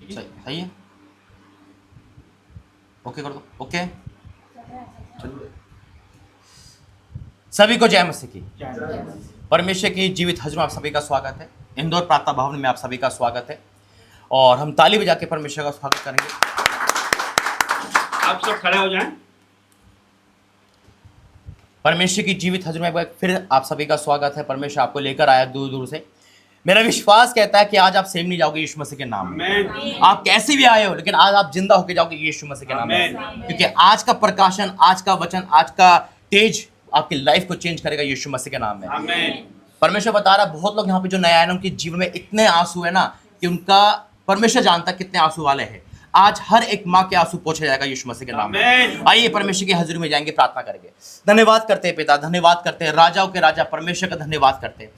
सही है, ओके कर दो, ओके। चलो, सभी को जय मसीह की। परमेश्वर की जीवित हजम आप सभी का स्वागत है। इंदौर प्रार्थना भवन में आप सभी का स्वागत है और हम ताली बजा के परमेश्वर का स्वागत करेंगे। आप सब खड़े हो जाएं। परमेश्वर की जीवित हजम में फिर आप सभी का स्वागत है। परमेश्वर आपको लेकर आया दूर दूर से। मेरा विश्वास कहता है कि आज आप सेम नहीं जाओगे यीशु मसीह के नाम में। आप कैसे भी आए हो लेकिन आज आप जिंदा होके जाओगे यीशु मसीह के नाम में, क्योंकि आज का प्रकाशन, आज का वचन, आज का तेज आपकी लाइफ को चेंज करेगा यीशु मसीह के नाम में। परमेश्वर बता रहा है, बहुत लोग यहाँ पे जो नए आए ना, उनके जीवन में इतने आंसू है ना कि उनका परमेश्वर जानता है कितने आंसू वाले हैं। आज हर एक माँ के आंसू पोंछा जाएगा यीशु मसीह के नाम में। आइए परमेश्वर की हजूरी में जाएंगे, प्रार्थना करेंगे। धन्यवाद करते हैं पिता, धन्यवाद करते हैं राजाओं के राजा परमेश्वर का धन्यवाद करते हैं।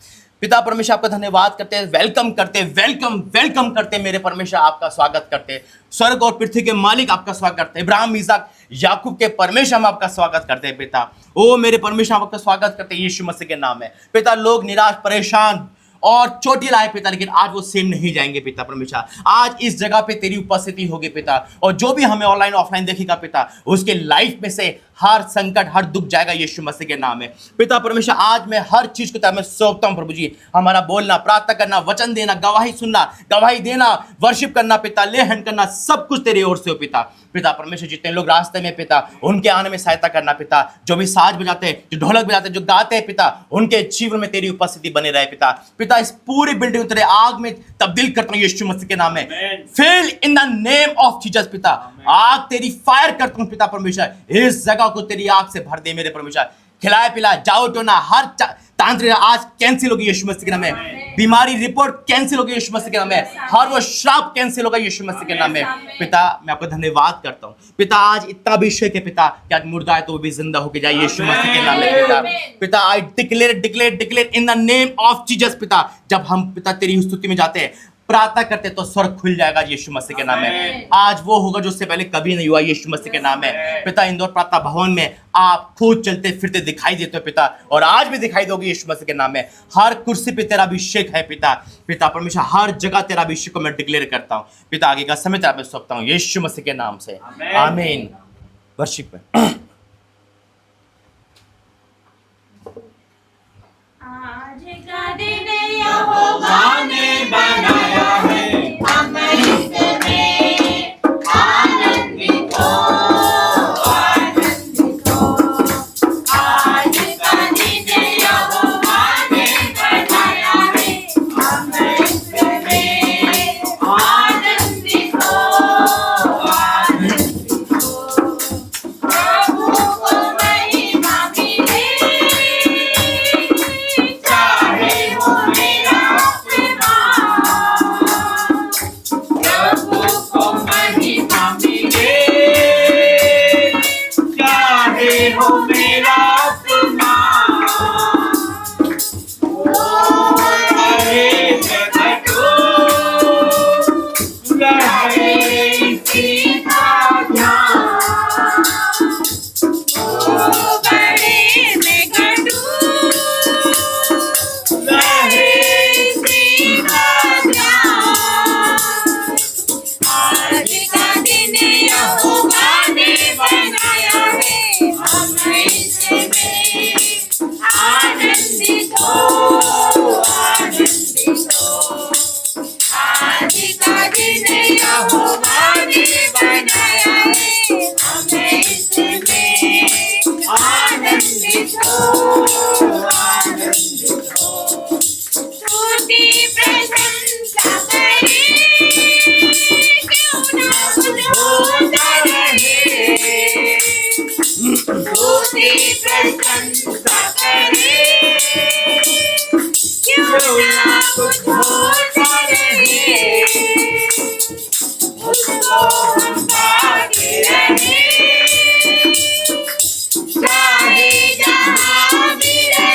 पिता परमेश्वर आपका धन्यवाद करते हैं, वेलकम करते हैं, वेलकम करते हैं मेरे परमेश्वर, आपका स्वागत करते हैं। स्वर्ग और पृथ्वी के मालिक आपका स्वागत करते हैं। इब्राहिम, इसहाक, याकूब के परमेश्वर हम आपका स्वागत करते हैं पिता। ओ मेरे परमेश्वर आप आपका स्वागत करते हैं यीशु मसीह के नाम में। पिता लोग निराश, परेशान और चोटिल आए पिता, लेकिन आज वो सेम नहीं जाएंगे पिता परमेश्वर। आज इस जगह पे तेरी उपस्थिति होगी पिता, और जो भी हमें ऑनलाइन ऑफलाइन देखेगा पिता, उसके लाइफ में से हर संकट, हर दुख जाएगा यीशु मसीह के नाम में। पिता परमेश्वर आज मैं हर चीज को मैं सौंपता हूं प्रभु जी। हमारा बोलना, प्रार्थना करना, वचन देना, गवाही सुनना, गवाही देना, वर्शिप करना पिता, लेहन करना, सब कुछ तेरी ओर से हो पिता। पिता परमेश्वर जितने लोग रास्ते में पिता, उनके आने में सहायता करना पिता। जो भी साज बजाते हैं, जो ढोलक बजाते हैं, जो गाते हैं पिता, उनके जीवन में तेरी उपस्थिति बने रहे पिता। पिता इस पूरी बिल्डिंग को तेरे आग में तब्दील करता हूं यीशु मसीह के नाम में। Fill in the name of Jesus पिता। आग तेरी फायर करता हूं पिता परमेश्वर, इस जगह को तेरी आग से भर दे मेरे परमेश्वर। खिलाए पिला, जाओ टोना, हर तांत्रिक आज कैंसिल होगी यीशु मसीह के नाम में। बीमारी रिपोर्ट कैंसिल होगी यीशु मसीह के नाम में। हर वो श्राप कैंसिल होगा यीशु मसीह के नाम में। पिता मैं आपका धन्यवाद करता हूं पिता। आज इतना अभिषेक है पिता कि आज मुर्दा है तो वो भी जिंदा होके जाए यीशु मसीह के नाम में पिता। पिता आई declare in the name of Jesus पिता। जब हम पिता तेरी स्तुति में जाते हैं, प्रार्थना करते तो स्वर्ग खुल जाएगा यीशु मसीह के नाम में। आज वो होगा जो उससे पहले कभी नहीं हुआ यीशु मसीह के नाम में पिता। इंदौर प्रार्थना भवन में आप खुद चलते फिरते दिखाई देते हो पिता, और आज भी दिखाई दोगे यीशु मसीह के नाम में। हर कुर्सी पे तेरा अभिषेक है पिता। पिता परमेश्वर हर जगह तेरा अभिषेक को मैं डिक्लेयर करता हूँ पिता। आगे का समय तेरा मैं सौंपता हूँ यीशु मसीह के नाम से, आमीन। वर्शिप में आज का दिन यहोवा ने बनाया है, हम इसमें आनंदित हो, आनंदित हो। आज का दिन यहोवा ने बनाया है, हम इसमें आनंदित हो, आनंदित हो। प्रभु को महिमा मिले, चाहे वो मेरा अपना। प्रभु को महिमा मिले, चाहे वो मेरा अपना। ओ रहे जगतो, रहे इसी का ध्यान। ओ बड़े में घटू, रहे इसी का ध्यान। आज का दिन यहोवा ने बनाया है, हम इसमें आनंदित हो, आनंदित हो। आज का दिन यहोवा ने बनाया है, हम इसमें आनंदित हो, आनंदित हो। स्तुति प्रशंसा करें, क्यों ना कुछ होता रहे। स्तुति प्रशंसा करें, क्यों ना कुछ होता रहे। उसको हम पाते रहे, चाहे जहाँ भी रहे।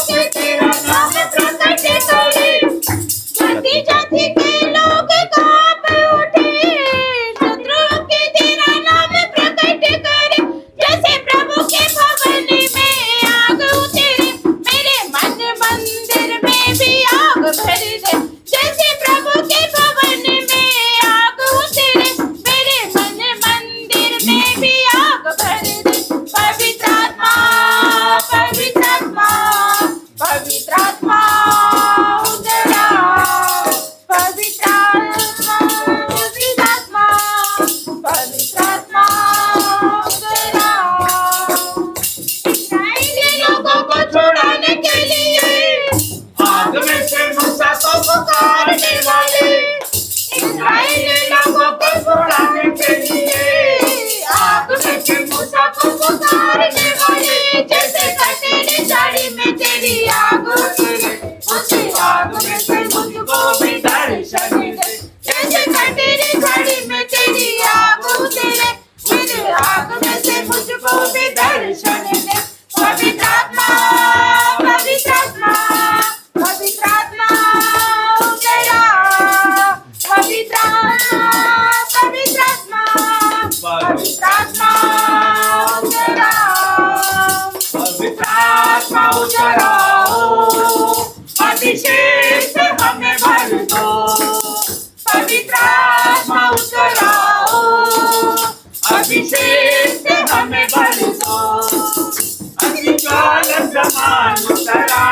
के तेरा नाम प्रकट करे, जाति जाति के लोग कांप उठे, शत्रुओं के तेरा नाम प्रकट करे, जैसे प्रभु के भवन में आग उतरे, मेरे मन मंदिर में भी आग भर दे, जैसे प्रभु के भवन में आग उतरे, मेरे मन मंदिर में भी आग भर दे। पवित्र आत्मा, पवित्र आत्मा, पवित्र आत्मा उतर आओ, पवित्र आत्मा, पवित्र आत्मा, पवित्र आत्मा उतर आओ। इस्राएली लोगों को छुड़ाने के लिए आग में से मूसा को पुकारने वाले, इस्राएली लोगों को छुड़ाने के लिए आग में से मूसा को पुकारने वाले, जैसे कटीली झाड़ी में तेरी आग उतरे, उसी आग में से मुझको भी दर्शन दे, जैसे कटीली झाड़ी में तेरी आग उतरे, मेरी आग में से मुझको भी दर्शन दे। पवित्र आत्मा, पवित्र आत्मा, पवित्र आत्मा उतर आओ, पवित्र आत्मा, पवित्र आत्मा, पवित्र आत्मा उतर आओ, पवित्र आत्मा उतर आओ, अभिषेक से हमें भर दो, पवित्र आत्मा उतर आओ, अभिषेक से हमें भर दो, अग्निज्वाला समान उतरा,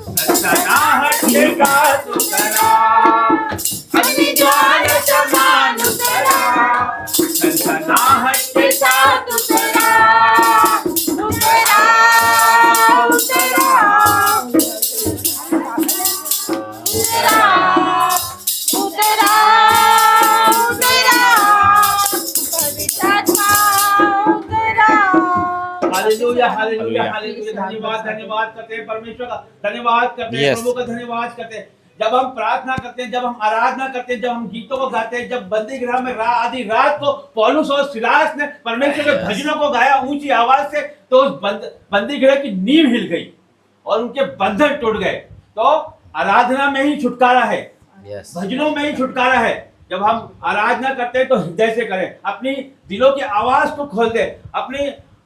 सनसनाहट के साथ उतरा, अग्निज्वाला समान उतरा, सनसनाहट के साथ उतरा, उतरा, उतरा, उतरा, उतरा, उतरा, पवित्र आत्मा उतरा। Hallelujah hallelujah hallelujah. धन्यवाद धन्यवाद करते हैं परमेश्वर का, धन्यवाद करते हैं Yes. प्रभु का, धन्यवाद करते हैं। जब हम प्रार्थना करते हैं, जब हम आराधना करते हैं, जब हम गीतों को गाते हैं, जब बंदी गृह में आधी रात को पौलुस और सिलास ने परमेश्वर के भजनों को गाया ऊंची आवाज से, तो उस बंदी गृह की नींव हिल गई और उनके बंधन टूट गए। तो आराधना में ही छुटकारा है, यस भजनों में ही छुटकारा है। जब हम आराधना करते हैं तो हृदय से करें, अपनी दिलों की आवाज को खोल दे,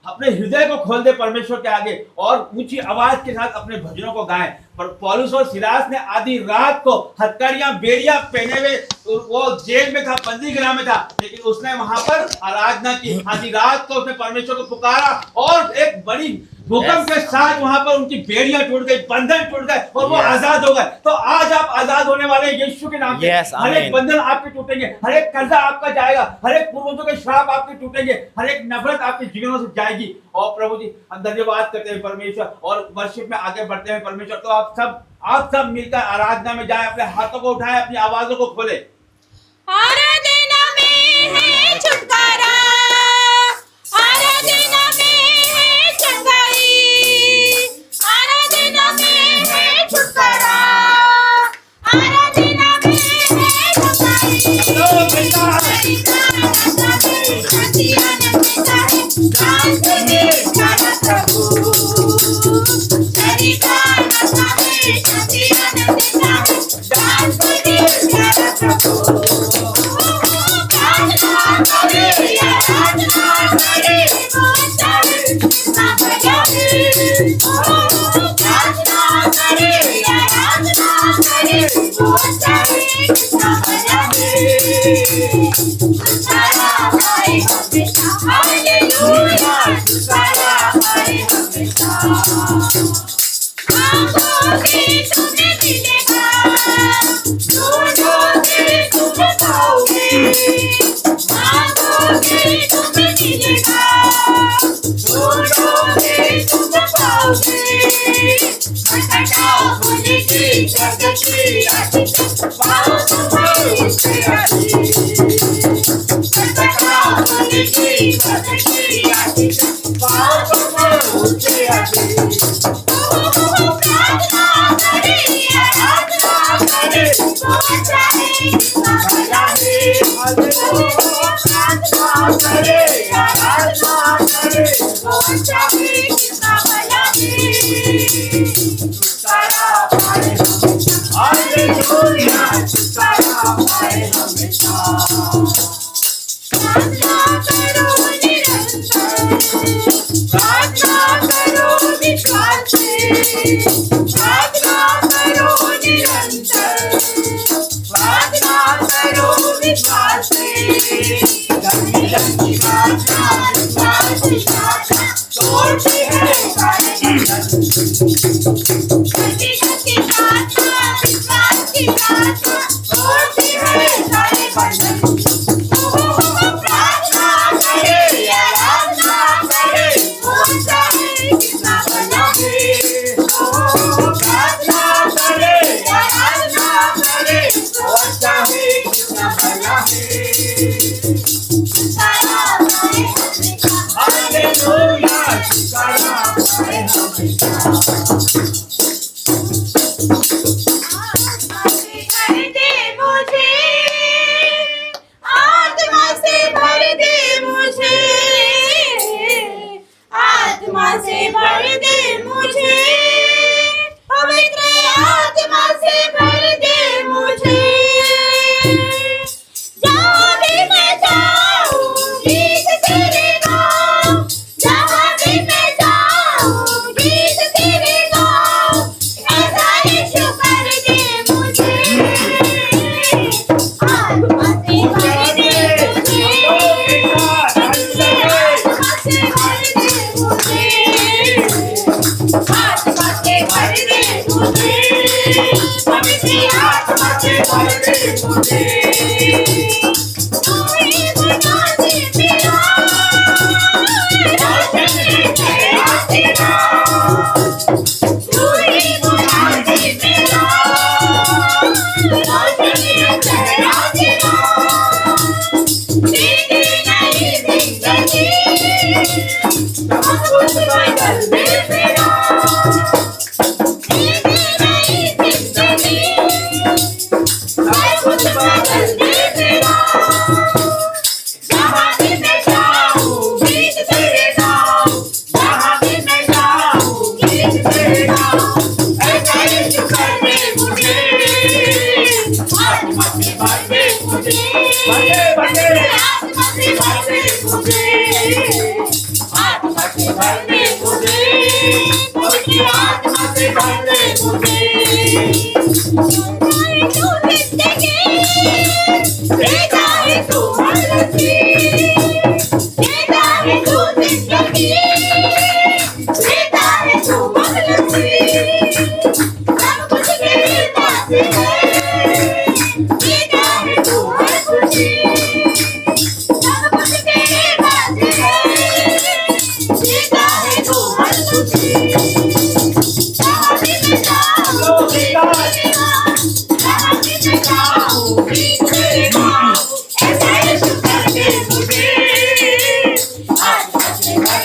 अपने हृदय को खोल दे परमेश्वर के आगे और ऊंची आवाज के साथ अपने भजनों को गाएं। पर पौलुस और सिलास ने आधी रात को हथकड़ियां बेड़ियां पहने हुए, वो जेल में था, बंदी गृह में था, लेकिन उसने वहां पर आराधना की। आधी रात को उसने परमेश्वर को पुकारा और एक बड़ी भूकंप के साथ वहां पर उनकी बेड़ियां टूट गई, बंधन टूट गए और वो आजाद हो गए। तो आज आप आजाद होने वाले हैं यीशु के नाम से। Yes, हर एक आमीन। बंधन आपके टूटेंगे, हर एक कर्जा आपका जाएगा, हर एक पूर्वजों के श्राप आपके टूटेंगे, हर एक नफरत आपके जीवनों से जाएगी। और प्रभु जी हम धन्यवाद करते हैं परमेश्वर, और वर्शिप में आगे बढ़ते हैं परमेश्वर। तो आप सब मिलकर आराधना में जाए, अपने हाथों को उठाएं, अपनी आवाजों को खोले। आराधना में है छुटकारा, आराधना में है चंगाई, आराधना में है छुटकारा, आराधना में है चंगाई। शांति आनंद देता है, डांस करके गाना प्रभु, आराधना में शांति आनंद देता है, डांस करके गाना प्रभु। करे भर दे मुझे तू ही बना दे मेरा रोशन तेरा तेरा तू ही बना दे मेरा रोशन तेरा तेरा तेरी नई जिंदगी सब कुछ बदल दे मेरा तेरी नई जिंदगी सब कुछ बदल दे मेरा जहाँ भी मैं जाऊँ गीत तेरे गाऊँ जहाँ भी मैं जाऊँ गीत तेरे गाऊँ ऐसा इश्क कर दे मुझे आत्मा से भर दे मुझे आत्मा से भर दे मुझे आत्मा से भर दे मुझे पवित्र आत्मा से भर दे मुझे तू जिंदगी देता है तू मस्ती देता है तू जिंदगी देता है तू मस्ती सब कुछ तेरे पास है देता है तू हर खुशी सब कुछ तेरे पास है देता है तू हर खुशी जहाँ भी मैं जाऊँ गीत तेरे गाऊँ जहाँ भी मैं जाऊँ गीत तेरे गाऊँ ऐसा इश्क कर दे मुझे आत्मा से भर दे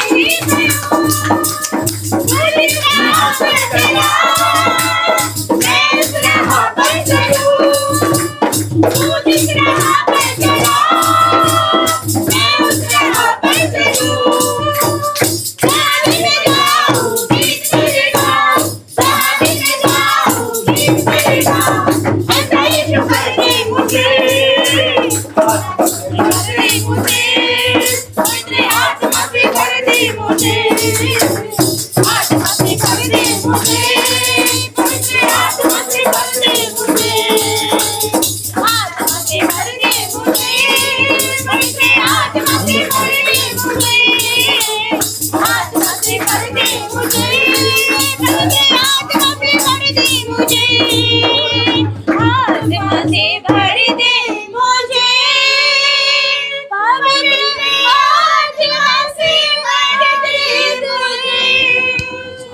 मुझे बजे बजे बजे आगे से बजे आगे आराम से बजे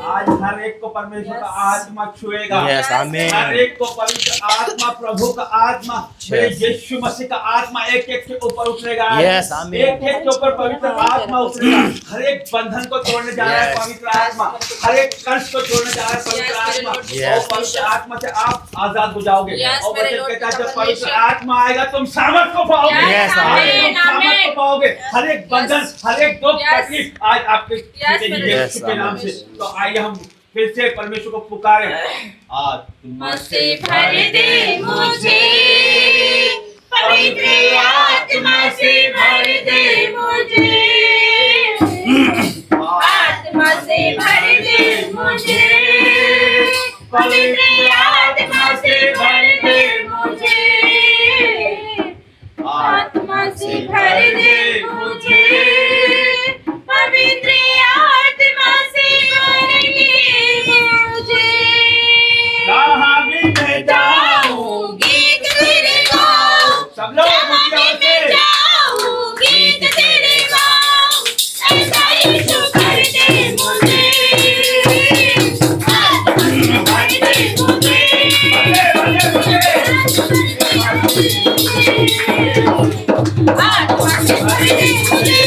और एक परमेश्वर का आत्मा छुएगा। Yes, आमीन। हर एक को पवित्र आत्मा, प्रभु का आत्मा, मेरे यीशु मसीह का आत्मा एक एक के ऊपर उतरेगा। Yes, आमीन। एक एक के ऊपर पवित्र आत्मा उतरेगा। हर एक बंधन को तोड़ने जा रहा है Yes। पवित्र आत्मा, हर एक कर्ष को छोड़ने जा रहा है पवित्र आत्मा। Yes। और पवित्र आत्मा से आप आजाद हो जाओगे। Yes, और मेरे वचन Lord कहता है का जब पवित्र परमेश्वर। आत्मा आएगा तुम सामर्थ को पाओगे। Yes, तुम आमीन। सामर्थ को पाओगे। हर एक बंधन, हर एक दुख, Yes। तकलीफ आज आपके मेरे यीशु के नाम से। तो आइए हम फिर से परमेश्वर को पुकारें। आत्मा से भर दे मुझे, पवित्र आत्मा से भर दे मुझे, आत्मा से भर दे मुझे, पवित्र आत्मा से भर दे मुझे, आत्मा से भर दे मुझे, पवित्र आत्मा से भर दे मुझे। जहाँ भी मैं जाऊँ गीत तेरे गाऊं, सब लोग जहाँ मुझे भी मैं जाऊँ गीत तेरे गाऊं, ऐसा यीशु कर दे मुझे, आत्मा से भर दे मुझे, आत्मा से भर दे मुझे,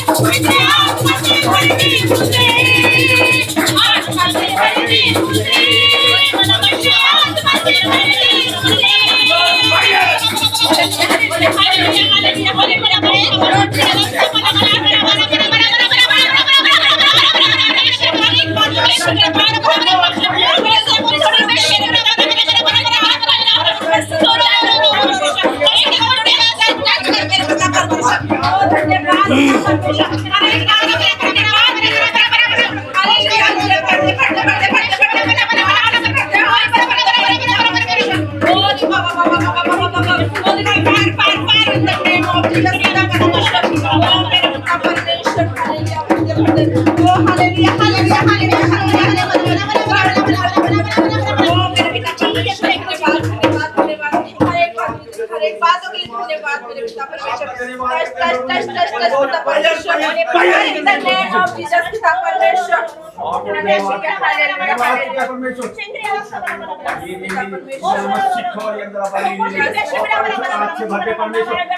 पवित्र आत्मा से भर दे मुझे, आत्मा से भर दे मुझे, पवित्र आत्मा से भर दे मुझे।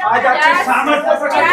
आज आपके सामर्थ्य प्रकट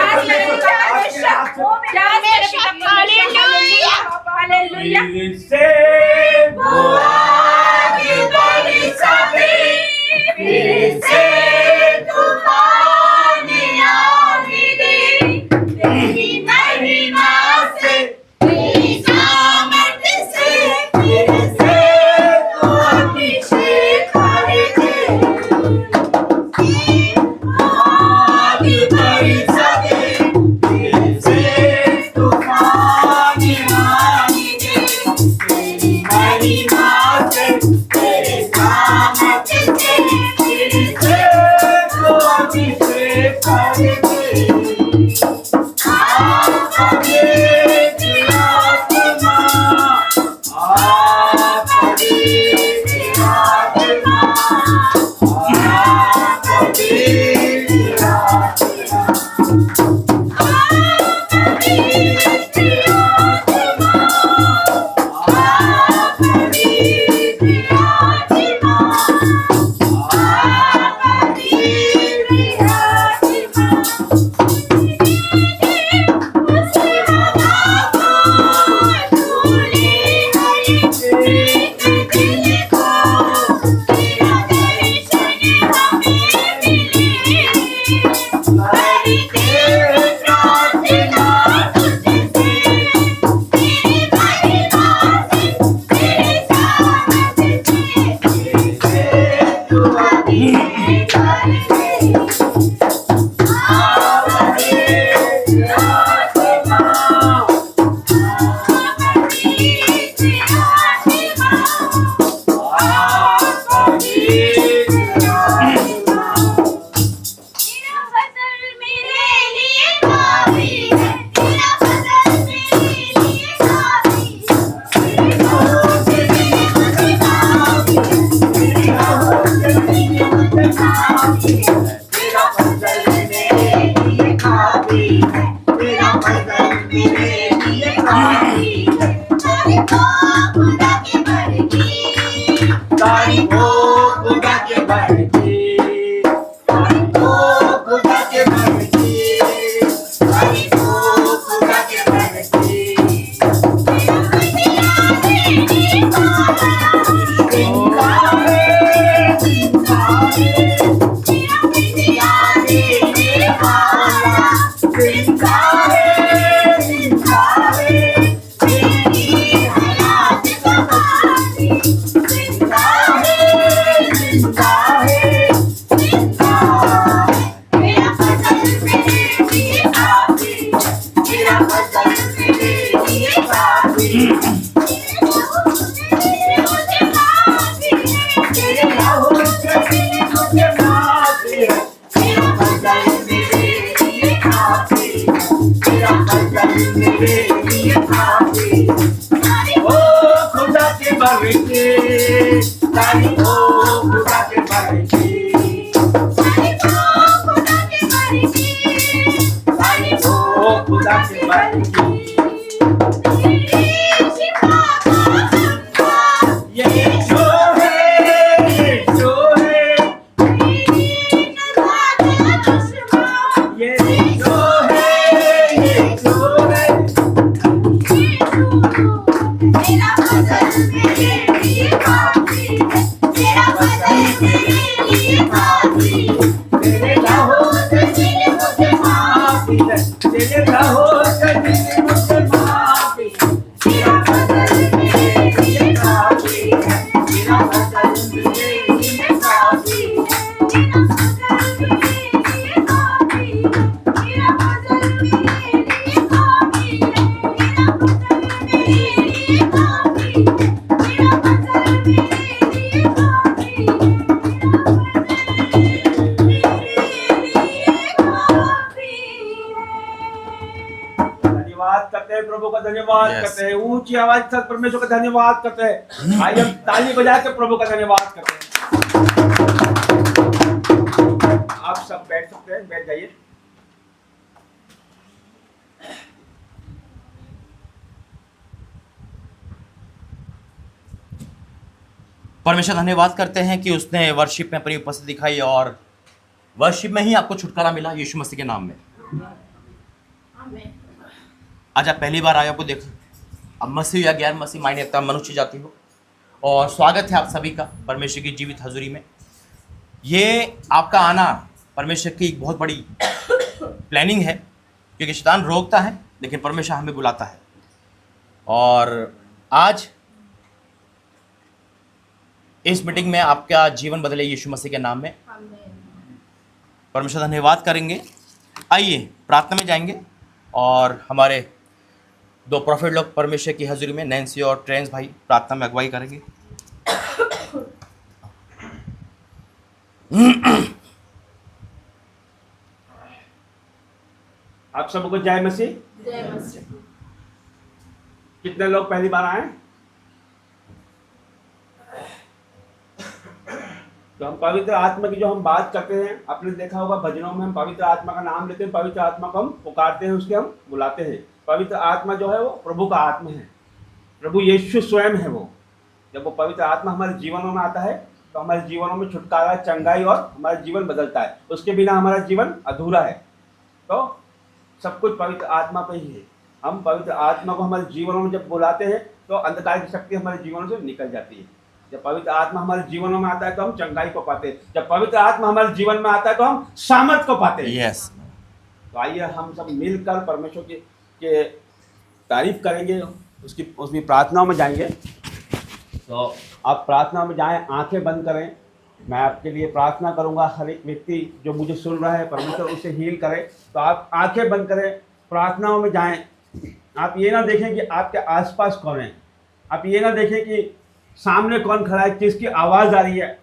धन्यवाद करते हैं प्रभु का, धन्यवाद Yes. करते हैं, ऊंची आवाज के साथ परमेश्वर का धन्यवाद करते हैं। आइए हम ताली बजा के प्रभु का धन्यवाद करते हैं। आप सब बैठ सकते हैं, बैठ जाइए। परमेश्वर धन्यवाद करते हैं कि उसने वर्शिप में अपनी उपस्थिति दिखाई और वर्शिप में ही आपको छुटकारा मिला यीशु मसीह के नाम में। आज आप पहली बार आए, आपको देखो, अब मसीह या गैर मसीह मायने रखता, मनुष्य जाति हो, और स्वागत है आप सभी का परमेश्वर की जीवित हजूरी में। ये आपका आना परमेश्वर की एक बहुत बड़ी प्लानिंग है, क्योंकि शैतान रोकता है लेकिन परमेश्वर हमें बुलाता है। और आज इस मीटिंग में आपका जीवन बदले यीशु मसीह के नाम में। परमेश्वर धन्यवाद करेंगे। आइए प्रार्थना में जाएंगे और हमारे दो प्रोफेट लोग परमेश्वर की हजूरी में, नैन्सी और ट्रेंस भाई, प्रार्थना में अगुवाई करेंगे। आप सबको जय मसीह। कितने लोग पहली बार आए? तो हम पवित्र आत्मा की जो हम बात करते हैं, आपने देखा होगा भजनों में हम पवित्र आत्मा का नाम लेते हैं, पवित्र आत्मा को हम पुकारते हैं, उसके हम बुलाते हैं। पवित्र आत्मा जो है वो प्रभु का आत्मा है, प्रभु यीशु स्वयं है वो। जब वो पवित्र आत्मा हमारे जीवनों में आता है तो हमारे जीवनों में छुटकारा, चंगाई और हमारा जीवन बदलता है। उसके बिना हमारा जीवन अधूरा है। तो सब कुछ पवित्र आत्मा पे ही है। हम पवित्र आत्मा को हमारे जीवनों में जब बुलाते हैं तो अंधकार की शक्ति हमारे जीवनों से निकल जाती है। जब पवित्र आत्मा हमारे जीवनों में आता है तो हम चंगाई को पाते हैं। जब पवित्र आत्मा हमारे जीवन में आता है तो हम सामर्थ को पाते हैं। यस। तो आइए हम सब मिलकर परमेश्वर के तारीफ करेंगे, उसकी प्रार्थनाओं में जाएंगे। तो आप प्रार्थना में जाएं, आंखें बंद करें। मैं आपके लिए प्रार्थना करूंगा। हर एक व्यक्ति जो मुझे सुन रहा है, परमेश्वर उसे हील करे। तो आप आंखें बंद करें, प्रार्थनाओं में जाएं। आप ये ना देखें कि आपके आसपास कौन है, आप ये ना देखें कि सामने कौन खड़ा है, किसकी आवाज़ आ रही है।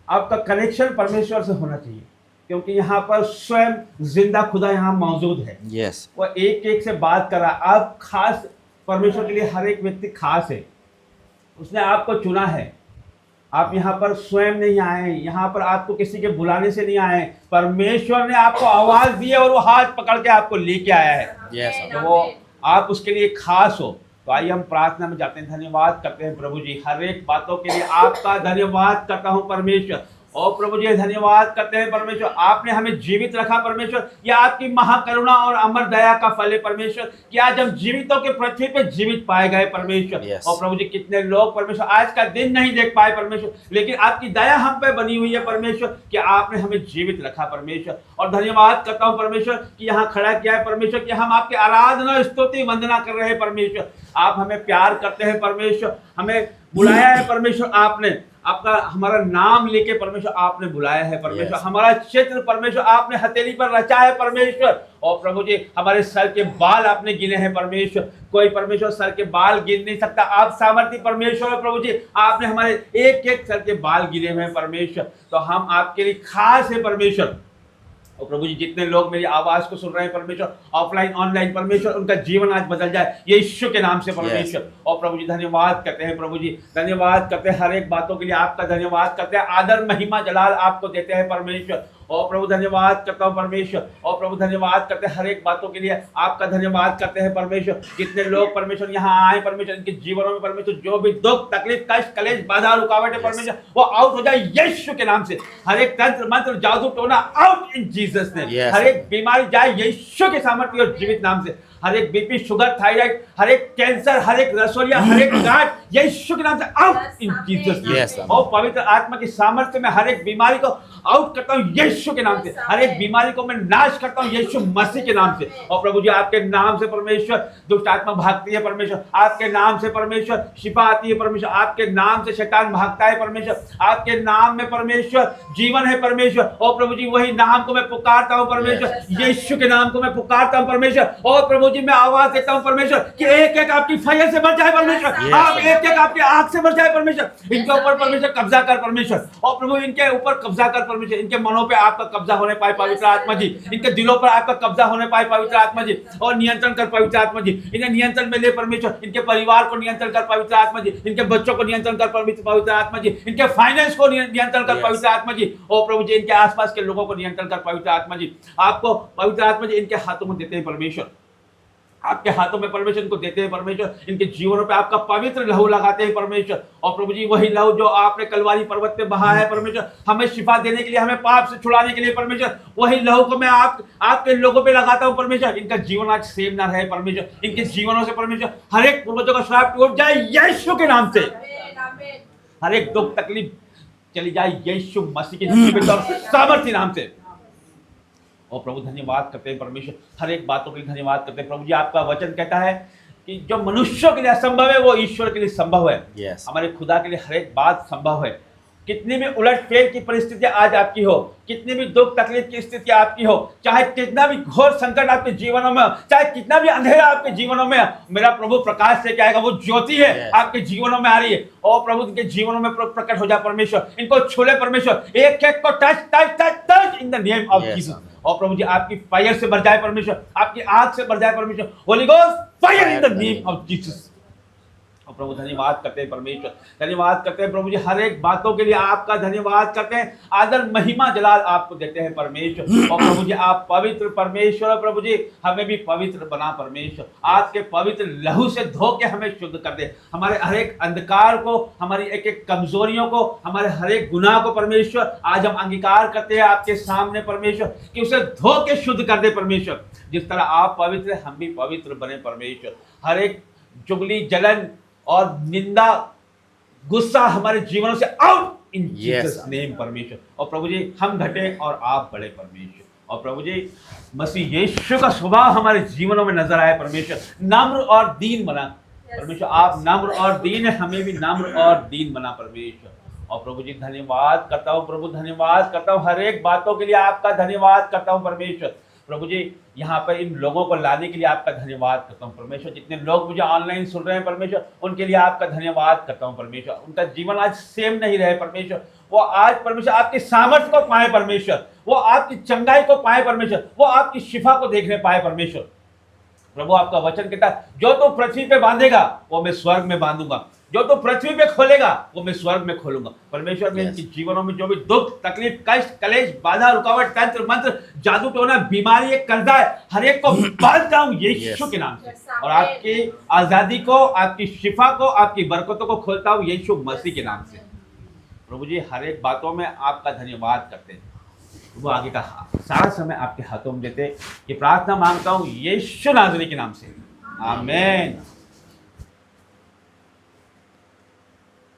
आपका कनेक्शन परमेश्वर से होना चाहिए, क्योंकि यहाँ पर स्वयं जिंदा खुदा यहाँ मौजूद है। यस। वो एक एक से बात कर रहा है। आप खास, परमेश्वर के लिए हर एक व्यक्ति खास है। उसने आपको चुना है। आप यहाँ पर स्वयं नहीं आए हैं, यहाँ पर आपको किसी के बुलाने से नहीं आए हैं। परमेश्वर ने आपको आवाज़ दी है और वो हाथ पकड़ के आपको लेके आया है। यस। तो वो आप उसके लिए खास हो। तो आइए हम प्रार्थना में जाते हैं। धन्यवाद करते हैं प्रभु जी, हर एक बातों के लिए आपका धन्यवाद करता हूँ परमेश्वर। और प्रभु जी धन्यवाद करते हैं परमेश्वर, आपने हमें जीवित रखा परमेश्वर। यह आपकी महाकरुणा और अमर दया का फल है परमेश्वर, कि आज हम जीवितों के पृथ्वी पे जीवित पाए गए परमेश्वर। Yes. और प्रभु जी कितने लोग परमेश्वर आज का दिन नहीं देख पाए परमेश्वर, लेकिन आपकी दया हम पे बनी हुई है परमेश्वर, कि आपने हमें जीवित रखा परमेश्वर। और धन्यवाद करता हूँ परमेश्वर कि यहाँ खड़ा किया है परमेश्वर, कि हम आपकी आराधना, स्तुति, वंदना कर रहे हैं परमेश्वर। आप हमें प्यार करते हैं परमेश्वर, हमें बुलाया है परमेश्वर, आपने आपका हमारा नाम लेके परमेश्वर आपने बुलाया है परमेश्वर। Yes. हमारा क्षेत्र परमेश्वर आपने हथेली पर रचा है परमेश्वर। और प्रभु जी हमारे सर के बाल आपने गिने हैं परमेश्वर। कोई परमेश्वर सर के बाल गिन नहीं सकता, आप सामर्थ्य परमेश्वर है प्रभु जी। आपने हमारे एक एक सर के बाल गिने हुए हैं परमेश्वर। तो हम आपके लिए खास है परमेश्वर। और प्रभु जी जितने लोग मेरी आवाज को सुन रहे हैं परमेश्वर, ऑफलाइन ऑनलाइन परमेश्वर, उनका जीवन आज बदल जाए यीशु के नाम से परमेश्वर। और प्रभु जी धन्यवाद करते हैं प्रभु जी, धन्यवाद करते हैं हर एक बातों के लिए आपका धन्यवाद करते हैं। आदर महिमा जलाल आपको देते हैं परमेश्वर। और प्रभु धन्यवाद करता हूँ परमेश्वर। और प्रभु धन्यवाद करते हैं हर एक बातों के लिए आपका धन्यवाद करते हैं परमेश्वर। कितने लोग परमेश्वर यहाँ आए परमेश्वर, इनके जीवनों में परमेश्वर जो भी दुख, तकलीफ, कष्ट, कलेश, बाधा, रुकावट है परमेश्वर, वो आउट हो जाए यीशु के नाम से। हर एक तंत्र मंत्र जादू टोना out in Jesus name. Yes. हर एक बीमारी जाए यीशु के सामर्थ्य और जीवित नाम से। हर एक बीपी, शुगर, थायराइड, हर एक कैंसर, हर एक रसोलिया, हर एक गांठ यीशु के नाम से out in Jesus Yes, name. और पवित्र आत्मा की सामर्थ्य में हर एक बीमारी को आउट करता हूँ यीशु के नाम से। हर एक बीमारी को मैं नाश करता हूँ यीशु मसीह के नाम से। और प्रभु जी आपके नाम से परमेश्वर दुष्ट आत्मा भागती है परमेश्वर, आपके नाम से परमेश्वर शिफा आती है परमेश्वर, आपके नाम से शैतान भागता है परमेश्वर, आपके नाम में परमेश्वर जीवन है परमेश्वर। और प्रभु जी वही नाम को मैं पुकारता हूँ परमेश्वर, यीशु के नाम को मैं पुकारता हूँ परमेश्वर। और प्रभु जी मैं आवाज देता हूँ परमेश्वर कि एक एक आपकी फायर से बढ़ जाए परमेश्वर, आप एक एक आपकी आंख से बढ़ जाए परमेश्वर। इनके ऊपर परमेश्वर कब्जा कर परमेश्वर। और प्रभु इनके ऊपर कब्जा कर परमेश्वर, इनके मनों पे आपका कब्जा होने पाए पवित्र आत्मा जी, इनके दिलों पर आपका कब्जा होने पाए पवित्र आत्मा जी, और नियंत्रण कर पवित्र आत्मा जी, इन्हें नियंत्रण में ले परमेश्वर, इनके परिवार को नियंत्रण कर पवित्र आत्मा जी, इनके बच्चों को नियंत्रण कर पवित्र आत्मा जी, इनके फाइनेंस को नियंत्रण कर पवित्र आत्मा जी, और प्रभु जी इनके आसपास के लोगों को नियंत्रण कर पवित्र आत्मा जी। आपको पवित्र आत्मा जी इनके हाथों में देते हैं परमेश्वर, आपके हाथों में परमेश्वर इनको देते हैं परमेश्वर, इनके जीवनों पे आपका पवित्र लहू लगाते हैं परमेश्वर, और प्रभु जी वही लहू जो आपने कलवारी पर्वत पे बहा है परमेश्वर, हमें शिफा देने के लिए, हमें पाप से छुड़ाने के लिए परमेश्वर, वही लहू को मैं आपके लोगों पे लगाता हूं परमेश्वर। इनका जीवन आज सेम ना रहे परमेश्वर, इनके जीवनों से परमेश्वर हर एक पूर्वजों का श्राप टूट जाए यीशु के नाम से, हर एक दुख तकलीफ चली जाए यीशु मसीह के जीवित और सामर्थ्य नाम से। और प्रभु धन्यवाद करते हैं परमेश्वर, हर एक बातों के लिए धन्यवाद करते हैं प्रभु जी। आपका वचन कहता है कि जो मनुष्यों के लिए असंभव है वो ईश्वर के लिए संभव है। Yes. हमारे खुदा के लिए हर एक बात संभव है। कितनी भी उलटफेर की परिस्थिति आज आपकी हो, कितनी भी दुख तकलीफ की स्थिति आपकी हो, चाहे कितना भी घोर संकट आपके जीवनों में, चाहे कितना भी अंधेरा आपके जीवनों में, मेरा प्रभु प्रकाश से क्या आएगा, वो ज्योति है Yes. आपके जीवनों में आ रही है, और प्रभु के जीवनों में प्रकट हो जाए परमेश्वर, इनको छूले परमेश्वर, एक एक को touch touch touch touch in the name of Yes, Jesus. Amen. और प्रभु जी आपकी फायर से भर जाए परमेश्वर, आपकी आग से भर जाए परमेश्वर, Holi ghost fire in the name of Jesus. और प्रभु धन्यवाद करते हैं परमेश्वर, धन्यवाद करते हैं प्रभु जी, हर एक बातों के लिए आपका धन्यवाद करते हैं, आदर महिमा जलाल आपको देते हैं परमेश्वर। और प्रभु जी आप पवित्र परमेश्वर, प्रभु जी हमें भी पवित्र बना परमेश्वर, आपके पवित्र लहू से धो के हमें शुद्ध कर दे, हमारे हर एक अंधकार को, हमारी एक एक कमजोरियों को, हमारे हर एक गुनाह को परमेश्वर आज हम अंगीकार करते हैं आपके सामने परमेश्वर, कि उसे धो के शुद्ध कर दे परमेश्वर। जिस तरह आप पवित्र हम भी पवित्र बने परमेश्वर, हर एक चुगली जलन और निंदा गुस्सा हमारे जीवनों से आउट इन जीसस नेम परमेश्वर। और प्रभु जी हम घटे और आप बढ़े परमेश्वर, और प्रभु जी मसीह यीशु का स्वभाव हमारे जीवनों में नजर आए परमेश्वर, नम्र और दीन बना परमेश्वर, आप नम्र और दीन है, हमें भी नम्र और दीन बना परमेश्वर। और प्रभु जी धन्यवाद करता हूँ प्रभु, धन्यवाद करता हूँ, हर एक बातों के लिए आपका धन्यवाद करता हूँ परमेश्वर। प्रभु जी यहाँ पर इन लोगों को लाने के लिए आपका धन्यवाद करता हूँ परमेश्वर, जितने लोग मुझे ऑनलाइन सुन रहे हैं परमेश्वर, उनके लिए आपका धन्यवाद करता हूँ परमेश्वर। उनका जीवन आज सेम नहीं रहे परमेश्वर, वो आज परमेश्वर आपकी सामर्थ्य को पाए परमेश्वर, वो आपकी चंगाई को पाए परमेश्वर, वो आपकी शिफा को देखने पाए परमेश्वर। प्रभु आपका वचन कहता है जो तो पृथ्वी पे बांधेगा वो मैं स्वर्ग में बांधूंगा, जो तो पृथ्वी पे खोलेगा वो मैं स्वर्ग में खोलूंगा परमेश्वर। में इनके जीवनों में जो भी दुख तकलीफ कष्ट कलेश बाधा रुकावट तंत्र मंत्र जादू टोना बीमारी कर्जा है, हर एक को बांधता हूं यीशु के नाम से, और आपकी आजादी को, आपकी शिफा को, आपकी बरकतों को खोलता हूं यीशु मसीह के नाम से। प्रभु जी हर एक बातों में आपका धन्यवाद करते हैं, वो आगे का सारा समय आपके हाथों में देते, ये प्रार्थना मांगता हूं यीशु नाज़री के नाम से, आमीन।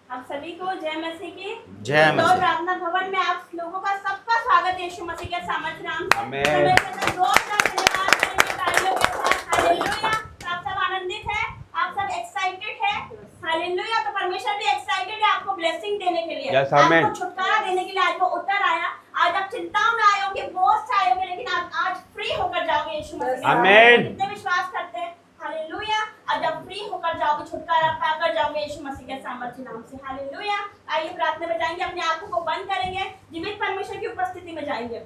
आप सभी को जय मसीह की जय तो मसीह। प्रार्थना भवन में आप लोगों का सबका स्वागत है यीशु मसीह के सामर्थ्य नाम से। आमीन। तो जोरदार धन्यवाद करेंगे तालियों के साथ, हालेलुया। आप सब आनंदित हैं, आप सब एक्साइटेड हैं, हालेलुया। तो परमेश्वर भी एक्साइटेड है आपको ब्लेसिंग देने के लिए, Yes, आमीन। आपको छुटकारा देने के लिए। आज वो उतर आया, आज आप चिंताओं में आए होंगे, बोझ से आए होंगे, लेकिन आप आज फ्री होकर जाओगे यीशु मसीह के नाम से। आमीन। कितने विश्वास करते हैं, हालेलुया। आज आप फ्री होकर जाओगे, छुटकारा पाकर जाओगे यीशु मसीह के सामर्थ्य नाम से, हालेलुया। आइए प्रार्थना में जाएंगे, अपनी आंखों को बंद करेंगे, जीवित परमेश्वर की उपस्थिति में जाएंगे।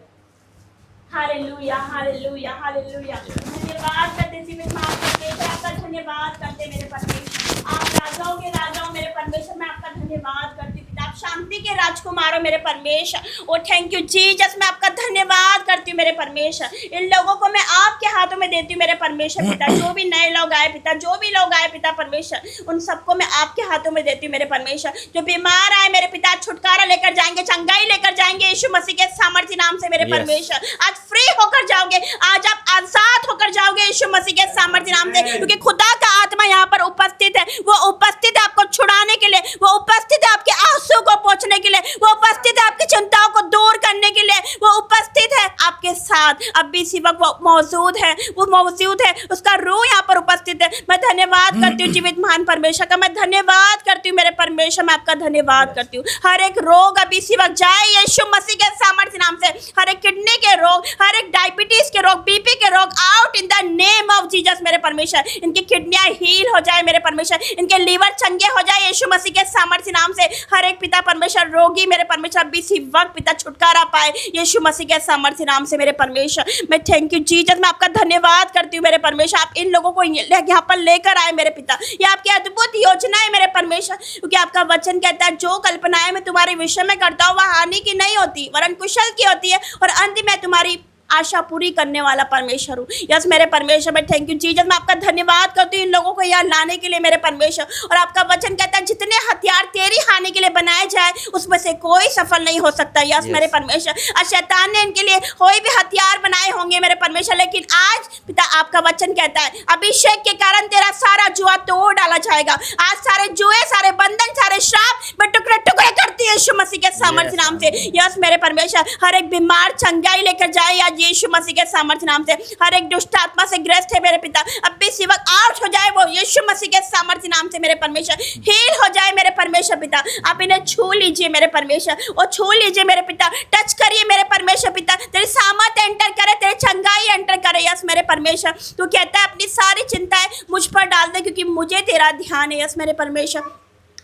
Hallelujah hallelujah hallelujah. धन्यवाद करते जीवित परमेश्वर, आपका धन्यवाद करते मेरे परमेश्वर। आप राजाओं के राजाओं मेरे परमेश्वर, मैं आपका धन्यवाद करती हूँ पिता। आप शांति के राजकुमारों मेरे परमेश्वर, ओ थैंक यू जीसस। मैं आपका धन्यवाद करती हूँ मेरे परमेश्वर। इन लोगों को मैं आपके हाथों में देती हूँ मेरे परमेश्वर पिता। जो भी नए लोग आए पिता, जो भी लोग आए पिता परमेश्वर, उन सबको मैं आपके हाथों में देती हूँ मेरे परमेश्वर। जो बीमार आए मेरे पिता, छुटकारा लेकर जाएंगे, चंगाई लेकर जाएंगे यीशु मसीह के सामर्थ्य नाम से मेरे परमेश्वर। आज फ्री होकर जाओगे, आज आप आजाद होकर जाओगे यीशु मसीह के सामर्थ्य नाम से, क्योंकि खुदा का आत्मा यहाँ पर उपस्थित है। वो उपस्थित है आपको छुड़ाने के लिए, वो उपस्थित है आपके आंसू को पोंछने के लिए, वो उपस्थित है आपकी चिंताओं को दूर करने के लिए, वो उपस्थित है आपके साथ। अब भी इसी वक्त वो मौजूद है, वो मौजूद है, उसका रूह यहाँ पर उपस्थित है। मैं धन्यवाद करती हूँ जीवित महान परमेश्वर का, मैं धन्यवाद करती हूँ मेरे परमेश्वर, मैं आपका धन्यवाद करती हूँ। हर एक रोग अभी इसी वक्त जाए यीशु मसीह के सामर्थ्य नाम से। हर एक किडनी के रोग, हर एक डायबिटीज के रोग, बीपी के रोग, out in the name of Jesus मेरे परमेश्वर। इनकी किडनियां हील हो जाए मेरे परमेश्वर, इनके लीवर चंगे हो जाए यीशु मसीह के सामर्थ्य नाम से। हर एक पिता परमेश्वर रोगी मेरे परमेश्वर अभी इसी वक्त पिता छुटकारा पाए यीशु मसीह के सामर्थ्य नाम से मेरे परमेश्वर। मैं थैंक यू जीसस, मैं आपका धन्यवाद करती हूँ मेरे परमेश्वर। आप इन लोगों को यहाँ पर लेकर आए मेरे पिता, ये आपकी अद्भुत योजना है मेरे परमेश्वर, क्योंकि आपका वचन कहता है जो कल्पनाएं मैं तुम्हारे विषय में करता हूँ वह हानि की नहीं होती वरन कुशल की होती है, और अंत में तुम्हारी आशा पूरी करने वाला परमेश्वर हूँ। यस मेरे परमेश्वर, मैं थैंक यू जीसस, मैं आपका धन्यवाद करती हूँ इन लोगों को यहाँ लाने के लिए मेरे परमेश्वर। और आपका वचन कहता है जितने हथियार तेरी हानि के लिए बनाए जाए उसमें से कोई सफल नहीं हो सकता। यस मेरे परमेश्वर, आज शैतान ने इनके लिए कोई भी हथियार बनाए होंगे मेरे परमेश्वर, लेकिन आज पिता आपका वचन कहता है अभिषेक के कारण तेरा सारा जुआ तोड़ डाला जाएगा। आज सारे जुए, सारे बंधन, सारे श्राप मैं टुकड़े टुकड़े करती हूँ यीशु मसीह के सामर्थ्य नाम से। यस मेरे परमेश्वर, हर एक बीमार चंगाई लेकर जाए आज यीशु मसीह के सामर्थ्य नाम से। हर एक दुष्ट आत्मा से ग्रस्त है मेरे पिता, अब भी इसी वक्त आउट हो जाए वो यीशु मसीह के सामर्थ्य नाम से मेरे परमेश्वर। हील हो जाए मेरे परमेश्वर पिता, आप इन्हें छू लीजिए मेरे परमेश्वर, और छू लीजिए मेरे पिता, टच करिए मेरे परमेश्वर पिता, तेरी सामर्थ्य एंटर करे, तेरे चंगाई एंटर करे। यस मेरे परमेश्वर, तू कहता है अपनी सारी चिंताएं मुझ पर डाल दे क्योंकि मुझे तेरा ध्यान है। यस मेरे परमेश्वर,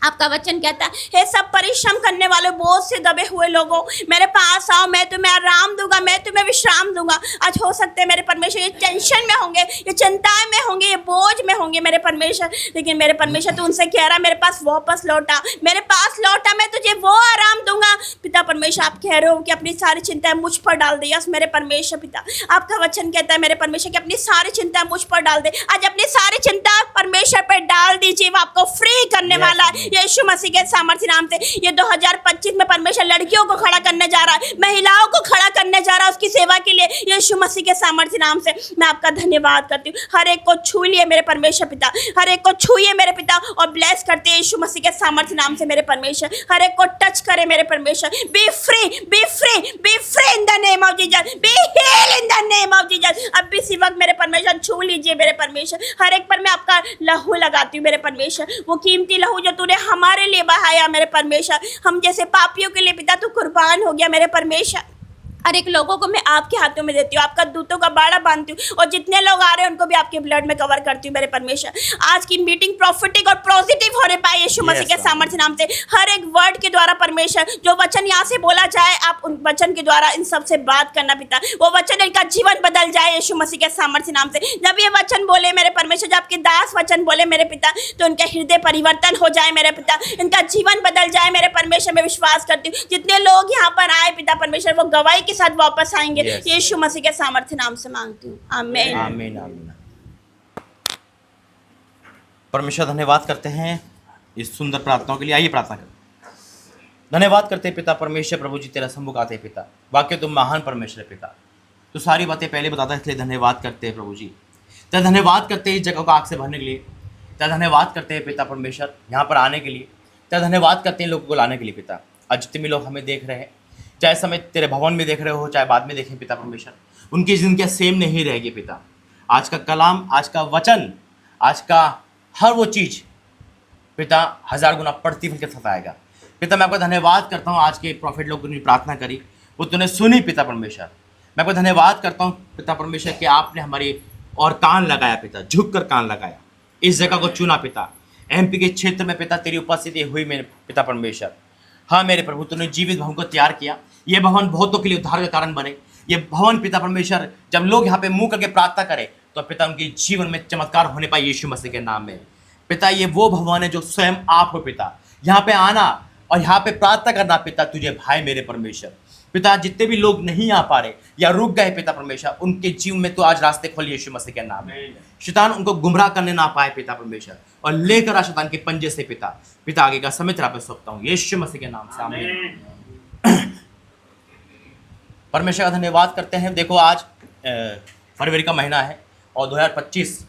आपका वचन कहता है हे सब परिश्रम करने वाले बोझ से दबे हुए लोगों मेरे पास आओ, मैं तुम्हें आराम दूंगा, मैं तुम्हें विश्राम दूंगा। आज हो सकते हैं मेरे परमेश्वर ये टेंशन में होंगे, ये चिंताएं में होंगे, ये बोझ में होंगे मेरे परमेश्वर, लेकिन मेरे परमेश्वर तू उनसे कह रहा मेरे पास वापस लौटा, मेरे पास लौटा, मैं तुझे वो आराम दूंगा। पिता परमेश्वर आप कह रहे हो कि अपनी सारी चिंताएं मुझ पर डाल दे। यस मेरे परमेश्वर पिता, आपका वचन कहता है मेरे परमेश्वर कि अपनी सारी चिंताएं मुझ पर डाल दे। आज अपनी सारी चिंता परमेश्वर पर डाल दीजिए, वो आपको फ्री करने वाला है यीशु मसीह के सामर्थ्य नाम से। ये 2025 में परमेश्वर लड़कियों को खड़ा करने जा रहा है, महिलाओं को खड़ा करने जा रहा है उसकी सेवा के लिए यीशु मसीह के सामर्थ्य नाम से। मैं आपका धन्यवाद करती हूँ। हर एक को छू लिए मेरे परमेश्वर पिता, हर एक को छूइए मेरे पिता और ब्लेस करते हैं यीशु मसीह के सामर्थ्य नाम से मेरे परमेश्वर। हर एक को टच करे मेरे परमेश्वर। Be free, be free, be free in the name of Jesus, be heal in the name of Jesus. अब भी इसी वक्त मेरे परमेश्वर छू लीजिए मेरे परमेश्वर। हर एक पर मैं आपका लहू लगाती हूँ मेरे परमेश्वर, वो कीमती लहू जो तूने हमारे लिए बहाया मेरे परमेश्वर। हम जैसे पापियों के लिए पिता तू कुर्बान हो गया मेरे परमेश्वर। हर एक लोगों को मैं आपके हाथों में देती हूँ, आपका दूतों का बाड़ा बांधती हूँ, और जितने लोग आ रहे हैं उनको भी आपके ब्लड में कवर करती हूँ मेरे परमेश्वर। आज की मीटिंग प्रॉफिटिक और पॉजिटिव होने पाए यीशु मसीह के सामर्थ्य नाम से। हर एक वर्ड के द्वारा परमेश्वर जो वचन यहाँ से बोला जाए, आप उन वचन के द्वारा इन सब से बात करना पिता, वो वचन इनका जीवन बदल जाए यीशु मसीह के सामर्थ्य नाम से। जब ये वचन बोले मेरे परमेश्वर, जब आपके दास वचन बोले मेरे पिता, तो उनके हृदय परिवर्तन हो जाए मेरे पिता, इनका जीवन बदल जाए मेरे परमेश्वर। मैं विश्वास करती हूँ जितने लोग यहाँ पर आए पिता परमेश्वर वो गवाही के साथ वापस आएंगे। यीशु मसीह के सामर्थ्य नाम से मांगती हूँ, आमीन आमीन आमीन। परमेश्वर धन्यवाद करते हैं इस सुंदर प्रार्थनाओं के लिए। आइए प्रार्थना करें। धन्यवाद करते हैं पिता परमेश्वर, प्रभु जी तेरा सम्मुख आते हैं पिता, वाकई तुम महान परमेश्वर है पिता, तो सारी बातें पहले बताता है, इसलिए धन्यवाद करते हैं प्रभु जी। तेरा धन्यवाद करते हैं इस जगह को आग से भरने के लिए, तेरा धन्यवाद करते हैं पिता परमेश्वर यहाँ पर आने के लिए, तेरा धन्यवाद करते हैं लोगों को लाने के लिए पिता। आज जितने भी लोग हमें देख रहे हैं, चाहे समय तेरे भवन में देख रहे हो चाहे बाद में देखें पिता परमेश्वर, उनकी जिंदगी सेम नहीं रहेगी पिता। आज का कलाम, आज का वचन, आज का हर वो चीज़ पिता 1000 गुना प्रतिफल के साथ आएगा पिता। मैं आपका धन्यवाद करता हूँ, आज के प्रॉफिट लोग ने प्रार्थना करी वो तूने सुनी पिता परमेश्वर। मैं आपका धन्यवाद करता हूँ पिता परमेश्वर कि आपने हमारी और कान लगाया पिता, झुक कर कान लगाया, इस जगह को चुना पिता। MP के क्षेत्र में पिता तेरी उपस्थिति हुई मेरे पिता परमेश्वर। हाँ मेरे प्रभु, तूने जीवित भवन को तैयार किया, ये भवन बहुतों के लिए उद्धार का कारण बने। ये भवन पिता परमेश्वर जब लोग यहाँ पे मुंह करके प्रार्थना करें तो पिता उनके जीवन में चमत्कार होने पाए यीशु मसीह के नाम में पिता। ये वो भवन है जो स्वयं आप हो पिता, यहाँ पे आना और यहाँ पे प्रार्थना करना पिता तुझे भाई मेरे परमेश्वर। पिता जितने भी लोग नहीं आ पा रहे या रुक गए पिता परमेश्वर, उनके जीवन में तो आज रास्ते खोल यीशु मसीह के नाम में। शैतान उनको गुमराह करने ना पाए पिता परमेश्वर, और लेकर आ शैतान के पंजे से पिता। पिता आगे का समय तेरा पे सौंपता हूँ यीशु मसीह के नाम से, आमीन। परमेश्वर का धन्यवाद करते हैं। देखो आज फरवरी का महीना है और 2025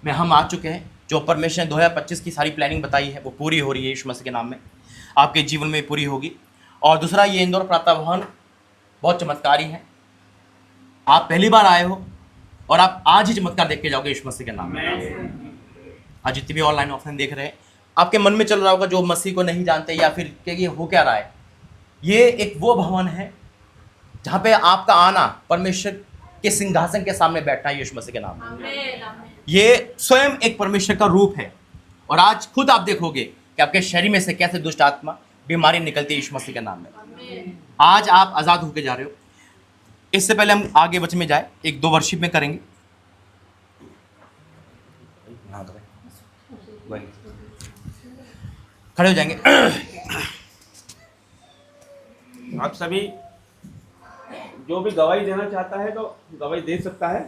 में हम आ चुके हैं। जो परमेश्वर ने 2025 की सारी प्लानिंग बताई है वो पूरी हो रही है यीशु मसीह के नाम में, आपके जीवन में पूरी होगी। और दूसरा, ये इंदौर प्रातः भवन बहुत चमत्कारी है। आप पहली बार आए हो और आप आज ही चमत्कार देख के जाओगे यीशु मसीह के नाम में। आज जितने भी ऑनलाइन ऑफलाइन देख रहे हैं, आपके मन में चल रहा होगा जो मसीह को नहीं जानते या फिर कि ये हो क्या रहा है। ये एक वो भवन है जहाँ पे आपका आना परमेश्वर के सिंहासन के सामने बैठना है यीशु मसीह के नाम में। ये स्वयं एक परमेश्वर का रूप है और आज खुद आप देखोगे कि आपके शरीर में से कैसे दुष्ट आत्मा बीमारी निकलती है यीशु मसीह के नाम में। आज आप आज़ाद होकर जा रहे हो। इससे पहले हम आगे वचन में जाए, एक दो वर्शिप में करेंगे। खड़े हो जाएंगे। आप सभी जो भी गवाही देना चाहता है तो गवाही दे सकता है।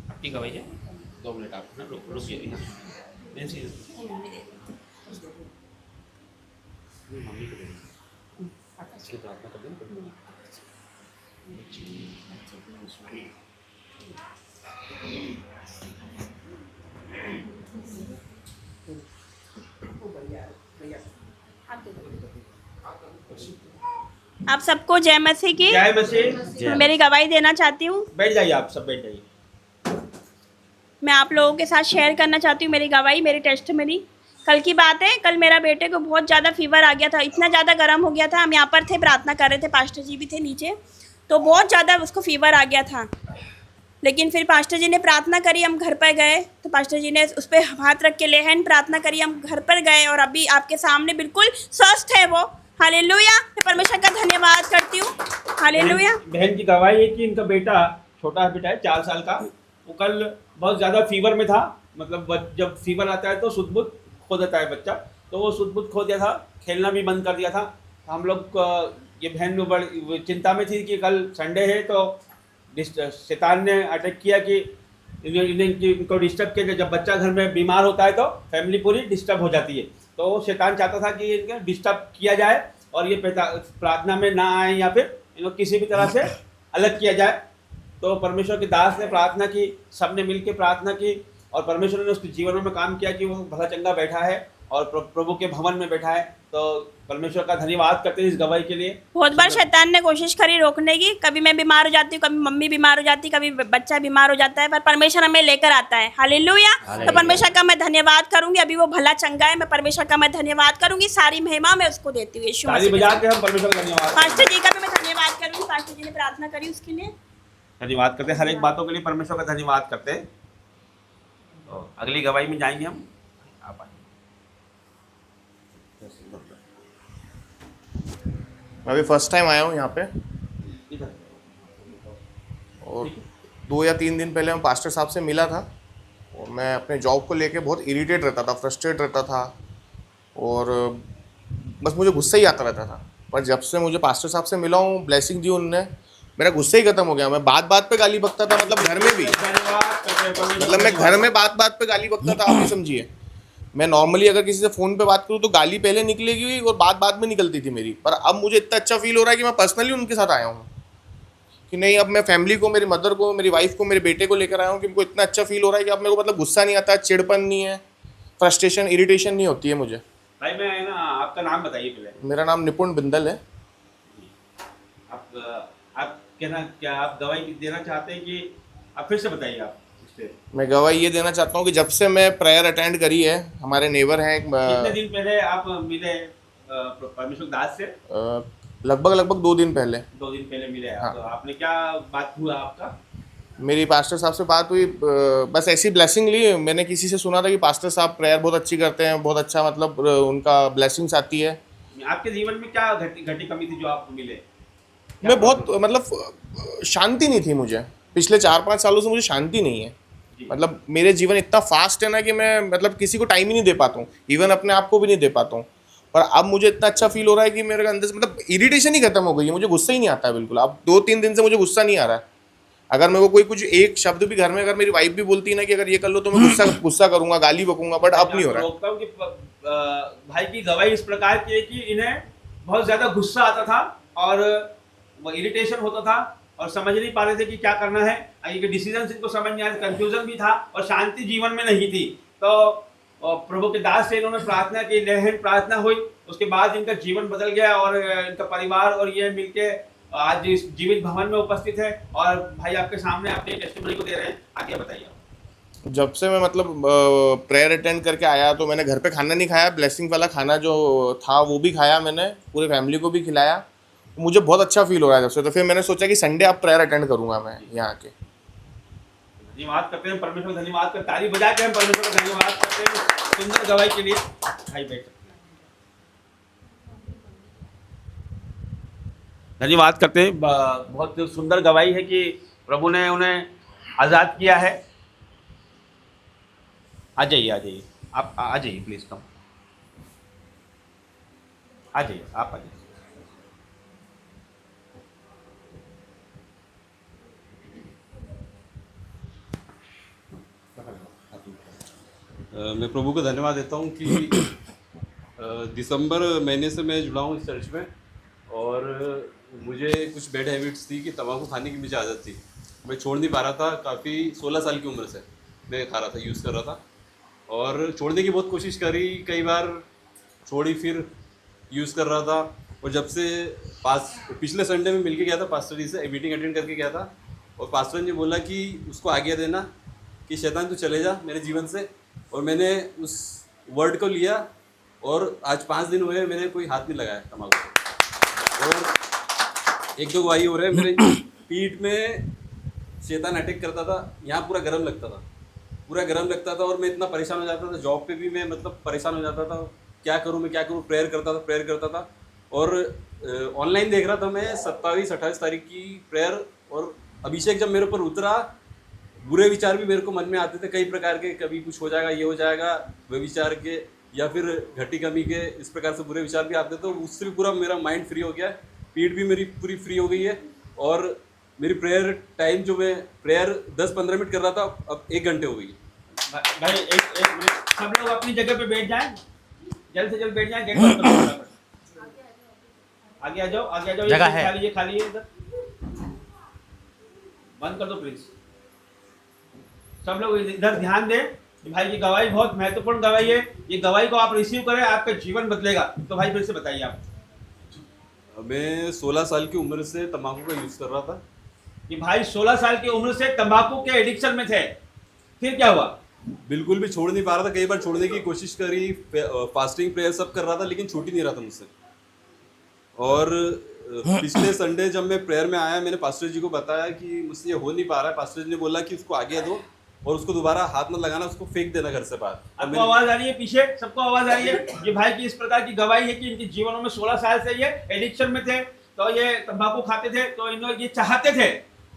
आपकी गवाही है। 2 मिनट आप ना रुक जाइए। आप सबको जय मसीह की। जय मसीह। मैं मेरी गवाही देना चाहती हूँ। बैठ जाइए, आप सब बैठ जाइए। मैं आप लोगों के साथ शेयर करना चाहती हूँ मेरी गवाही, मेरी टेस्टमनी। कल की बात है, कल मेरा बेटे को बहुत ज़्यादा फीवर आ गया था, इतना ज़्यादा गर्म हो गया था। हम यहाँ पर थे, प्रार्थना कर रहे थे, पास्टर जी भी थे नीचे, तो बहुत ज़्यादा उसको फीवर आ गया था। लेकिन फिर पास्टर जी ने प्रार्थना करी, हम घर पर गए तो पास्टर जी ने उस पर हाथ रख के लेहन प्रार्थना करी, हम घर पर गए और अभी आपके सामने बिल्कुल स्वस्थ है वो। हालेलुया, मैं परमेश्वर का धन्यवाद करती हूँ। हालेलुया। बहन की गवाही है कि इनका बेटा, छोटा बेटा है 4 साल का, वो कल बहुत ज़्यादा फीवर में था। मतलब जब फीवर आता है तो सुध बुध खो देता है बच्चा, तो वो सुध बुध खो दिया था, खेलना भी बंद कर दिया था। हम लोग ये बहन बड़ी चिंता में थी कि कल संडे है तो शैतान ने अटैक किया कि इनको डिस्टर्ब किया। जब बच्चा घर में बीमार होता है तो फैमिली पूरी डिस्टर्ब हो जाती है, तो शैतान चाहता था कि इनको डिस्टर्ब किया जाए और ये प्रार्थना में ना आए या फिर इनको किसी भी तरह से अलग किया जाए। तो परमेश्वर के दास ने प्रार्थना की, सबने मिलकर प्रार्थना की और परमेश्वर ने उसके जीवन में काम किया कि वो भला चंगा बैठा है और प्रभु के भवन में बैठा है। तो परमेश्वर का धन्यवाद करते हैं इस गवाही के लिए। बहुत बार शैतान ने कोशिश करी रोकने की, कभी मैं बीमार हो जाती हूँ, कभी मम्मी बीमार हो जाती, कभी बच्चा बीमार हो जाता है, पर परमेश्वर हमें लेकर आता है। हालेलुया। तो परमेश्वर का मैं धन्यवाद करूंगी। अभी वो भला चंगा है, मैं परमेश्वर का मैं धन्यवाद करूंगी। सारी महिमा मैं उसको देती हूँ यीशु मसीह के नाम। हम परमेश्वर का धन्यवाद, पास्टर जी का भी मैं धन्यवाद करूंगी। पास्टर जी ने प्रार्थना करी उसके लिए, धन्यवाद करते हैं। हर एक बातों के लिए परमेश्वर का धन्यवाद करते हैं। तो अगली गवाही में जाएंगे हम। आप आइए। मैं अभी फर्स्ट टाइम आया हूँ यहाँ पे, और 2 या 3 दिन पहले मैं पास्टर साहब से मिला था और मैं अपने जॉब को लेके बहुत इरिटेट रहता था, फ्रस्ट्रेट रहता था और बस मुझे गुस्सा ही आता रहता था। पर जब से मुझे पास्टर साहब से मिला हूँ, ब्लेसिंग दी उनने, मेरा गुस्सा ही खत्म हो गया। मैं बात बात पे गाली बकता था, मतलब घर में भी, मतलब मैं घर में बात बात पे गाली बकता था। आप नहीं समझिए, मैं नॉर्मली अगर किसी से फ़ोन पे बात करूँ तो गाली पहले निकलेगी और बात बात में निकलती थी मेरी। पर अब मुझे इतना अच्छा फील हो रहा है कि मैं पर्सनली उनके साथ आया हूँ कि नहीं, अब मैं फैमिली को, मेरी मदर को, मेरी वाइफ को, मेरे बेटे को लेकर आया हूँ कि मुझको इतना अच्छा फील हो रहा है कि अब मेरे को मतलब गुस्सा नहीं आता है, चिड़पन नहीं है, फ्रस्ट्रेशन, इरिटेशन नहीं होती है मुझे। भाई मैं ना, आपका नाम बताइए पहले। मेरा नाम निपुण बिंदल है। आप क्या आप गवाही देना चाहते हैं कि आप फिर से बताइए आप? मैं गवाही ये देना चाहता हूँ कि जब से मैं प्रेयर अटेंड करी है, हमारे नेबर हैं, कितने दिन पहले आप मिले परमेश्वर दास से? लगभग 2 दिन पहले। 2 दिन पहले मिले आप। हाँ। तो आपने क्या बात हुआ आपका? मेरी पास्टर साहब से बात हुई, बस ऐसी ब्लेसिंग ली। मैंने किसी से सुना था कि पास्टर साहब प्रेयर बहुत अच्छी करते हैं, बहुत अच्छा, मतलब उनका ब्लेसिंग्स आती है। आपके जीवन में क्या घटी कमी थी जो आपको मिले? मैं बहुत, मतलब शांति नहीं थी मुझे, पिछले 4-5 सालों से मुझे शांति नहीं है। मतलब मेरे जीवन इतना फास्ट है ना कि मैं मतलब किसी को टाइम ही नहीं दे पाता हूँ, इवन अपने आप को भी नहीं दे पाता हूँ। पर अब मुझे इतना अच्छा फील हो रहा है कि मेरे अंदर से मतलब इरिटेशन ही खत्म हो गई है, मुझे गुस्सा ही नहीं आता है बिल्कुल। अब 2-3 दिन से मुझे गुस्सा नहीं आ रहा है। अगर मेरे को कोई कुछ एक शब्द भी घर में, अगर मेरी वाइफ भी बोलती है ना कि अगर ये कर लो, तो मैं गुस्सा करूंगा, गाली बकूंगा, बट अब नहीं हो रहा है। रोकता हूं कि भाई की गवाही इस प्रकार की है कि इन्हें बहुत ज़्यादा गुस्सा आता था और वो इरिटेशन होता था और समझ नहीं पा रहे थे कि क्या करना है, आगे डिसीजन इनको समझ नहीं आया, कंफ्यूजन भी था और शांति जीवन में नहीं थी। तो प्रभु के दास से इन्होंने प्रार्थना की, गहन प्रार्थना हुई, उसके बाद इनका जीवन बदल गया और इनका परिवार और ये मिलके आज इस जीवित भवन में उपस्थित है। और भाई आपके सामने अपने टेस्टिमनी को दे रहे हैं, आगे बताइए। जब से मैं मतलब प्रेयर अटेंड करके आया तो मैंने घर पे खाना नहीं खाया, ब्लेसिंग वाला खाना जो था वो भी खाया, मैंने पूरी फैमिली को भी खिलाया। मुझे बहुत अच्छा फील हो रहा है जब से। तो फिर मैंने सोचा कि संडे आप प्रेयर अटेंड करूँगा मैं यहाँ आके। धन्यवाद करते हैं परमेश्वर, धन्यवाद करते, ताली बजा के हम परमेश्वर का धन्यवाद करते हैं सुंदर गवाही के लिए। भाई बैठ सकते हैं। धन्यवाद करते हैं, बहुत सुंदर गवाही है कि प्रभु ने उन्हें आज़ाद किया है। आ जाइए आप, आ जाइए प्लीज़, कम आ जाइए, आप आ जाइए। मैं प्रभु को धन्यवाद देता हूँ कि दिसंबर महीने से मैं जुड़ा हूँ इस चर्च में, और मुझे कुछ बैड हैबिट्स थी कि तंबाकू खाने की मुझे आदत थी, मैं छोड़ नहीं पा रहा था। काफ़ी 16 साल की उम्र से मैं खा रहा था, यूज़ कर रहा था, और छोड़ने की बहुत कोशिश करी, कई बार छोड़ी, फिर यूज़ कर रहा था। और जब से पिछले संडे में मिल के गया था पास्टर जी से, मीटिंग अटेंड करके गया था, और पास्टर ने बोला कि उसको आज्ञा देना कि शैतान तू चले जा मेरे जीवन से। और मैंने उस वर्ड को लिया और आज 5 दिन हुए मैंने कोई हाथ नहीं लगाया तंबाकू को। और 1-2 गवाही हो रहे हैं, मेरे पीठ में शैतान अटैक करता था, यहाँ पूरा गर्म लगता था, पूरा गर्म लगता था, और मैं इतना परेशान हो जाता था। जॉब पे भी मैं मतलब परेशान हो जाता था, क्या करूँ मैं, क्या करूँ। प्रेयर करता था और ऑनलाइन देख रहा था मैं 27-28 तारीख की प्रेयर, और अभिषेक जब मेरे ऊपर उतरा, बुरे विचार भी मेरे को मन में आते थे कई प्रकार के, कभी कुछ हो जाएगा, ये हो जाएगा, वे विचार के, या फिर घटी कमी के, इस प्रकार से बुरे विचार भी आते थे। तो उससे भी पूरा मेरा माइंड फ्री हो गया, पीठ भी मेरी पूरी फ्री हो गई है। और मेरी प्रेयर टाइम जो मैं प्रेयर 10-15 मिनट कर रहा था, अब 1 घंटे हो गई है। भाई एक मिनट, सब लोग अपनी जगह पे बैठ जाएं, जल्द से जल्द बैठ जाएं, गेट बंद करो। आगे आ जाओ, जगह है, खाली है इधर, बंद कर दो प्लीज। सब लोग इधर ध्यान दें कि भाई की गवाही बहुत महत्वपूर्ण गवाही है, ये गवाही को आप रिसीव करें, आपका जीवन बदलेगा। तो भाई फिर से बताइए आप। मैं 16 साल की उम्र से तंबाकू का यूज़ कर रहा था। कि भाई 16 साल की उम्र से तंबाकू के एडिक्शन में थे, फिर क्या हुआ? बिल्कुल भी छोड़ नहीं पा रहा था, कई बार छोड़ने की कोशिश करी, फास्टिंग प्रेयर सब कर रहा था, लेकिन छूट ही नहीं रहा था मुझसे। और पिछले संडे जब मैं प्रेयर में आया, मैंने पास्टर जी को बताया कि मुझसे ये हो नहीं पा रहा है। पास्टर जी ने बोला कि उसको आज्ञा दो और उसको दोबारा हाथ मत लगाना, उसको फेंक देना घर से बाहर। आपको आवाज आ रही है पीछे? सबको आवाज आ रही है? ये भाई की इस प्रकार की गवाही है कि इनके जीवनों में 16 साल से ये एडिक्शन में थे, तो ये तंबाकू खाते थे, तो इन्होंने ये चाहते थे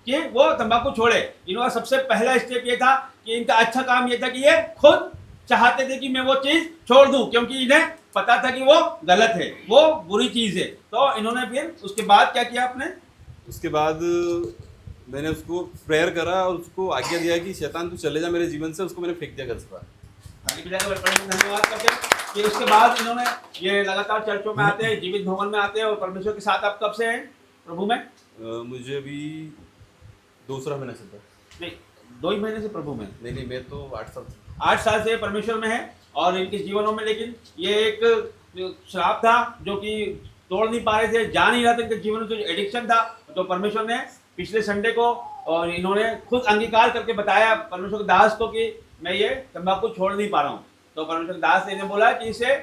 कि वो तंबाकू छोड़े। इन्होंने सबसे पहला स्टेप ये था कि इनका अच्छा काम ये था कि ये खुद चाहते थे कि मैं वो चीज छोड़ दूं, क्योंकि इन्हें पता था कि वो गलत है, वो बुरी चीज है। तो इन्होंने फिर उसके बाद क्या किया आपने? उसके बाद मैंने उसको प्रेयर करा और उसको आज्ञा दिया कि शैतान तू चले जा मेरे जीवन से, उसको मैंने फेंक दिया घर से बाहर। धन्यवाद करते हैं कि उसके बाद इन्होंने ये लगातार चर्चों में आते हैं, जीवित भवन में आते हैं, और परमेश्वर के साथ आप कब से हैं प्रभु में? मुझे अभी दूसरा महीना से था। नहीं, 2 ही महीने से प्रभु में? नहीं, मैं तो 8 साल से परमेश्वर में है और इनके जीवनों में, लेकिन ये एक श्राप था जो कि तोड़ नहीं पा रहे थे, जा नहीं रहा था इनके जीवन में, जो एडिक्शन था। तो परमेश्वर ने पिछले संडे को, और इन्होंने खुद अंगीकार करके बताया परमेश्वर के दास को कि मैं ये तंबाकू छोड़ नहीं पा रहा हूँ। तो परमेश्वर के दास ने बोला कि इसे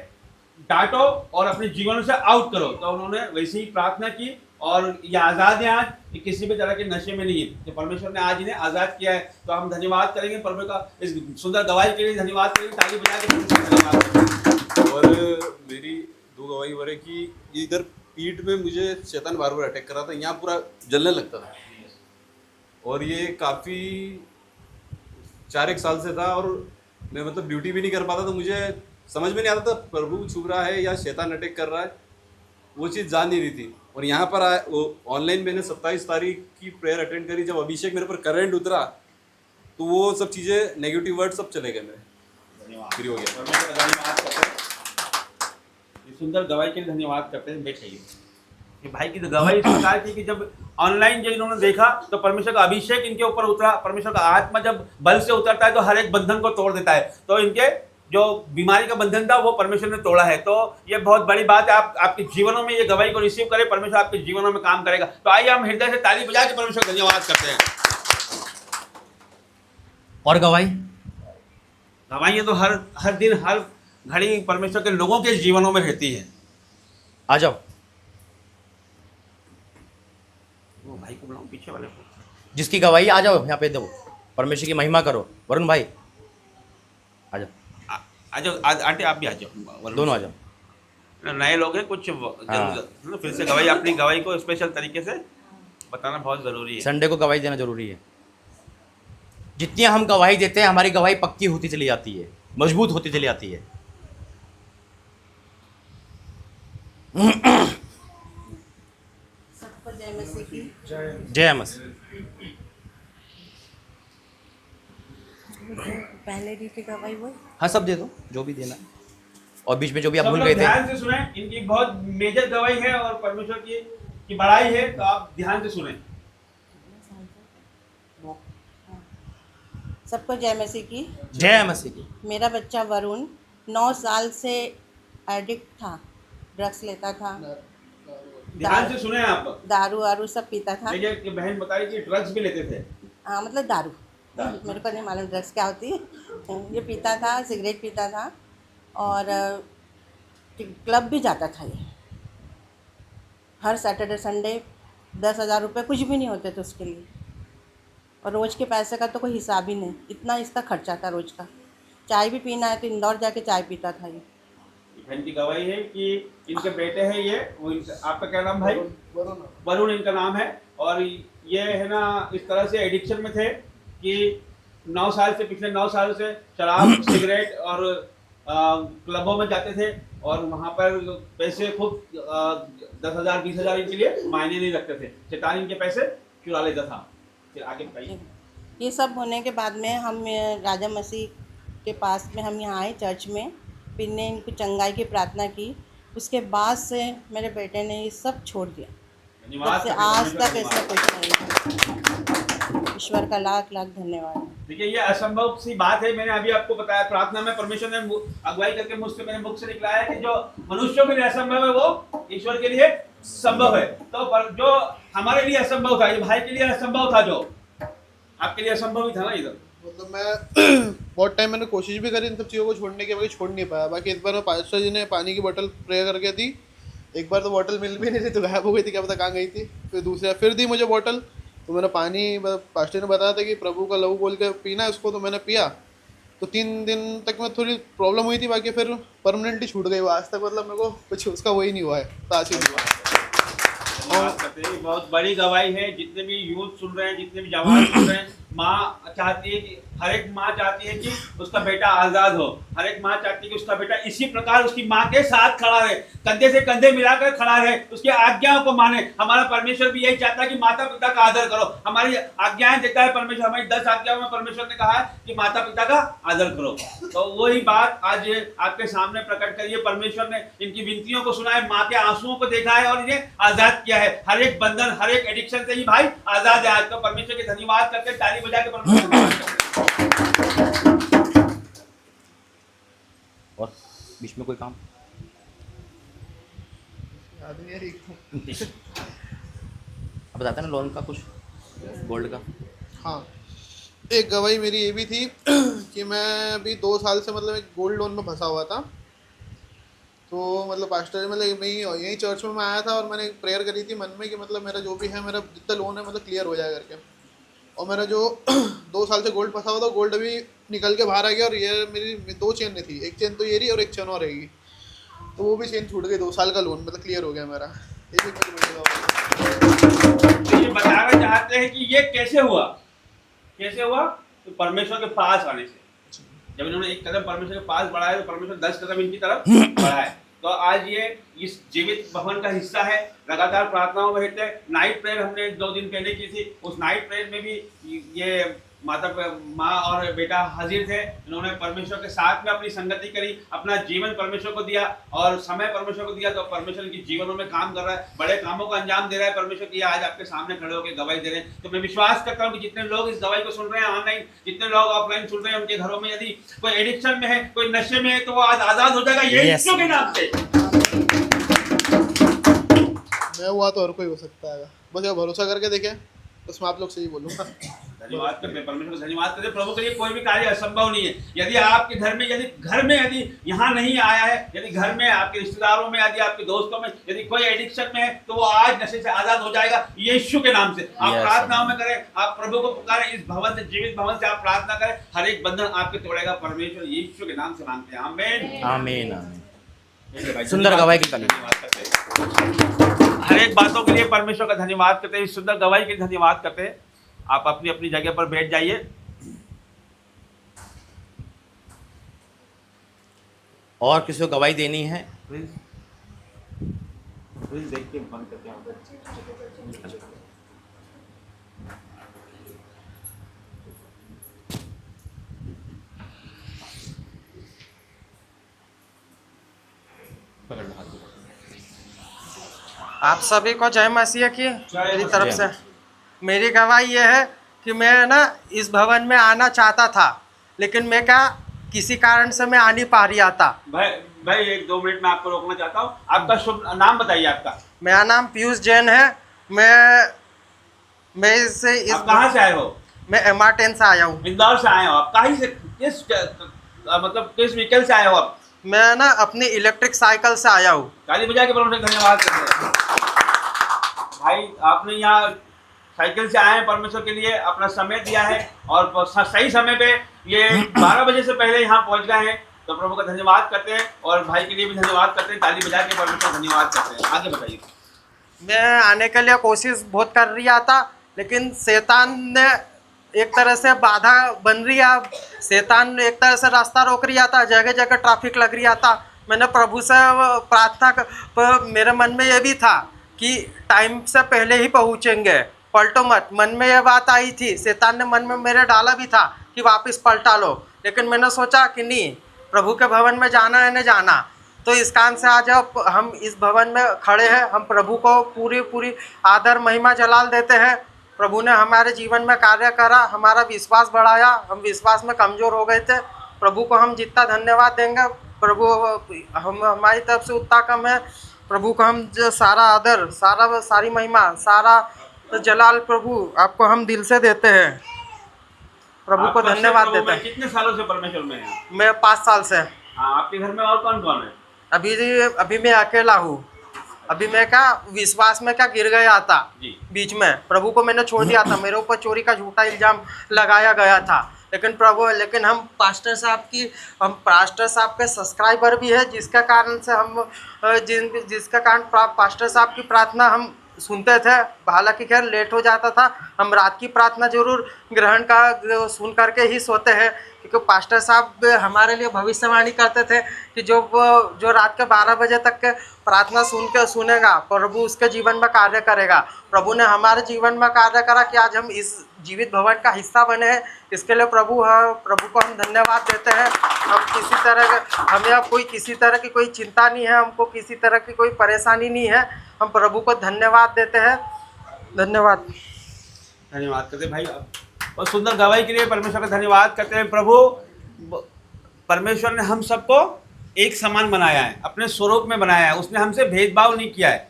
डांटो और अपने जीवन से आउट करो। तो उन्होंने वैसे ही प्रार्थना की और ये आज़ाद है आज, ये किसी भी तरह के नशे में नहीं है। तो परमेश्वर ने आज इन्हें आज़ाद किया है। तो हम धन्यवाद करेंगे परमेश्वर का, इस सुंदर गवाही के लिए धन्यवाद करेंगे, ताली बजा के। और मेरी 2 गवाही हो रही कि इधर पीठ में मुझे शैतान बार बार अटैक कर रहा था, यहाँ पूरा जलने लगता था, और ये काफ़ी 4-1 साल से था, और मैं मतलब ड्यूटी भी नहीं कर पाता, तो मुझे समझ में नहीं आता था प्रभु छू रहा है या शैतान अटैक कर रहा है, वो चीज़ जान नहीं रही थी। और यहाँ पर ऑनलाइन मैंने 27 तारीख की प्रेयर अटेंड करी, जब अभिषेक मेरे पर करंट उतरा तो वो सब चीज़ें नेगेटिव वर्ड सब चले गए मेरे, फ्री हो गया। धन्यवाद करते हैं, सुंदर गवाही के लिए धन्यवाद करते हैं। बैठिए। कि भाई की तो गवाही इस प्रकार की कि जब ऑनलाइन जब इन्होंने देखा तो परमेश्वर का अभिषेक इनके ऊपर उतरा, परमेश्वर का आत्मा जब बल से उतरता है तो हर एक बंधन को तोड़ देता है। तो इनके जो बीमारी का बंधन था वो परमेश्वर ने तोड़ा है। तो ये बहुत बड़ी बात है, आप आपके जीवनों में ये गवाही को रिसीव करें, परमेश्वर आपके जीवनों में काम करेगा। तो आइए हम हृदय से ताली बजा के परमेश्वर का धन्यवाद करते हैं। और गवाही गवाही तो हर दिन हर घड़ी परमेश्वर के लोगों के जीवनों में रहती है। आ जाओ, वो भाई को बुलाऊं पीछे वाले को। जिसकी गवाही आ जाओ यहाँ पे दो, परमेश्वर की महिमा करो। वरुण भाई आ जाओ, आ जाओ आंटी, आप भी आ जाओ, दोनों आ जाओ। नए लोग हैं, कुछ जरूर फिर से गवाही, अपनी गवाही को स्पेशल तरीके से बताना बहुत जरूरी है। संडे को गवाही देना जरूरी है। जितनी हम गवाही देते हैं हमारी गवाही पक्की होती चली जाती है, मजबूत होती चली जाती है। सबको जय मसीह की। जय मसीह। पहले दी थी गवाही वो। हाँ सब दे दो जो भी देना है, और बीच में जो भी आप सब भूल लोग गए थे। ध्यान से सुने, इनकी बहुत मेजर गवाही है और परमेश्वर की बड़ाई है, तो आप ध्यान से सुने। सबको जय मसीह की। जय मसीह की। मेरा बच्चा वरुण 9 साल से एडिक्ट था, ड्रग्स लेता था, ध्यान से सुने आप। दारू वारू सब पीता था। देखिए कि बहन बताई कि ड्रग्स भी लेते थे। हाँ मतलब दारू, मेरे को नहीं मालूम ड्रग्स क्या होती है। ये पीता था, सिगरेट पीता था और क्लब भी जाता था। ये हर सैटरडे संडे 10,000 रुपये कुछ भी नहीं होते थे उसके लिए, और रोज़ के पैसे का तो कोई हिसाब ही नहीं, इतना इसका खर्चा था रोज़ का। चाय भी पीना है तो इंदौर जाके चाय पीता था ये। बहन की गवाही है कि इनके बेटे हैं ये, वो आपका क्या नाम भाई? वरुण इनका नाम है। और ये है ना इस तरह से एडिक्शन में थे कि 9 साल से, पिछले 9 साल से शराब सिगरेट और क्लबों में जाते थे और वहाँ पर पैसे खूब 10,000 20,000 इनके लिए मायने नहीं रखते थे। शैतान इनके पैसे चुरा लेता था। फिर आगे बताइए। ये सब होने के बाद में हम राजा मसीह के पास में हम यहाँ आए चर्च में, फिर ने इनको चंगाई की प्रार्थना की। उसके बाद से मेरे बेटे ने ये सब छोड़ दिया। धन्यवाद तब से आज तक ऐसा कुछ नहीं है। ईश्वर का लाख लाख धन्यवाद। देखिए ये असंभव सी बात है। मैंने अभी आपको बताया प्रार्थना में परमेश्वर ने अगुवाई करके मुझसे मेरे मुख से निकला है कि जो मनुष्यों के लिए असंभव है वो ईश्वर के लिए संभव है। तो पर जो हमारे लिए असंभव था, ये भाई के लिए असंभव था, जो आपके लिए असंभव ही था ना इधर। मतलब मैं बहुत टाइम मैंने कोशिश भी करी इन सब चीज़ों को छोड़ने की, बाकी छोड़ नहीं पाया। बाकी इस बार मैं पास्टर जी ने पानी की बोतल प्रे करके दी। एक बार तो बोतल मिल भी नहीं रही, तो गायब हो गई थी, क्या पता कहाँ गई थी। फिर दूसरा फिर दी मुझे बोतल, तो मैंने पानी, पास्टर ने बताया था कि प्रभु का लहू बोल के पीना है उसको, तो मैंने पिया। तो 3 दिन तक में थोड़ी प्रॉब्लम हुई थी, बाकी फिर परमानेंटली छूट गई वो आज तक। मतलब मेरे को कुछ उसका वही नहीं हुआ है, तासीर हुआ है। बहुत बड़ी गवाही है। जितने भी यूथ सुन रहे हैं, जितने भी जवान सुन रहे हैं, माँ चाहती है कि हर एक माँ चाहती है कि उसका बेटा आज़ाद हो। हर एक माँ चाहती है कि उसका बेटा इसी प्रकार उसकी माँ के साथ खड़ा रहे, कंधे से कंधे मिलाकर खड़ा रहे, उसकी आज्ञाओं को माने। हमारा परमेश्वर भी यही चाहता है कि माता पिता का आदर करो। हमारी आज्ञाएं देता है परमेश्वर, हमारी 10 आज्ञाओं में परमेश्वर ने कहा है कि माता पिता का आदर करो। तो वही बात आज आपके सामने प्रकट करिए। परमेश्वर ने इनकी विनतियों को सुना है, माँ के आंसुओं को देखा है और इन्हें आजाद किया है। हर एक बंधन, हर एक एडिक्शन से ही भाई आजाद है आज। तो परमेश्वर के धन्यवाद करके ताली बजा के परमेश्वर का धन्यवाद करते हैं। और बीच में कोई काम याद नहीं आ रही। अब बताते ना लोन का कुछ, गोल्ड का। हाँ, एक गवाही मेरी ये भी थी कि मैं अभी 2 साल से मतलब एक गोल्ड लोन में फंसा हुआ था। तो मतलब पास्टर मतलब मैं यही चर्च में मैं आया था और मैंने एक प्रेयर करी थी मन में कि मतलब मेरा जो भी है, मेरा जितना लोन है मतलब क्लियर हो जाए करके। और मेरा जो 2 साल से गोल्ड फंसा हुआ था, गोल्ड अभी निकल के बाहर आ गया। और ये मेरी 2 चेन नहीं थी, एक चेन तो ये रही और एक चेन और रहेगी, तो वो भी चेन छूट गई। 2 साल का लोन मतलब क्लियर हो गया मेरा। ये भी तो ये बताना चाहते हैं कि ये कैसे हुआ, कैसे हुआ? तो परमेश्वर के पास आने से। जब इन्होंने एक कदम परमेश्वर के पास बढ़ाया तो परमेश्वर 10 कदम इनकी तरफ बढ़ाए। तो आज ये इस जीवित भवन का हिस्सा है। लगातार प्रार्थनाओं में रहते हैं। नाइट प्रेयर हमने 2 दिन पहले की थी, उस नाइट प्रेयर में भी ये माँ और बेटा हाजिर थे। इन्होंने परमेश्वर के साथ में अपनी संगति करी, अपना जीवन परमेश्वर को दिया और समय परमेश्वर को दिया। तो परमेश्वर की जीवनों में काम कर रहा है, बड़े कामों का अंजाम दे रहा है परमेश्वर की। आज आपके सामने खड़े होकर गवाही दे रहे हैं। तो मैं विश्वास करता हूँ कि जितने लोग इस गवाही को सुन रहे हैं ऑनलाइन, जितने लोग ऑफलाइन सुन रहे हैं, उनके घरों में यदि कोई एडिक्शन में है, कोई नशे में है, तो वो आज आजाद हो जाएगा यीशु के नाम से। मैं हुआ तो और कोई हो सकता है, बस ये भरोसा करके देखें, बस मैं आप लोग से ही बोलूँगा। धन्यवाद करते परमेश्वर को, धन्यवाद करते प्रभु के लिए। कोई भी कार्य असंभव नहीं है। यदि आपके घर में यदि यहाँ नहीं आया है, यदि घर में आपके रिश्तेदारों में, यदि आपके दोस्तों में यदि कोई एडिक्शन में है, तो वो आज नशे से आजाद हो जाएगा यीशु के नाम से। आप प्रार्थनाओं में करें, आप प्रभु को पुकारें, इस भवन से, जीवित भवन से आप प्रार्थना करें। हर एक बंधन आपके तोड़ेगा परमेश्वर यीशु के नाम से मांगते हैं, आमीन आमीन आमीन। सुंदर गवाही के लिए धन्यवाद करते हैं। हर एक बातों के लिए परमेश्वर का धन्यवाद करते हैं, इस सुंदर गवाही के लिए धन्यवाद करते हैं। आप अपनी अपनी जगह पर बैठ जाइए। और किसी को गवाही देनी है? देख के बंद करते हैं। आप सभी को जय मसीह की मेरी तरफ से। मेरी गवाही ये है कि मैं ना इस भवन में आना चाहता था, लेकिन मैं क्या किसी कारण से मैं आ नहीं पा रहा था। भाई 1-2 मिनट में आपको रोकना चाहता हूँ। आपका शुभ नाम बताइए। आपका? मेरा नाम पीयूष जैन है। मैं इससे आप कहाँ से आए हो? मैं MR10 से आया हूँ। इंदौर से आए हो आप? कहीं से, किस व्हीकल से आए हो आप? मैं ना अपनी इलेक्ट्रिक साइकिल से आया हूँ। ताली बजा के परमेश्वर का धन्यवाद करते हैं। भाई आपने यहाँ साइकिल से आए हैं, परमेश्वर के लिए अपना समय दिया है और सही समय पे ये 12 बजे से पहले यहाँ पहुँच गए हैं। तो प्रभु का धन्यवाद करते हैं और भाई के लिए भी धन्यवाद करते हैं। ताली बजा के परमेश्वर का धन्यवाद करते हैं। आगे बताइए। मैं आने के लिए कोशिश बहुत कर रहा था, लेकिन शैतान ने एक तरह से बाधा बन रही है। शैतान एक तरह से रास्ता रोक रहा था, जगह जगह ट्रैफिक लग रहा था। मैंने प्रभु से प्रार्थना पर मेरे मन में ये भी था कि टाइम से पहले ही पहुँचेंगे, पलटो मत। मन में ये बात आई थी, शैतान ने मन में मेरे डाला भी था कि वापस पलटा लो, लेकिन मैंने सोचा कि नहीं, प्रभु के भवन में जाना है, नहीं जाना। तो इस कारण से आज हम इस भवन में खड़े हैं। हम प्रभु को पूरी आदर महिमा जलाल देते हैं। प्रभु ने हमारे जीवन में कार्य करा, हमारा विश्वास बढ़ाया। हम विश्वास में कमज़ोर हो गए थे। प्रभु को हम जितना धन्यवाद देंगे, प्रभु हम हमारी तरफ से उतना कम है। प्रभु को हम जो सारा आदर, सारी महिमा, सारा जलाल प्रभु आपको हम दिल से देते हैं। प्रभु को धन्यवाद देते हैं। कितने सालों से परमेश्वर में हैं? मैं 5 साल से। आपके घर में और कौन कौन है? अभी मैं अकेला हूँ। अभी मैं क्या विश्वास में क्या गिर गया था जी। बीच में। प्रभु को मैंने छोड़ दिया था। मेरे ऊपर चोरी का झूठा इल्जाम लगाया गया था, लेकिन हम पास्टर साहब के सब्सक्राइबर भी है, जिसका कारण से हम जिसका कारण पास्टर साहब की प्रार्थना हम सुनते थे। हालांकि खैर लेट हो जाता था, हम रात की प्रार्थना जरूर सुन करके ही सोते हैं, क्योंकि पास्टर साहब हमारे लिए भविष्यवाणी करते थे कि जो रात के 12 बजे तक के प्रार्थना सुनेगा, प्रभु उसके जीवन में कार्य करेगा। प्रभु ने हमारे जीवन में कार्य करा कि आज हम इस जीवित भवन का हिस्सा बने हैं। इसके लिए प्रभु को हम धन्यवाद देते हैं। हमें अब किसी तरह की कोई चिंता नहीं है, हमको किसी तरह की कोई परेशानी नहीं है। हम प्रभु को धन्यवाद देते हैं। धन्यवाद करते हैं भाई। और सुंदर गवाही के लिए परमेश्वर का धन्यवाद करते हैं। प्रभु परमेश्वर ने हम सबको एक समान बनाया है, अपने स्वरूप में बनाया है। उसने हमसे भेदभाव नहीं किया है।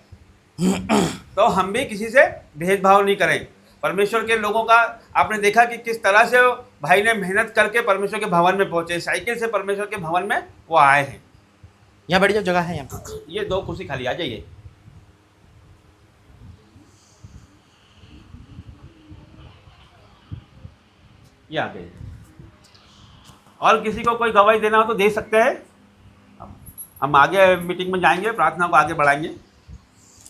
तो हम भी किसी से भेदभाव नहीं करें। परमेश्वर के लोगों का आपने देखा कि किस तरह से भाई ने मेहनत करके परमेश्वर के भवन में पहुंचे। साइकिल से परमेश्वर के भवन में वो आए हैं। यहाँ बड़ी जो जगह है, यहाँ ये 2 कुर्सी खाली, आ जाइए। ये आ गए। और किसी को कोई गवाही देना हो तो दे सकते हैं। हम आगे मीटिंग में जाएंगे, प्रार्थना को आगे बढ़ाएंगे।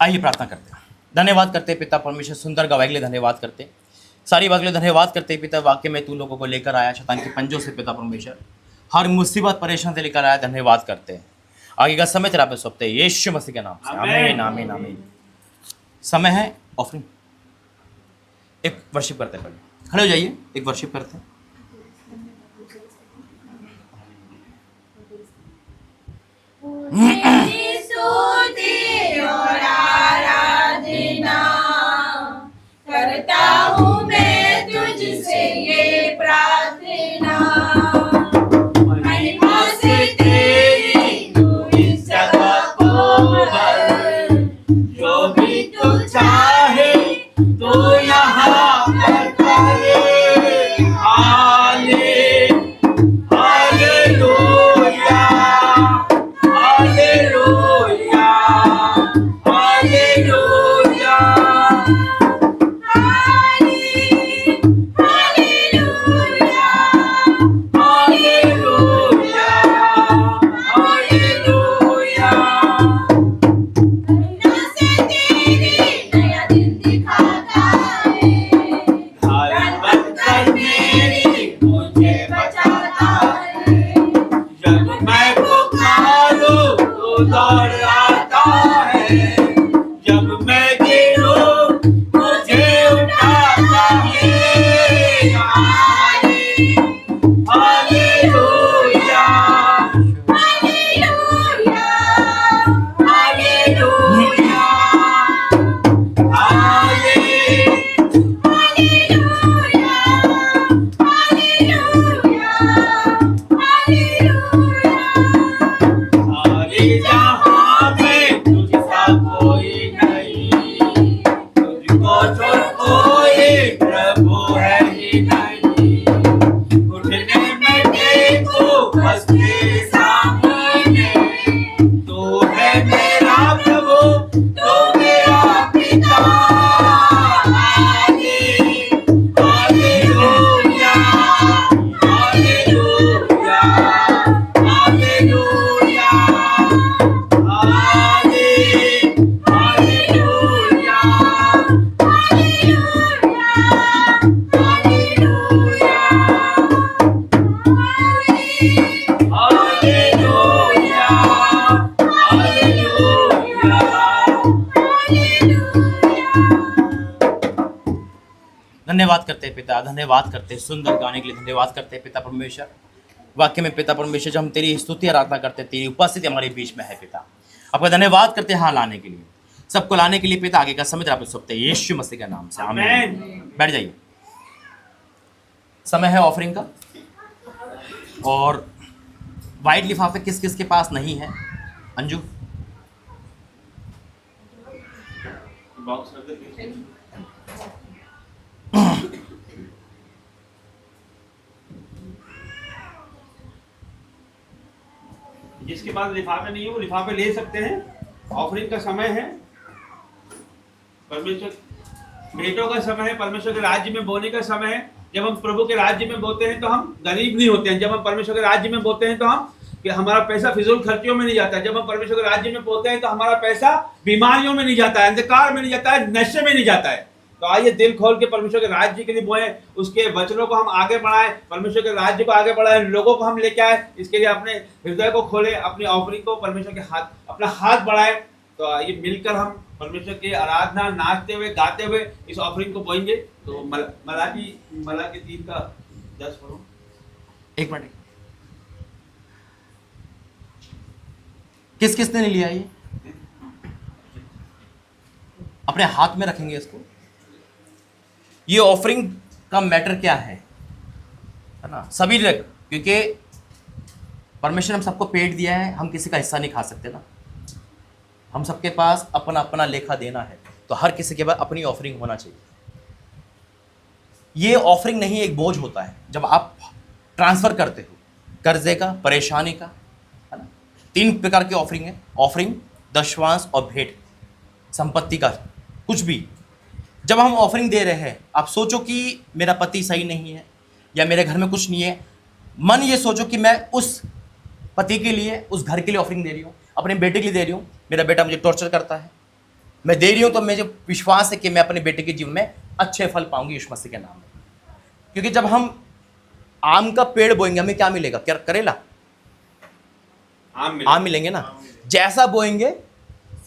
आइए प्रार्थना करते हैं। धन्यवाद करते पिता परमेश्वर, सुंदर गवाही के लिए धन्यवाद करते, सारी बात के लिए धन्यवाद करते पिता। वाक्य में तू लोगों को लेकर आया शैतान के पंजों से पिता परमेश्वर, हर मुसीबत परेशान से लेकर आया। धन्यवाद करते हैं। आगे का समय तेरा पे सौंपते हैं यीशु मसीह के नाम से, आमीन आमीन आमीन। समय है ऑफरिंग, एक वर्शिप करते पहले। खड़े हो जाइए, एक वर्शिप करते हैं। तेरी स्तुति और आराधना करता हूँ मैं तुझसे ये प्रार्थना, महिमा से तेरी तू इस जगह को भर, जो भी तू चाहे तो यहाँ पर करे। हाले hallelujah hallelujah hallelujah. Hallelujah hallelujah. महिमा से तेरी नया दिन दिखाता है, हाल बनकर मेरी मुझे बचाता है। जब मैं पुकारूं तो दौड़ आता है, जब मैं गिरूं मुझे उठाता है। हालेलुया हालेलुया हालेलुया सारे जहां में तुझसा कोई नहीं, तुझको छोड़ कोई प्रभु है ही नहीं। उठने में देखो बस तेरे सामने, तू है मेरा प्रभु, तू मेरा पिता। Hallelujah hallelujah hallelujah hallelujah hallelujah hallelujah. धन्यवाद करते हैं पिता, धन्यवाद करते हैं सुंदर गाने के लिए, धन्यवाद करते हैं पिता परमेश्वर। वाक्य में पिता परमेश्वर जब हम तेरी स्तुति आराधना करते हैं, तेरी उपस्थिति हमारे बीच में है पिता। आपका धन्यवाद करते हैं हाँ लाने के लिए, सबको लाने के लिए पिता। आगे का समय आप सकते हैं यीशु मसीह के नाम से आमीन। बैठ जाइए। समय है ऑफरिंग का, और वाइट लिफाफे किस किस के पास नहीं है? अंजू जिसके पास लिफाफे नहीं है वो लिफाफे ले सकते हैं। ऑफरिंग का समय है, परमेश्वर भेंटों का समय है, परमेश्वर के राज्य में बोने का समय है। जब हम प्रभु के राज्य में बोते हैं तो हम गरीब नहीं होते हैं। जब हम परमेश्वर के राज्य में बोते हैं तो हम कि हमारा पैसा फिजूल खर्चियों में नहीं जाता है। जब हम परमेश्वर के राज्य में बोते हैं तो हमारा पैसा बीमारियों में नहीं जाता है, अंधकार में नहीं जाता है, नशे में नहीं जाता है। तो आइए दिल खोल के परमेश्वर के राज्य के लिए बोएं, उसके वचनों को हम आगे बढ़ाएं, परमेश्वर के राज्य को आगे बढ़ाएं, लोगों को हम लेके आए। इसके लिए अपने हृदय को खोलें, अपनी ऑफरिंग को परमेश्वर के हाथ, अपना हाथ बढ़ाएं। तो आइए मिलकर हम परमेश्वर की आराधना नाचते हुए गाते हुए इस ऑफरिंग को बोएंगे। तो मलाकी 3 का 10 पढ़ो। एक मिनट, किस किसने नहीं लिया? ये अपने हाथ में रखेंगे इसको। ये ऑफरिंग का मैटर क्या है ना? सभी लोग, क्योंकि परमेश्वर हम सबको पेट दिया है, हम किसी का हिस्सा नहीं खा सकते ना। हम सबके पास अपना अपना लेखा देना है, तो हर किसी के पास अपनी ऑफरिंग होना चाहिए। ये ऑफरिंग नहीं एक बोझ होता है जब आप ट्रांसफर करते हो, कर्जे का, परेशानी का, है ना। 3 प्रकार की ऑफरिंग है, ऑफरिंग, दशवांश और भेंट, संपत्ति का कुछ भी। जब हम ऑफरिंग दे रहे हैं, आप सोचो कि मेरा पति सही नहीं है या मेरे घर में कुछ नहीं है, मन ये सोचो कि मैं उस पति के लिए, उस घर के लिए ऑफरिंग दे रही हूँ, अपने बेटे के लिए दे रही हूँ। मेरा बेटा मुझे टॉर्चर करता है, मैं दे रही हूँ तो मुझे विश्वास है कि मैं अपने बेटे के जीवन में अच्छे फल पाऊंगी यीशु मसीह के नाम में। क्योंकि जब हम आम का पेड़ बोएंगे हमें क्या मिलेगा? क्या करेला? आम मिलेंगे ना। जैसा बोएंगे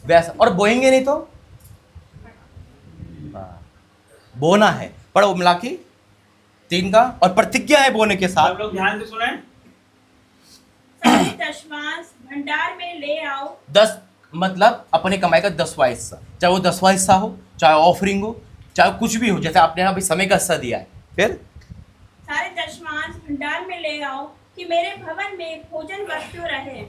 वैसा, और बोएंगे नहीं तो बोना है। पढ़ो मलाकी 3 का, और प्रतिज्ञा है बोने के साथ। सब लोग ध्यान से सुने। सारे दशमांश भंडार में ले आओ। 10 मतलब अपने कमाई का 10वां हिस्सा, चाहे वो 10वां हिस्सा हो, चाहे ऑफरिंग हो, चाहे कुछ भी हो, जैसे आपने अभी समय का हिस्सा दिया है। फिर सारे दशमांश भंडार में ले आओ कि मेरे भवन में भोजन वस्तु रहे।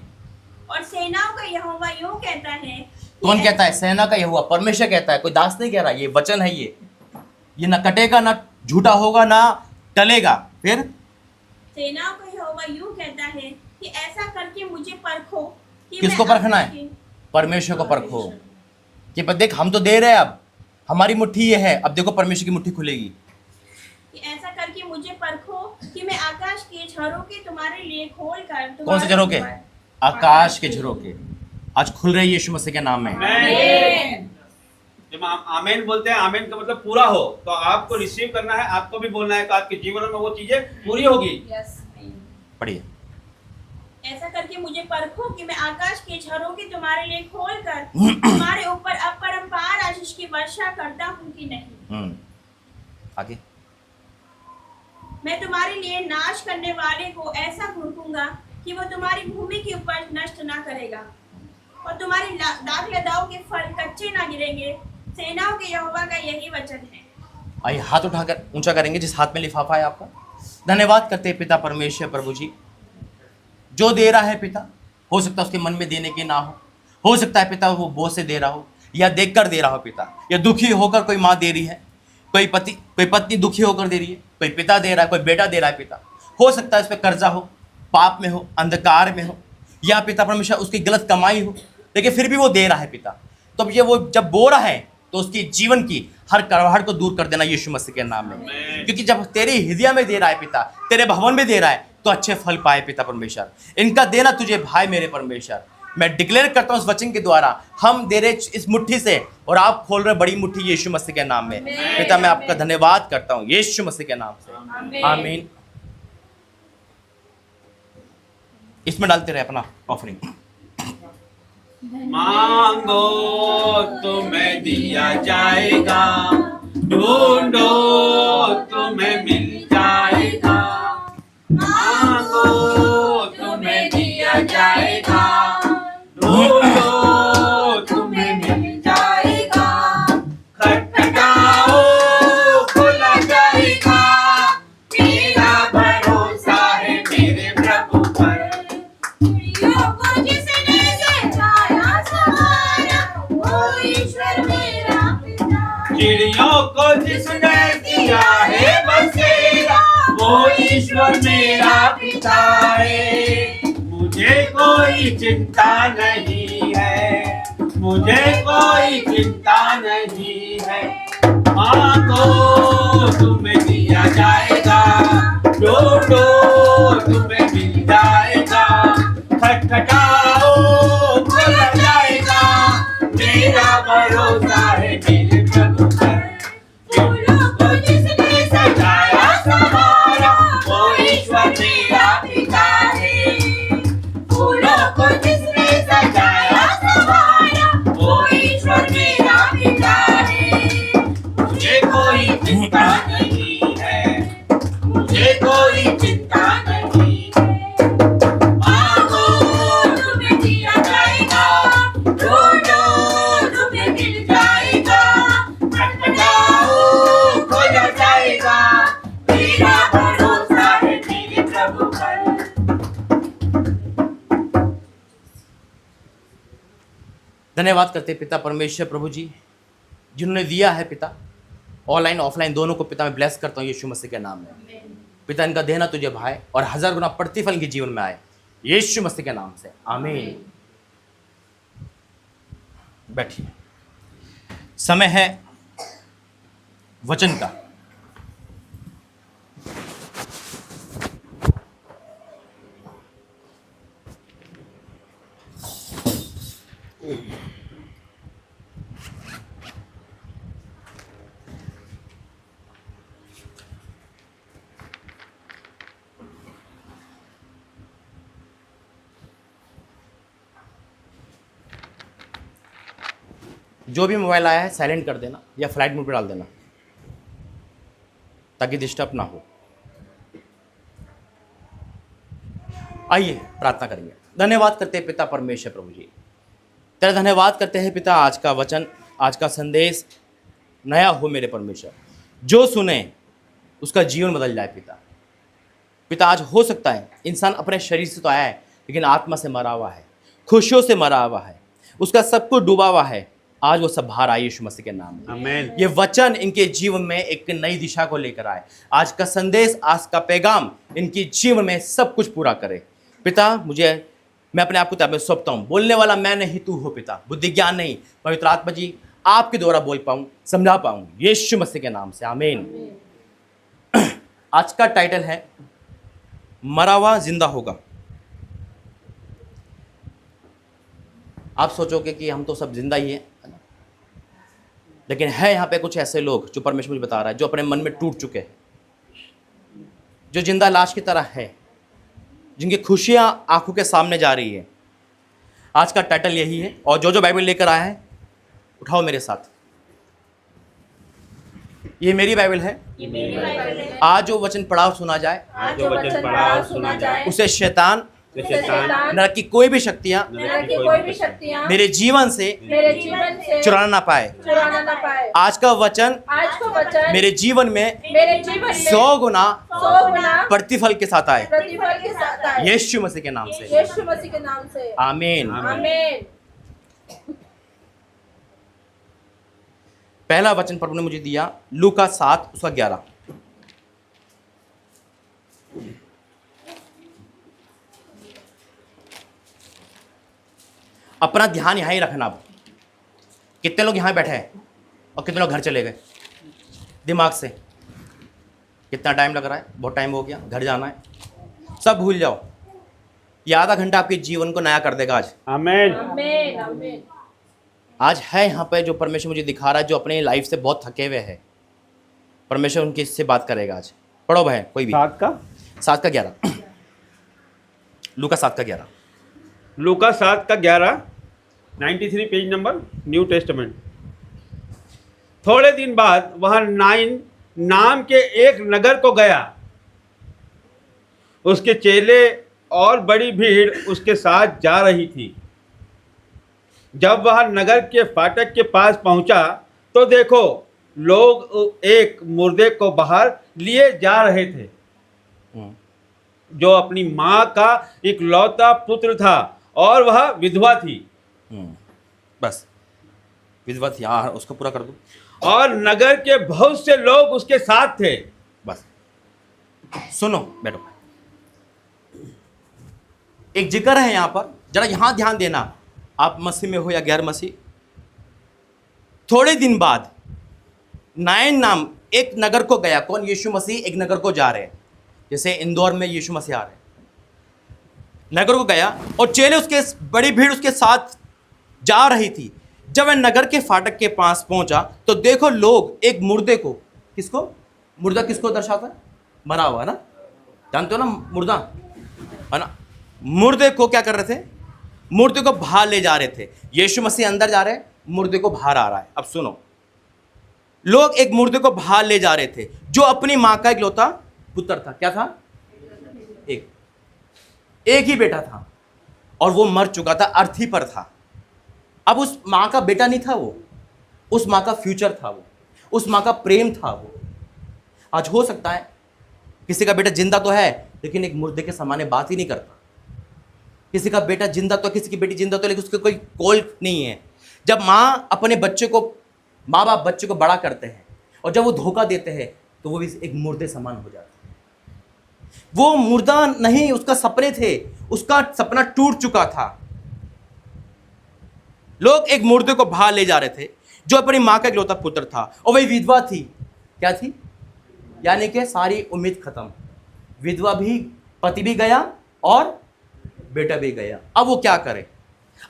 और सेनाओं का यहोवा यूं कहता है कि कौन कहता है? सेना का यहोवा, परमेश्वर कहता है, कोई दास नहीं कह रहा। ये वचन है, ये ना कटेगा, ना झूठा होगा, ना टलेगा। फिर सेनाओं का यहोवा यूं कहता है कि ऐसा करके मुझे परखो कि किसको मैं परखना है? परमेश्वर को परखो कि पर देख हम तो दे रहे हैं, अब हमारी मुट्ठी ये है, अब देखो परमेश्वर की मुट्ठी खुलेगी। कि ऐसा करके मुझे परखो कि मैं आकाश के झरोखे तुम्हारे लिए खोल कर कौन से झरोखे? आकाश के झरोखे आज खुल रही है यीशु मसीह के नाम में। आमीन। जब हम आमीन बोलते हैं, आमीन का मतलब पूरा हो, तो आपको रिसीव करना है, आपको भी बोलना है, तो आपके जीवन में वो चीजें पूरी होगी। पढ़िए। ऐसा करके मुझे परखो कि मैं आकाश के झरोखे तुम्हारे लिए खोल कर तुम्हारे ऊपर अपरंपार आशीष की वर्षा करता हूँ कि नहीं। आगे। मैं तुम्हारे लिए नाश करने वाले को ऐसा भूकूंगा कि वो तुम्हारी भूमि की उपज नष्ट ना करेगा और तुम्हारी दाख लताओं के फल कच्चे ना गिरेंगे। सेनाओं के यहोवा का यही वचन है। आइए हाथ उठाकर ऊंचा करेंगे जिस हाथ में लिफाफा है आपका। धन्यवाद करते हैं पिता परमेश्वर प्रभु जी, जो दे रहा है पिता, हो सकता है उसके मन में देने की ना हो सकता है पिता वो बोझ से दे रहा हो या देखकर दे रहा हो पिता, या दुखी होकर कोई माँ दे रही है, कोई पत्नी दुखी होकर दे रही है, कोई पिता दे रहा है, कोई बेटा दे रहा है पिता। हो सकता है इस पर कर्जा हो, पाप में हो, अंधकार में हो, या पिता परमेश्वर उसकी गलत कमाई हो, लेकिन फिर भी वो दे रहा है पिता। तो अब ये वो जब बो रहा है तो उसकी जीवन की हर कड़वाहट को दूर कर देना यीशु मसीह के नाम में, क्योंकि जब तेरे हृदय में दे रहा है पिता, तेरे भवन में दे रहा है, तो अच्छे फल पाए पिता परमेश्वर। इनका देना तुझे भाई मेरे परमेश्वर। मैं डिक्लेयर करता हूँ इस वचन के द्वारा, हम दे रहे इस मुट्ठी से और आप खोल रहे बड़ी मुट्ठी यीशु मसीह के नाम में। पिता मैं आपका धन्यवाद करता हूँ यीशु मसीह के नाम से, आमीन। इसमें डालते रहे अपना ऑफरिंग। मांगो तुम्हें दिया जाएगा, ढूंढो तुम्हें मिल जाएगा। मांगो तुम्हें दिया जाएगा, ढूंढो तुम्हें मिल जाएगा। खटखटाओ खोला जाएगा, मेरा भरोसा है मेरे प्रभु पर। चिड़ियों को जिसने सजाया संवारा, वो ईश्वर मेरा पिता। चिड़ियों को जिसने दिया है बसेरा, वो ईश्वर मेरा पिता है। मुझे कोई चिंता नहीं है, मुझे कोई चिंता नहीं है। मांगो तुम्हें दिया जाएगा, ढूंढो तुम्हें मिल जाएगा। खटखटाओ खोला जाएगा, मेरा भरोसा है मेरे प्रभु पर। फूलों को जिसने सजाया संवारा, वो ईश्वर मेरा पिता है। फूलों को जिसने सजाया संवारा, वो ईश्वर मेरा पिता है। मुझे कोई चिंता नहीं है, मुझे कोई चिंता नहीं है। मांगो तुम्हें दिया जाएगा, ढूंढो तुम्हें मिल जाएगा। खटखटाओ खोला जाएगा, मेरा भरोसा है मेरे प्रभु पर। धन्यवाद करते पिता परमेश्वर प्रभु जी, जिन्होंने दिया है पिता, ऑनलाइन ऑफलाइन दोनों को पिता मैं ब्लेस करता हूँ यीशु मसीह के नाम में। पिता इनका देना तुझे भाई और 1000 गुना प्रतिफल इनके जीवन में आए यीशु मसीह के नाम से, आमीन। बैठिए, समय है वचन का। जो भी मोबाइल आया है साइलेंट कर देना या फ्लाइट मोड पर डाल देना ताकि डिस्टर्ब ना हो। आइए प्रार्थना करेंगे। धन्यवाद करते हैं पिता परमेश्वर प्रभु जी, तेरा धन्यवाद करते हैं पिता, आज का वचन, आज का संदेश नया हो मेरे परमेश्वर, जो सुने उसका जीवन बदल जाए पिता। पिता आज हो सकता है इंसान अपने शरीर से तो आया है लेकिन आत्मा से मरा हुआ है, खुशियों से मरा हुआ है, उसका सब कुछ डूबा हुआ है। आज वो सब बाहर आए यीशु मसीह के नाम में। आमीन। ये वचन इनके जीवन में एक नई दिशा को लेकर आए। आज का संदेश, आज का पैगाम इनके जीवन में सब कुछ पूरा करे पिता। मैं अपने आप को तेरे में सौंपता हूँ। बोलने वाला मैं नहीं, तू हो पिता। बुद्धि ज्ञान नहीं, पवित्र आत्मा जी आपके द्वारा बोल पाऊँ, समझा पाऊँ, यीशु मसीह के नाम से आमीन। आज का टाइटल है मरा हुआ जिंदा होगा। आप सोचोगे कि हम तो सब जिंदा ही हैं, लेकिन है यहाँ पे कुछ ऐसे लोग जो परमेश्वर मुझे बता रहा है, जो अपने मन में टूट चुके हैं, जो जिंदा लाश की तरह है, जिनकी खुशियाँ आंखों के सामने जा रही है। आज का टाइटल यही है। और जो बाइबल लेकर आया है उठाओ मेरे साथ। ये मेरी बाइबल है। आज जो वचन पढ़ाओ सुना जाए, आज जो वचन पढ़ा सुना जाए, उसे शैतान, नरक की कोई भी शक्तियाँ नरक की कोई भी शक्तियाँ मेरे जीवन से चुराना ना पाए। आज का वचन मेरे जीवन में 100 गुना प्रतिफल के साथ आए, यीशु मसीह के नाम से आमीन। पहला वचन प्रभु ने मुझे दिया लूका 7 उसका 11। अपना ध्यान यहाँ ही रखना। अब कितने लोग यहाँ बैठे हैं और कितने लोग घर चले गए दिमाग से? कितना टाइम लग रहा है? बहुत टाइम हो गया, घर जाना है, सब भूल जाओ। ये आधा घंटा आपके जीवन को नया कर देगा आज। आमीन। आज है यहाँ पे जो परमेश्वर मुझे दिखा रहा है, जो अपने लाइफ से बहुत थके हुए हैं, परमेश्वर उनकी इससे बात करेगा आज। पढ़ो भाई कोई भी। 7 का 11 लूका 7 का 11। लूका 7 का 11, 93 पेज नंबर, न्यू टेस्टामेंट। थोड़े दिन बाद वह नाइन नाम के एक नगर को गया। उसके चेले और बड़ी भीड़ उसके साथ जा रही थी। जब वह नगर के फाटक के पास पहुंचा तो देखो, लोग एक मुर्दे को बाहर लिए जा रहे थे, जो अपनी माँ का इकलौता पुत्र था और वह विधवा थी। बस विधवा थी, हाँ उसको पूरा कर दो। और नगर के बहुत से लोग उसके साथ थे। बस सुनो, बैठो। एक जिक्र है यहाँ पर, जरा यहाँ ध्यान देना, आप मसीह में हो या गैर मसीह। थोड़े दिन बाद नाइन नाम एक नगर को गया। कौन? यीशु मसीह एक नगर को जा रहे हैं, जैसे इंदौर में यीशु मसीह आ रहे हैं। नगर को गया और चेले उसके, बड़ी भीड़ उसके साथ जा रही थी। जब वह नगर के फाटक के पास पहुंचा तो देखो, लोग एक मुर्दे को, किसको? मुर्दा किसको दर्शाता है? मरा हुआ ना, जानते हो ना मुर्दा, है ना। मुर्दे को क्या कर रहे थे? मुर्दे को बाहर ले जा रहे थे। यीशु मसीह अंदर जा रहे हैं, मुर्दे को बाहर आ रहा है। अब सुनो, लोग एक मुर्दे को बाहर ले जा रहे थे, जो अपनी माँ का इकलौता पुत्र था। क्या था? एक ही बेटा था और वो मर चुका था, अर्थी पर था। अब उस माँ का बेटा नहीं था वो, उस माँ का फ्यूचर था वो, उस माँ का प्रेम था वो। आज हो सकता है किसी का बेटा जिंदा तो है लेकिन एक मुर्दे के समान बात ही नहीं करता। किसी का बेटा जिंदा तो, किसी की बेटी जिंदा तो, लेकिन उसका कोई कॉल नहीं है। जब माँ अपने बच्चे को, माँ बाप बच्चे को बड़ा करते हैं और जब वो धोखा देते हैं तो वो भी एक मुर्दे समान हो जाता है। वो मुर्दा नहीं, उसका सपने थे, उसका सपना टूट चुका था। लोग एक मुर्दे को बाहर ले जा रहे थे, जो अपनी माँ का इकलौता पुत्र था, और वही विधवा थी। क्या थी? यानी कि सारी उम्मीद खत्म। विधवा भी, पति भी गया और बेटा भी गया। अब वो क्या करे?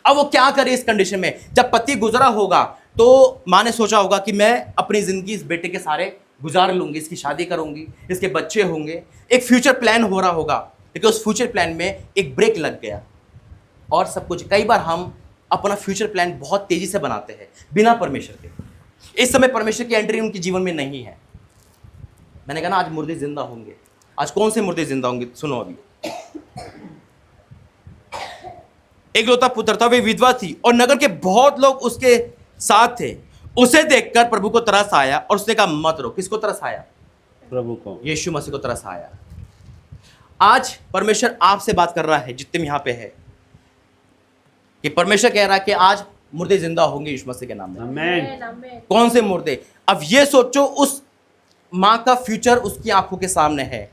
अब वो क्या करे इस कंडीशन में? जब पति गुजरा होगा तो माँ ने सोचा होगा कि मैं अपनी जिंदगी इस बेटे के सारे गुजार लूंगी, इसकी शादी करूंगी, इसके बच्चे होंगे, एक फ्यूचर प्लान हो रहा होगा। लेकिन उस फ्यूचर प्लान में एक ब्रेक लग गया और सब कुछ। कई बार हम अपना फ्यूचर प्लान बहुत तेजी से बनाते हैं बिना परमेश्वर के। इस समय परमेश्वर की एंट्री उनके जीवन में नहीं है। मैंने कहा ना, आज मुर्दे जिंदा होंगे। आज कौन से मुर्दे जिंदा होंगे? सुनो, अभी एकलौता पुत्र था, वे विधवा थी और नगर के बहुत लोग उसके साथ थे। उसे देखकर प्रभु को तरस आया और उसने कहा मत रो। किसको तरस आया? प्रभु को। यीशु मसीह को तरस आया। आज परमेश्वर आपसे बात कर रहा है, जितने भी यहाँ पे है, कि परमेश्वर कह रहा है कि आज मुर्दे जिंदा होंगे यीशु मसीह के नाम में। आमीन। कौन से मुर्दे? अब ये सोचो, उस माँ का फ्यूचर उसकी आंखों के सामने है,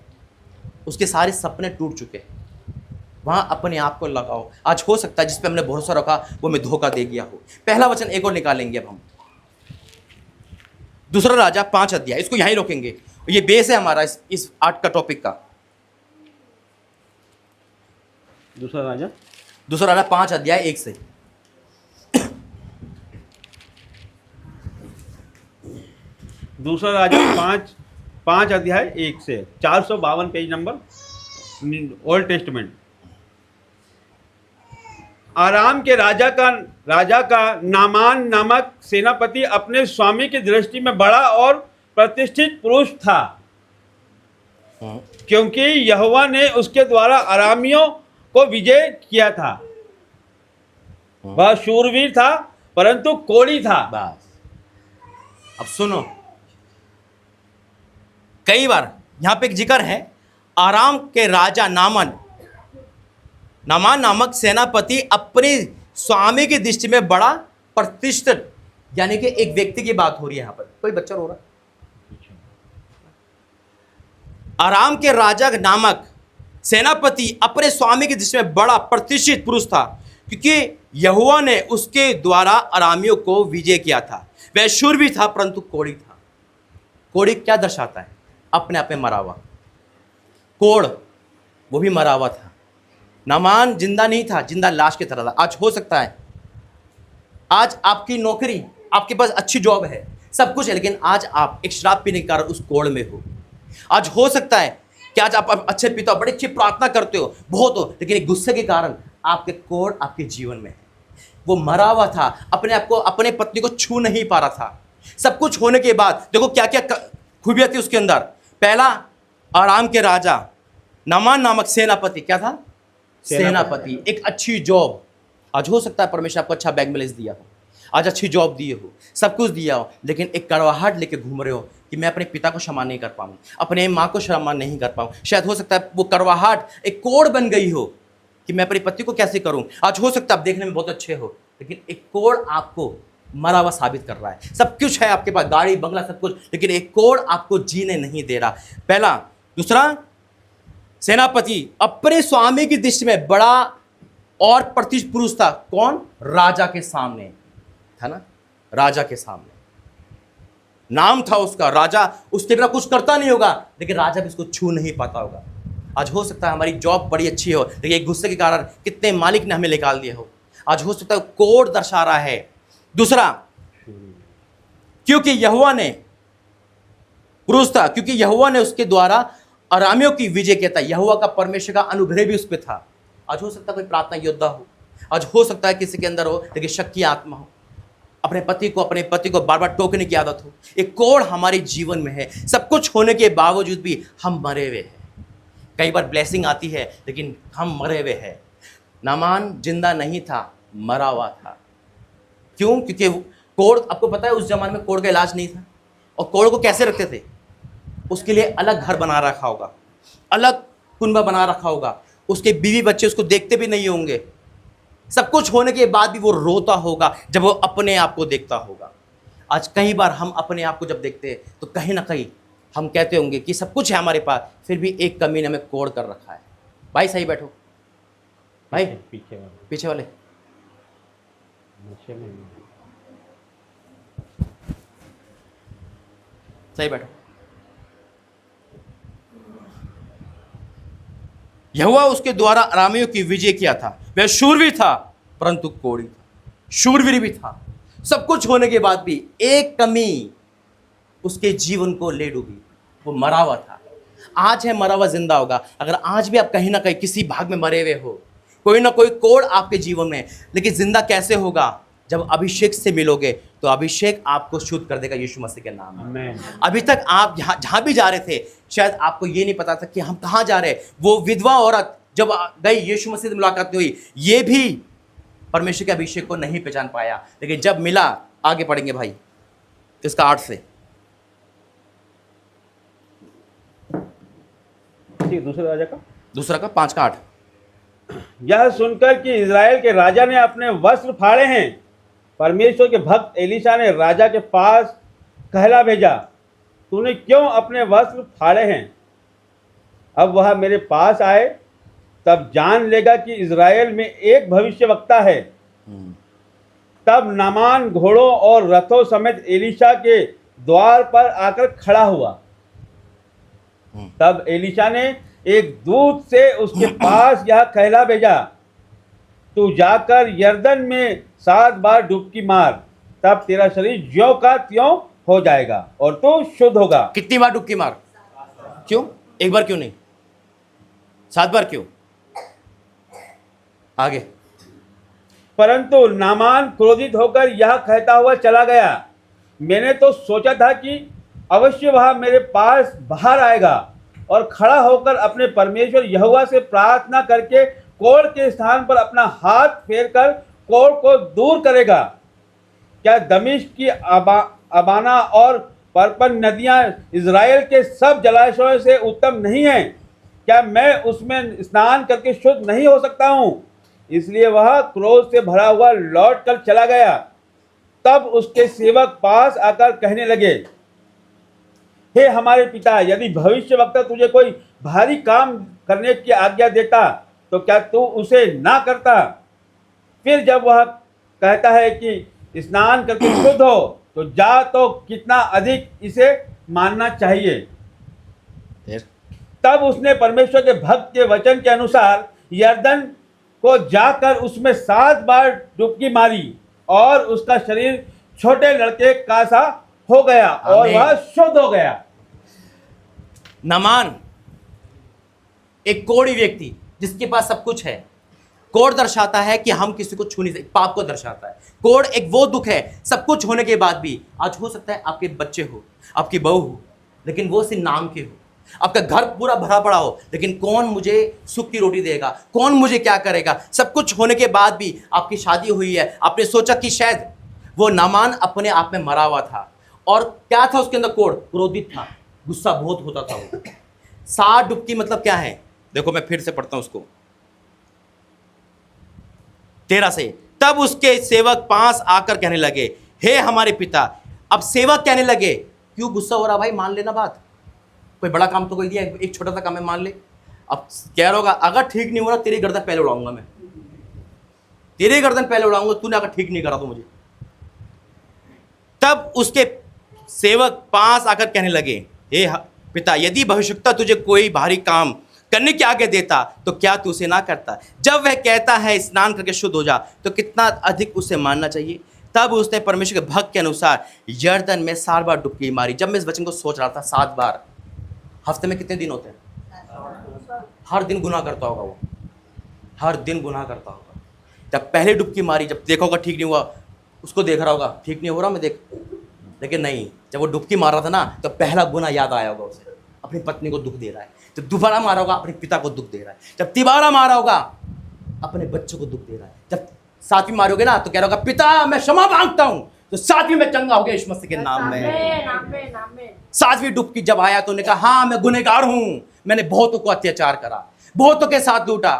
उसके सारे सपने टूट चुके हैं। वहां अपने आप को लगाओ। आज हो सकता है जिस पे हमने भरोसा रखा वो मैं धोखा दे गया हो। पहला वचन एक और निकालेंगे अब हम, दूसरा राजा 5 अध्याय, इसको यहीं रोकेंगे। ये बेस है हमारा इस 8 का टॉपिक का। दूसरा राजा 5 अध्याय 1 से। दूसरा राजा 5 अध्याय 1 से 452 पेज नंबर ओल्ड टेस्टमेंट। आराम के राजा का नामान नामक सेनापति अपने स्वामी की दृष्टि में बड़ा और प्रतिष्ठित पुरुष था, क्योंकि यहोवा ने उसके द्वारा अरामियों को विजय किया था। वह शूरवीर था परंतु कोढ़ी था। बस अब सुनो, कई बार यहां पे एक जिक्र है, आराम के राजा नामान नामक सेनापति अपने स्वामी की दृष्टि में बड़ा प्रतिष्ठित, यानी कि एक व्यक्ति की बात हो रही है यहां पर। कोई बच्चा रो रहा है? आराम के राजा नामक सेनापति अपने स्वामी की दृष्टि में बड़ा प्रतिष्ठित पुरुष था, क्योंकि यहोवा ने उसके द्वारा अरामियों को विजय किया था। वह शूर भी था परंतु कोढ़ी था। कोढ़ी क्या दर्शाता है? अपने आप में मरा हुआ। कोढ़ वो भी मरा हुआ था। नामान जिंदा नहीं था, जिंदा लाश की तरह था। आज हो सकता है, आज आपकी नौकरी, आपके पास अच्छी जॉब है, सब कुछ है, लेकिन आज आप एक शराब पीने के कारण उस कोढ़ में हो। आज हो सकता है कि आज आप अच्छे पीते हो, बड़ी अच्छी प्रार्थना करते हो, बहुत हो, लेकिन एक गुस्से के कारण आपके कोढ़ आपके जीवन में है। वो मरा हुआ था, अपने आप को, अपने पत्नी को छू नहीं पा रहा था। सब कुछ होने के बाद देखो क्या क्या खूबियां थी उसके अंदर। पहला, आराम के राजा नामान नामक सेनापति। क्या था? सेनापति। एक अच्छी जॉब। आज हो सकता है परमेश्वर आपको अच्छा बैंक बैलेंस दिया हो, आज अच्छी जॉब दिए हो, सब कुछ दिया हो, लेकिन एक कड़वाहट लेके घूम रहे हो कि मैं अपने पिता को क्षमा नहीं कर पाऊँ, अपने माँ को क्षमा नहीं कर पाऊँ। शायद हो सकता है वो कड़वाहट एक कोढ़ बन गई हो कि मैं अपनी पति को कैसे करूँ। आज हो सकता है आप देखने में बहुत अच्छे हो, लेकिन एक कोढ़ आपको मरा हुआ साबित कर रहा है। सब कुछ है आपके पास, गाड़ी बंगला सब कुछ, लेकिन एक कोढ़ आपको जीने नहीं दे रहा। पहला। दूसरा, सेनापति अपने स्वामी की दृष्टि में बड़ा और प्रतिष्ठित पुरुष था। कौन? राजा के सामने था ना, राजा के सामने नाम था उसका। राजा उसके बिना कुछ करता नहीं होगा, लेकिन राजा भी उसको छू नहीं पाता होगा। आज हो सकता है हमारी जॉब बड़ी अच्छी हो, लेकिन एक गुस्से के कारण कितने मालिक ने हमें निकाल दिया हो। आज हो सकता है कोढ़ दर्शा रहा है। दूसरा, क्योंकि यहोवा ने पुरुष था, क्योंकि यहोवा ने उसके द्वारा अरामियों की विजय किया था। यहोवा का, परमेश्वर का अनुग्रह भी उस पर था। आज हो सकता है कोई प्रार्थना योद्धा हो, आज हो सकता है किसी के अंदर हो लेकिन शक की आत्मा हो, अपने पति को बार बार टोकने की आदत हो। एक कोढ़ हमारे जीवन में है। सब कुछ होने के बावजूद भी हम मरे हुए हैं। कई बार ब्लेसिंग आती है लेकिन हम मरे हुए हैं। नामान जिंदा नहीं था, मरा हुआ था। क्यों? क्योंकि कोढ़, आपको पता है उस जमाने में कोढ़ का इलाज नहीं था। और कोढ़ को कैसे रखते थे? उसके लिए अलग घर बना रखा होगा, अलग कुनबा बना रखा होगा, उसके बीवी बच्चे उसको देखते भी नहीं होंगे। सब कुछ होने के बाद भी वो रोता होगा जब वो अपने आप को देखता होगा। आज कई बार हम अपने आप को जब देखते हैं तो कहीं ना कहीं हम कहते होंगे कि सब कुछ है हमारे पास, फिर भी एक कमी ने हमें कोढ़ कर रखा है। भाई सही बैठो, भाई पीछे वाले सही बैठो। यहोवा उसके द्वारा अरामियों की विजय किया था। वह शूरवीर था परंतु कोढ़ी था। शूरवीर भी था, सब कुछ होने के बाद भी एक कमी उसके जीवन को ले डूबी, वो मरा हुआ था। आज है मरा हुआ जिंदा होगा। अगर आज भी आप कहीं ना कहीं किसी भाग में मरे हुए हो, कोई ना कोई कोढ़ आपके जीवन में, लेकिन जिंदा कैसे होगा? जब अभिषेक से मिलोगे तो अभिषेक आपको शुद्ध कर देगा यीशु मसीह के नाम में। अभी तक आप जहाँ भी जा रहे थे, शायद आपको ये नहीं पता था कि हम कहाँ जा रहे हैं। वो विधवा औरत जब गई, यीशु मसीह से मुलाकात हुई, ये भी परमेश्वर के अभिषेक को नहीं पहचान पाया, लेकिन जब मिला, आगे पढ़ेंगे भाई इसका 8 से। ठीक, दूसरे राजा का दूसरा का 5 का 8। यह सुनकर कि इज़राइल के राजा ने अपने वस्त्र फाड़े हैं, परमेश्वर के भक्त एलीशा ने राजा के पास कहला भेजा, तूने क्यों अपने वस्त्र फाड़े हैं? अब वह मेरे पास आए, तब जान लेगा कि इज़राइल में एक भविष्यवक्ता है। तब नामान घोड़ों और रथों समेत एलीशा के द्वार पर आकर खड़ा हुआ। तब एलीशा ने एक दूत से उसके पास यह कहला भेजा, तू जाकर यरदन में 7 बार डुबकी मार, तब तेरा शरीर ज्यों का त्यों हो जाएगा और तू शुद्ध होगा। कितनी बार डुबकी मार? क्यों? एक बार क्यों नहीं? 7 बार क्यों? आगे। परंतु नामान क्रोधित होकर यह कहता हुआ चला गया, मैंने तो सोचा था कि अवश्य वह मेरे पास बाहर आएगा और खड़ा होकर अपने परमेश्वर यहोवा से प्रार्थना करके कोढ़ के स्थान पर अपना हाथ फेरकर कोढ़ को दूर करेगा। क्या दमिश्क की अबाना और पर्पन नदियां इज़राइल के सब जलाशयों से उत्तम नहीं हैं? क्या मैं उसमें स्नान करके शुद्ध नहीं हो सकता हूँ? इसलिए वह क्रोध से भरा हुआ लौट कर चला गया। तब उसके सेवक पास आकर कहने लगे, हे हमारे पिता, यदि भविष्यवक्ता तुझे कोई भारी काम करने की आज्ञा देता तो क्या तू उसे ना करता? फिर जब वह कहता है कि स्नान करके शुद्ध हो, तो जा, तो कितना अधिक इसे मानना चाहिए। तब उसने परमेश्वर के भक्त के वचन के अनुसार यरदन को जाकर उसमें 7 बार डुबकी मारी और उसका शरीर छोटे लड़के का सा हो गया और वह शुद्ध हो गया। नामान एक कोढ़ी व्यक्ति जिसके पास सब कुछ है। कोढ़ दर्शाता है कि हम किसी को छू नहीं सकते, पाप को दर्शाता है। कोढ़ एक वो दुख है, सब कुछ होने के बाद भी। आज हो सकता है आपके बच्चे हो, आपकी बहू हो, लेकिन वो सिर्फ नाम के हो। आपका घर पूरा भरा पड़ा हो, लेकिन कौन मुझे सुख की रोटी देगा, कौन मुझे क्या करेगा। सब कुछ होने के बाद भी आपकी शादी हुई है, आपने सोचा कि शायद वो नामान अपने आप में मरा हुआ था। और क्या था उसके अंदर? कोढ़, क्रोधित था, गुस्सा बहुत होता था वो। 7 डुबकी मतलब क्या है? देखो मैं फिर से पढ़ता हूं उसको 13 से। तब उसके सेवक पास आकर कहने लगे, हे हमारे पिता। अब सेवक कहने लगे, क्यों गुस्सा हो रहा भाई? मान लेना बात, कोई बड़ा काम तो कोई दिया, एक छोटा सा काम है, मान ले। अब कह रहा होगा, अगर ठीक नहीं हो रहा तेरी गर्दन पहले उड़ाऊंगा, मैं तेरी गर्दन पहले उड़ाऊंगा, तूने अगर ठीक नहीं करा तो मुझे। तब उसके सेवक पास आकर कहने लगे, हे पिता, यदि भविष्यवक्ता तुझे कोई भारी काम करने की आज्ञा देता तो क्या तू उसे ना करता? जब वह कहता है स्नान करके शुद्ध हो जा, तो कितना अधिक उसे मानना चाहिए। तब उसने परमेश्वर के भक्त के अनुसार यरदन में 7 बार डुबकी मारी। जब मैं इस वचन को सोच रहा था, 7 बार, हफ्ते में कितने दिन होते हैं? हर दिन गुनाह करता होगा वो, हर दिन गुनाह करता होगा। जब पहले डुबकी मारी, जब देखा होगा ठीक नहीं हुआ, उसको देख रहा होगा ठीक नहीं हो रहा, मैं देख, लेकिन नहीं, जब वो डुबकी मार रहा था ना, तो पहला गुनाह याद आया होगा उसे, अपनी पत्नी को दुख दे रहा है। जब दोबारा मारा होगा, अपने पिता को दुख दे रहा है। जब तिबारा मारा होगा, अपने बच्चों को दुख दे रहा है। जब 7वीं मारोगे ना, तो कह रहा होगा, पिता मैं क्षमा मांगता हूं, तो 7वीं में चंगा हो गया यीशु मसीह के नाम में। 7वीं डुबकी जब आया तो उन्होंने कहा, हाँ मैं गुनहगार हूं, मैंने बहुतों को अत्याचार करा, बहुतों के साथ लूटा।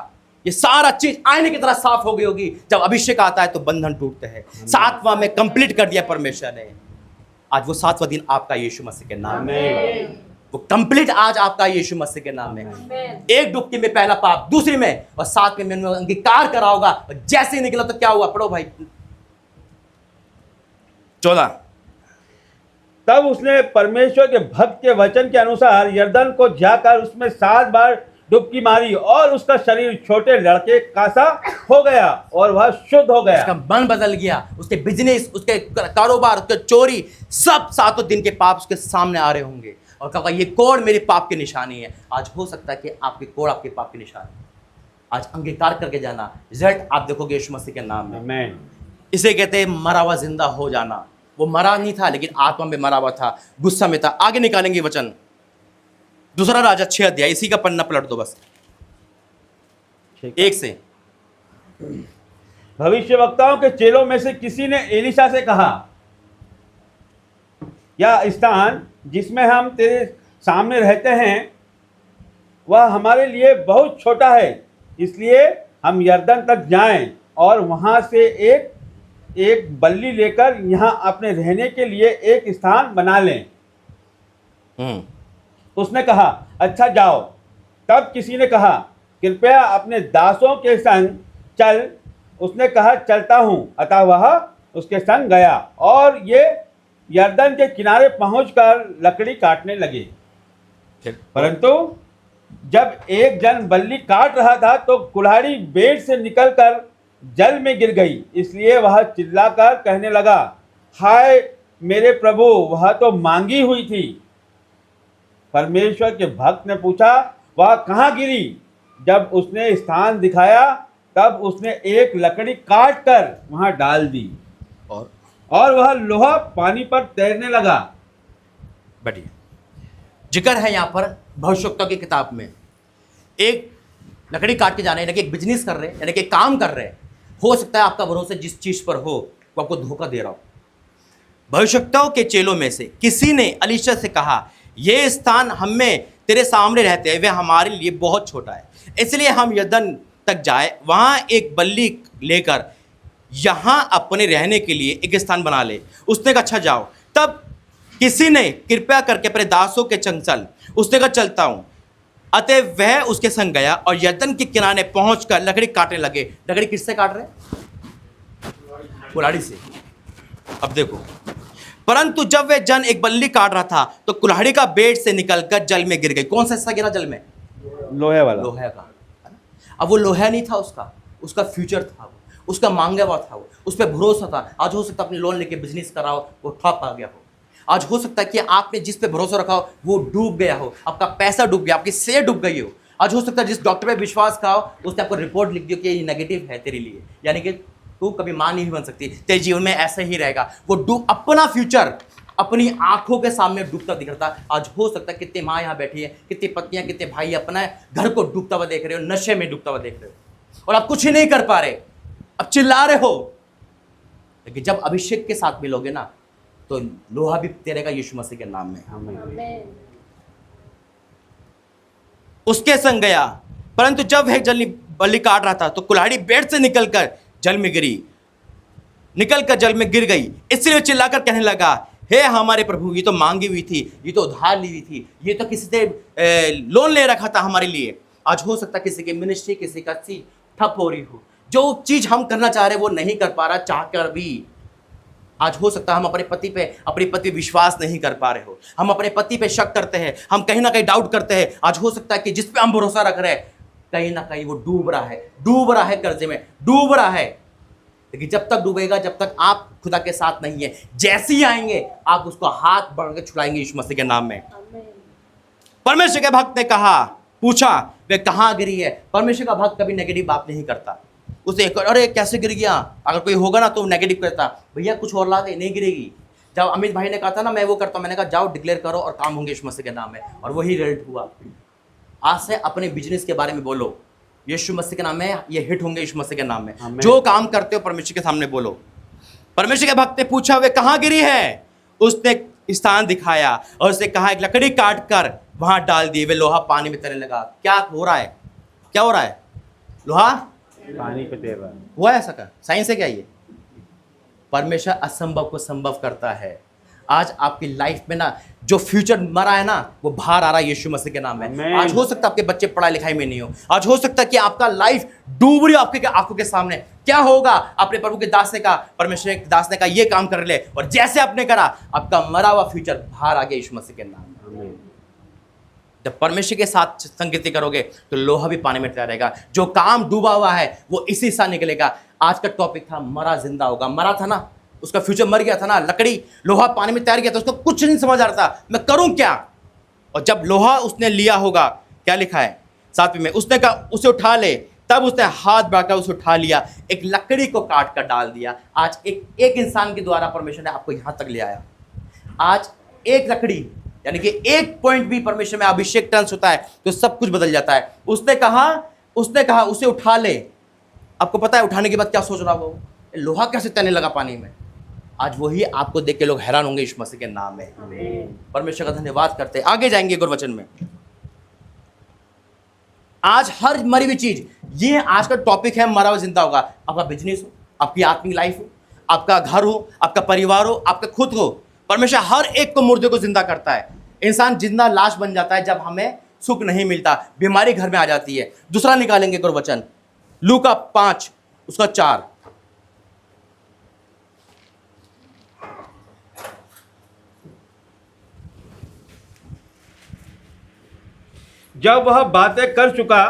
ये सारा चीज आईने की तरह साफ हो गई होगी। जब अभिषेक आता है तो बंधन टूटते हैं। 7वां में कंप्लीट कर दिया परमेश्वर ने। आज वो 7वां दिन आपका यीशु मसीह के नाम में, वो कंप्लीट आज आपका यीशु मसीह के नाम में। एक डुबकी में पहला पाप, दूसरी में और 7वें में अंगीकार करा होगा, और जैसे ही निकला तो क्या हुआ? पढ़ो भाई 14। तब उसने परमेश्वर के भक्त के वचन के अनुसार यरदन को जाकर उसमें 7 बार डुबकी मारी और उसका शरीर छोटे लड़के का सा हो गया और वह शुद्ध हो गया। उसका मन बदल गया, उसके बिजनेस, उसके कारोबार, उसके चोरी, सब 7 दिन के पाप उसके सामने आ रहे होंगे। और कहा, ये कोढ़ मेरे पाप की निशानी है। आज हो सकता है कि आपकी कोढ़ आपके पाप की निशानी है। आज अंगीकार करके जाना, रिजल्ट आप देखोगे यीशु मसीह के नाम में। आमीन। इसे कहते हैं मरा हुआ जिंदा हो जाना। वो मरा नहीं था, लेकिन आत्मा में मरा हुआ था, गुस्सा में था। आगे निकालेंगे वचन, 2 राजा 6 अध्याय, इसी का पन्ना पलट दो बस 1 से। भविष्यवक्ताओं के चेलों में से किसी ने एलिशा से कहा, यह स्थान जिसमें हम तेरे सामने रहते हैं वह हमारे लिए बहुत छोटा है, इसलिए हम यरदन तक जाएं और वहां से एक बल्ली लेकर यहाँ अपने रहने के लिए एक स्थान बना लें। उसने कहा, अच्छा जाओ। तब किसी ने कहा, कृपया अपने दासों के संग चल। उसने कहा, चलता हूँ। अतः वह उसके संग गया और ये यरदन के किनारे पहुंचकर लकड़ी काटने लगे। परंतु जब एक जन बल्ली काट रहा था तो कुल्हाड़ी बेट से निकलकर जल में गिर गई, इसलिए वह चिल्लाकर कहने लगा, हाय मेरे प्रभु, वह तो मांगी हुई थी। परमेश्वर के भक्त ने पूछा, वह कहाँ गिरी? जब उसने स्थान दिखाया तब उसने एक लकड़ी काट कर वहां डाल दी और वह लोहा पानी पर तैरने लगा। बढ़िया जिक्र है यहाँ पर भविष्यवक्ता की किताब में, एक लकड़ी काट के जाने, यानी कि एक बिजनेस कर रहे हैं, यानी कि काम कर रहे हैं। हो सकता है आपका भरोसा जिस चीज पर हो वो आपको धोखा दे रहा हो। भविष्यवक्ताओं के चेलों में से किसी ने एलीशा से कहा, ये स्थान हमें तेरे सामने रहते हैं, वे हमारे लिए बहुत छोटा है, इसलिए हम यरदन तक जाए, वहां एक बल्ली लेकर यहाँ अपने रहने के लिए एक स्थान बना ले। उसने कहा, अच्छा जाओ। तब किसी ने कृपया करके अपने दासों के संग चल। उसने कहा, चलता हूँ। अतः वह उसके संग गया और यरदन के किनारे पहुंचकर लकड़ी काटने लगे। लकड़ी किससे काट रहे? कुल्हाड़ी से। अब देखो, परंतु जब वह जन एक बल्ली काट रहा था तो कुल्हाड़ी का बेट से निकलकर जल में गिर गई। कौन सा हिस्सा गिरा जल में? लोहे वाला। लोहे का। अब वो लोहा नहीं था, उसका फ्यूचर था, वो उसका मांगा हुआ था, वो उस पर भरोसा था। आज हो सकता है अपने लोन लेके बिजनेस कर रहा हो, वो ठप आ गया हो। आज हो सकता है कि आपने जिस पे भरोसा रखा हो वो डूब गया हो, आपका पैसा डूब गया, आपकी शेयर डूब गई हो। आज हो सकता है जिस डॉक्टर पे विश्वास का हो उसने आपको रिपोर्ट लिख दिया कि ये नेगेटिव है तेरे लिए, यानी कि तू कभी मां नहीं बन सकती, तेरे जीवन में ऐसा ही रहेगा। वो अपना फ्यूचर अपनी आंखों के सामने डूबता दिख रहा था। आज हो सकता है कितनी माँ यहाँ बैठी है, कितनी पत्नियां, कितने भाई अपना घर को डूबता हुआ देख रहे हो, नशे में डूबता हुआ देख रहे हो और आप कुछ ही नहीं कर पा रहे, अब चिल्ला रहे हो। लेकिन जब अभिषेक के साथ मिलोगे ना तो लोहा भी तेरेगा यीशु मसीह के नाम में। उसके संग गया, परंतु जब वह जल बलि काट रहा था तो कुल्हाड़ी बेट से निकलकर जल में गिर गई। इसलिए वो चिल्लाकर कहने लगा, हे हमारे प्रभु, ये तो मांगी हुई थी, ये तो उधार ली हुई थी, ये तो किसी से लोन ले रखा था हमारे लिए। आज हो सकता है किसी की मिनिस्ट्री, किसी का सी ठप हो रही हो, जो चीज हम करना चाह रहे हैं वो नहीं कर पा रहा चाह कर भी। आज हो सकता है हम अपने पति पे विश्वास नहीं कर पा रहे हो, हम अपने पति पे शक करते हैं, हम कहीं ना कहीं डाउट करते हैं। आज हो सकता है कि जिस पे हम भरोसा रख रहे हैं कहीं ना कहीं वो डूब रहा है कर्जे में, डूब रहा है। लेकिन जब तक डूबेगा, जब तक आप खुदा के साथ नहीं है, जैसे ही आएंगे आप उसको हाथ बढ़ के छुड़ाएंगे यीशु मसीह के नाम में। परमेश्वर के भक्त ने पूछा वे कहाँ गिरी है। परमेश्वर का भक्त कभी नेगेटिव बात नहीं करता। उसे अरे कैसे गिर गया, अगर कोई होगा ना तो नेगेटिव करता, भैया कुछ और ला दे, नहीं गिरेगी। जब अमित भाई ने कहा था ना मैं वो करता हूँ, मैंने कहा जाओ डिक्लेयर करो और काम होंगे यीशु मसीह के नाम में, और वही रिजल्ट हुआ। आज से अपने बिजनेस के बारे में बोलो यीशु मसीह के नाम में, ये हिट होंगे यीशु मसीह के नाम में। जो काम करते हो परमेश्वर के सामने बोलो। परमेश्वर के भक्त ने पूछा वे कहाँ गिरी है। उसने स्थान दिखाया और उसने कहा एक लकड़ी काट कर वहां डाल दी, वे लोहा पानी में तैरने लगा। क्या हो रहा है? लोहा पानी पे तैर रहा है। हुआ ऐसा का साइंस है क्या? ये परमेश्वर असंभव को संभव करता है। आज आपकी लाइफ में ना जो फ्यूचर मरा है ना वो बाहर आ रहा है यीशु मसीह के नाम में। आज हो सकता है आपके बच्चे पढ़ाई लिखाई में नहीं हो, आज हो सकता है कि आपका लाइफ डूब रही हो आपके आंखों के सामने। क्या होगा? अपने प्रभु के दास ने कहा, परमेश्वर के दास ने कहा ये काम कर ले, और जैसे आपने करा आपका मरा हुआ फ्यूचर बाहर आ गया यीशु मसीह के नाम में। जब परमेश्वर के साथ संगति करोगे तो लोहा भी पानी में तैरेगा। जो काम डूबा हुआ है वो इसी साथ निकलेगा। आज का टॉपिक था मरा जिंदा होगा। मरा था ना, उसका फ्यूचर मर गया था ना, लकड़ी लोहा पानी में तैर गया था, उसको कुछ नहीं समझ आ रहा था मैं करूं क्या। और जब लोहा उसने लिया होगा, क्या लिखा है 7 में, उसने कहा उसे उठा ले, तब उसने हाथ बढ़ाकर उसे उठा लिया, एक लकड़ी को काट कर डाल दिया। आज एक इंसान के द्वारा परमेश्वर ने आपको यहां तक ले आया। आज एक लकड़ी यानी कि एक पॉइंट भी परमेश्वर में अभिषेक टर्न्स होता है तो सब कुछ बदल जाता है। उसने कहा उसे उठा ले, आपको पता है उठाने के बाद क्या सोच रहा होगा वो? लोहा कैसे तैरने लगा पानी में? आज वही आपको देख के लोग हैरान होंगे यीशु मसीह के नाम में। परमेश्वर का धन्यवाद करते हैं। आगे जाएंगे गुर वचन में। आज हर मरी हुई चीज, ये आज का टॉपिक है, मरा हुआ जिंदा होगा। आपका बिजनेस हो, आपकी आत्मिक लाइफ हो, आपका घर हो, आपका परिवार हो, आपका खुद हो, परमेश्वर हर एक को मुर्दे को जिंदा करता है। इंसान जिंदा लाश बन जाता है जब हमें सुख नहीं मिलता, बीमारी घर में आ जाती है। दूसरा निकालेंगे गुर वचन, लूका 5 उसका 4। जब वह बातें कर चुका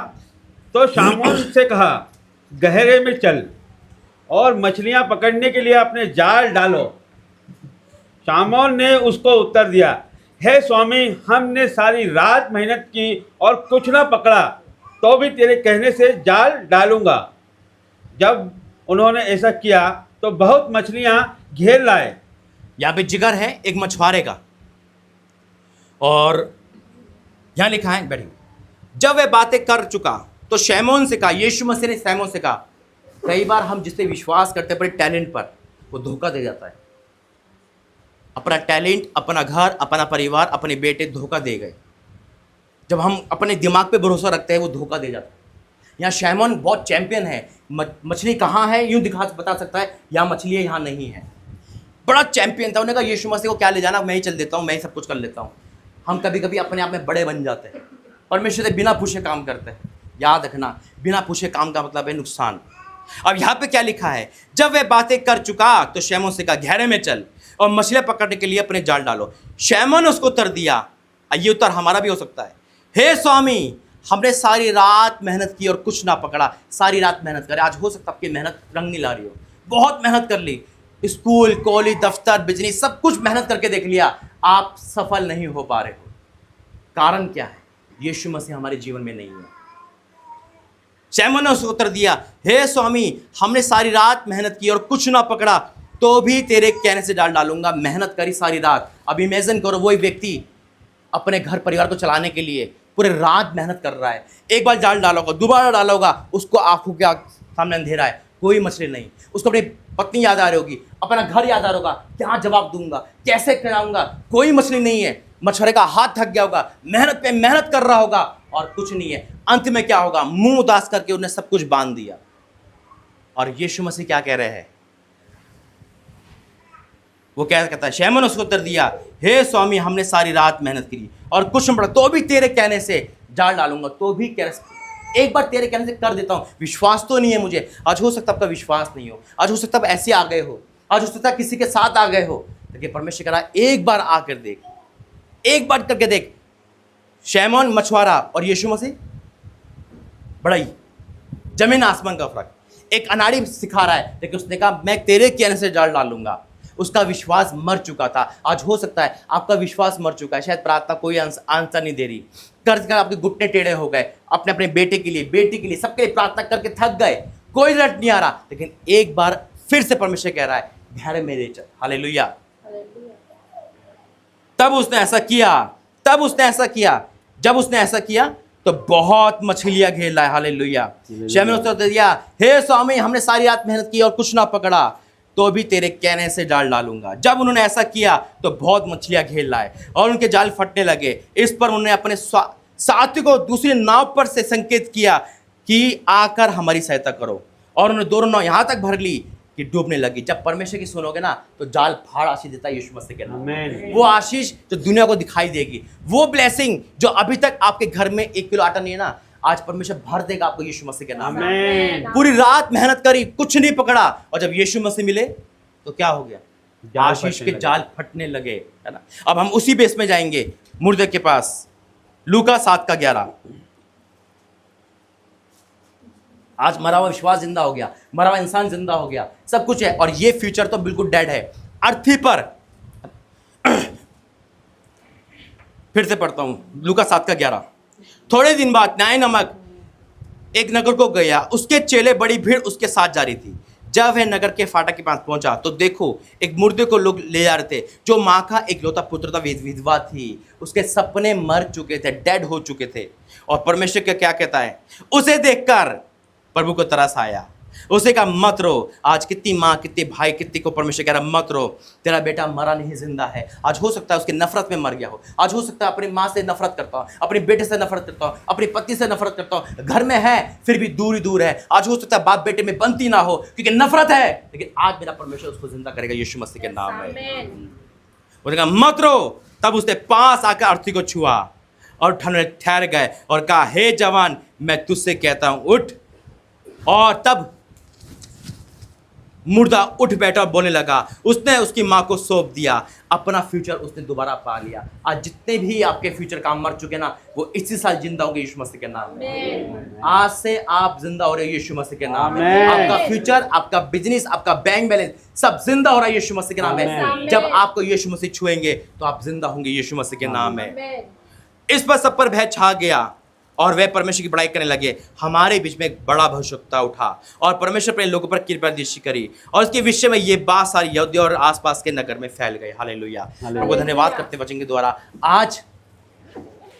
तो शामौन से कहा, गहरे में चल और मछलियां पकड़ने के लिए अपने जाल डालो। शामौन ने उसको उत्तर दिया, हे स्वामी, हमने सारी रात मेहनत की और कुछ ना पकड़ा, तो भी तेरे कहने से जाल डालूंगा। जब उन्होंने ऐसा किया तो बहुत मछलियां घेर लाए। यहां पे जिगर है एक मछुआरे का, और यहां लिखा है, बैठिए, जब वह बातें कर चुका तो शैमोन से कहा, यीशु मसीह ने शैमोन से कहा। कई बार हम जिससे विश्वास करते हैं अपने टैलेंट पर, वो धोखा दे जाता है। अपना टैलेंट, अपना घर, अपना परिवार, अपने बेटे धोखा दे गए। जब हम अपने दिमाग पे भरोसा रखते हैं वो धोखा दे जाता है। यहाँ शैमोन बहुत चैंपियन है। मछली कहाँ है यूं बता सकता है, यहाँ मछली है, यहाँ नहीं है। बड़ा चैंपियन था। उन्होंने कहा यीशु मसीह को क्या ले जाना, मैं ही चल देता हूँ, मैं ही सब कुछ कर लेता हूँ। हम कभी कभी अपने आप में बड़े बन जाते हैं, परमेश्वर से बिना पूछे काम करते हैं। याद रखना, बिना पूछे काम का मतलब है नुकसान। अब यहाँ पे क्या लिखा है, जब वह बातें कर चुका तो शैमोन से कहा, गहरे में चल और मछलियां पकड़ने के लिए अपने जाल डालो। शैमोन ने उसको उत्तर दिया, ये उत्तर हमारा भी हो सकता है, हे स्वामी, हमने सारी रात मेहनत की और कुछ ना पकड़ा। सारी रात मेहनत करे। आज हो सकता है आपकी मेहनत रंग नहीं ला रही हो, बहुत मेहनत कर ली, स्कूल, कॉलेज, दफ्तर, बिजनेस, सब कुछ मेहनत करके देख लिया, आप सफल नहीं हो पा रहे हो। कारण क्या है? यीशु मसीह हमारे जीवन में नहीं है। शैमोन ने उसको उत्तर दिया, हे स्वामी, हमने सारी रात मेहनत की और कुछ ना पकड़ा, तो भी तेरे कहने से जाल डालूंगा। मेहनत करी सारी रात। अब इमेजिन करो, वही व्यक्ति अपने घर परिवार को चलाने के लिए पूरे रात मेहनत कर रहा है। एक बार जाल डालोगा, दोबारा डालोगा, उसको आंखों के सामने अंधेरा है, कोई मछली नहीं। उसको अपनी पत्नी याद आ रही होगी, अपना घर याद आ रहा होगा, क्या जवाब दूंगा, कैसे कराऊंगा, कोई मछली नहीं है। मछुआरे का हाथ थक गया होगा, मेहनत पे मेहनत कर रहा होगा और कुछ नहीं है। अंत में क्या होगा, मुंह उदास करके उन्हें सब कुछ बांध दिया। और यीशु मसीह क्या कह रहे हैं, वो क्या कहता है, शैमोन ने उसको उत्तर दिया, हे स्वामी, हमने सारी रात मेहनत की और कुछ न पड़ा, तो भी तेरे कहने से जाल डालूंगा। तो भी एक बार तेरे कहने से कर देता हूं। विश्वास तो नहीं है मुझे। आज हो सकता है आपका विश्वास नहीं हो, आज हो सकता है ऐसे आ गए हो, आज हो सकता है किसी के साथ आ गए हो, लेकिन परमेश्वर कह रहा है एक बार आकर देख, एक बार करके देख। शैमोन मछुआरा और यीशु मसीह, बड़ा ही जमीन आसमान का फर्क। एक अनाड़ी सिखा रहा है, लेकिन उसने कहा मैं तेरे कहने से जाल डालूंगा। उसका विश्वास मर चुका था। आज हो सकता है आपका विश्वास मर चुका है, शायद प्रार्थना कोई आंसर नहीं दे रही, कर्ज कर आपके घुटने टेढ़े हो गए, अपने अपने बेटे के लिए, बेटी के लिए, सबके लिए प्रार्थना करके थक गए, कोई रिजल्ट नहीं आ रहा। लेकिन एक बार फिर से परमेश्वर कह रहा है, धैर्य मेरे चल। हालेलुया। तब उसने ऐसा किया, जब उसने ऐसा किया तो बहुत मछलियां घेर लाए। हालेलुया। शैमोन ने उत्तर दिया, हे स्वामी, हमने सारी रात मेहनत की और कुछ ना पकड़ा, तो भी तेरे कहने से जाल डालूंगा। जब उन्होंने ऐसा किया तो बहुत मछलियां घेर लाए और उनके जाल फटने लगे। इस पर उन्होंने अपने साथी को दूसरी नाव पर से संकेत किया कि आकर हमारी सहायता करो, और उन्होंने दोनों नाव यहां तक भर ली कि डूबने लगी। जब परमेश्वर की सुनोगे ना तो जाल फाड़ आशीष देता है यीशु मसीह के नाम। वो आशीष जो दुनिया को दिखाई देगी, वो ब्लेसिंग जो अभी तक आपके घर में 1 किलो आटा नहीं है ना, आज परमेश्वर भर देगा आपको यीशु मसीह के नाम। पूरी रात मेहनत करी, कुछ नहीं पकड़ा, और जब यीशु मसीह मिले तो क्या हो गया, आशीष के जाल फटने लगे, है ना। अब हम उसी बेस में जाएंगे मुर्दे के पास, लूका 7:11। आज मरा हुआ विश्वास जिंदा हो गया, मरा हुआ इंसान जिंदा हो गया, सब कुछ है, और ये फ्यूचर तो बिल्कुल डेड है, अर्थी पर। फिर से पढ़ता हूं, लूका 7:11। थोड़े दिन बाद न्याय नामक एक नगर को गया, उसके चेले बड़ी भीड़ उसके साथ जा रही थी। जब वह नगर के फाटक के पास पहुंचा तो देखो एक मुर्दे को लोग ले जा रहे थे, जो माँ का इकलौता पुत्र था, विधवा थी, उसके सपने मर चुके थे, डेड हो चुके थे। और परमेश्वर क्या कहता है, उसे देखकर प्रभु को तरस आया उसे कहा मत रो। आज कितनी माँ, कितने भाई, कितनी को परमेश्वर कह रहा मत रो, तेरा बेटा मरा नहीं, जिंदा है। आज हो सकता है उसकी नफरत में मर गया हो, आज हो सकता है अपनी माँ से नफरत करता हूँ, अपने बेटे से नफरत करता हूँ, अपनी पत्नी से नफरत करता हूँ, घर में है फिर भी दूर ही दूर है। आज हो सकता है बाप बेटे में बनती ना हो क्योंकि नफरत है, लेकिन आज मेरा परमेश्वर उसको जिंदा करेगा यीशु मसीह के नाम में। उसने कहा मत रो। तब उसने पास आकर अर्थी को छुआ और ठहर गए और कहा हे जवान, मैं तुझसे कहता हूं उठ। और तब मुर्दा उठ बैठा और बोलने लगा। उसने उसकी माँ को सौंप दिया। अपना फ्यूचर उसने दोबारा पा लिया। आज जितने भी आपके फ्यूचर काम मर चुके ना, वो इसी साल जिंदा होंगे यीशु मसीह के नाम में। आज से आप जिंदा हो रहे हो यीशु मसीह के नाम में। आपका फ्यूचर, आपका बिजनेस, आपका बैंक बैलेंस सब जिंदा हो रहा है यीशु मसीह के नाम में। जब आपको यीशु मसीह छुएंगे तो आप जिंदा होंगे यीशु मसीह के नाम में। इस पर सब पर भय छा गया और वे परमेश्वर की बड़ाई करने लगे। हमारे बीच में एक बड़ा भविष्यवक्ता उठा और परमेश्वर अपने लोगों पर कृपा दृष्टि करी और उसके विषय में ये बात सारी यहूदिया और आसपास के नगर में फैल गए। हालेलुया। प्रभु धन्यवाद करते वचन के द्वारा आज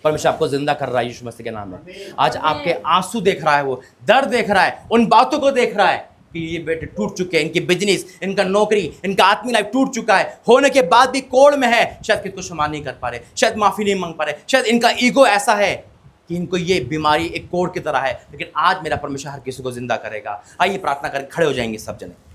परमेश्वर आपको जिंदा कर रहा है यीशु मसीह के नाम में। आज आपके आंसू देख रहा है, वो दर्द देख रहा है, उन बातों को देख रहा है कि ये बेटे टूट चुके हैं, इनकी बिजनेस, इनका नौकरी, इनका आत्मिक लाइफ टूट चुका है, होने के बाद भी कोड़ में है, शायद खुद को क्षमा नहीं कर पा रहे, शायद माफी नहीं मांग पा रहे, शायद इनका ईगो ऐसा है कि इनको ये बीमारी एक कोड़ की तरह है। लेकिन आज मेरा परमेश्वर हर किसी को जिंदा करेगा। आइए प्रार्थना करें, खड़े हो जाएंगे सब जने।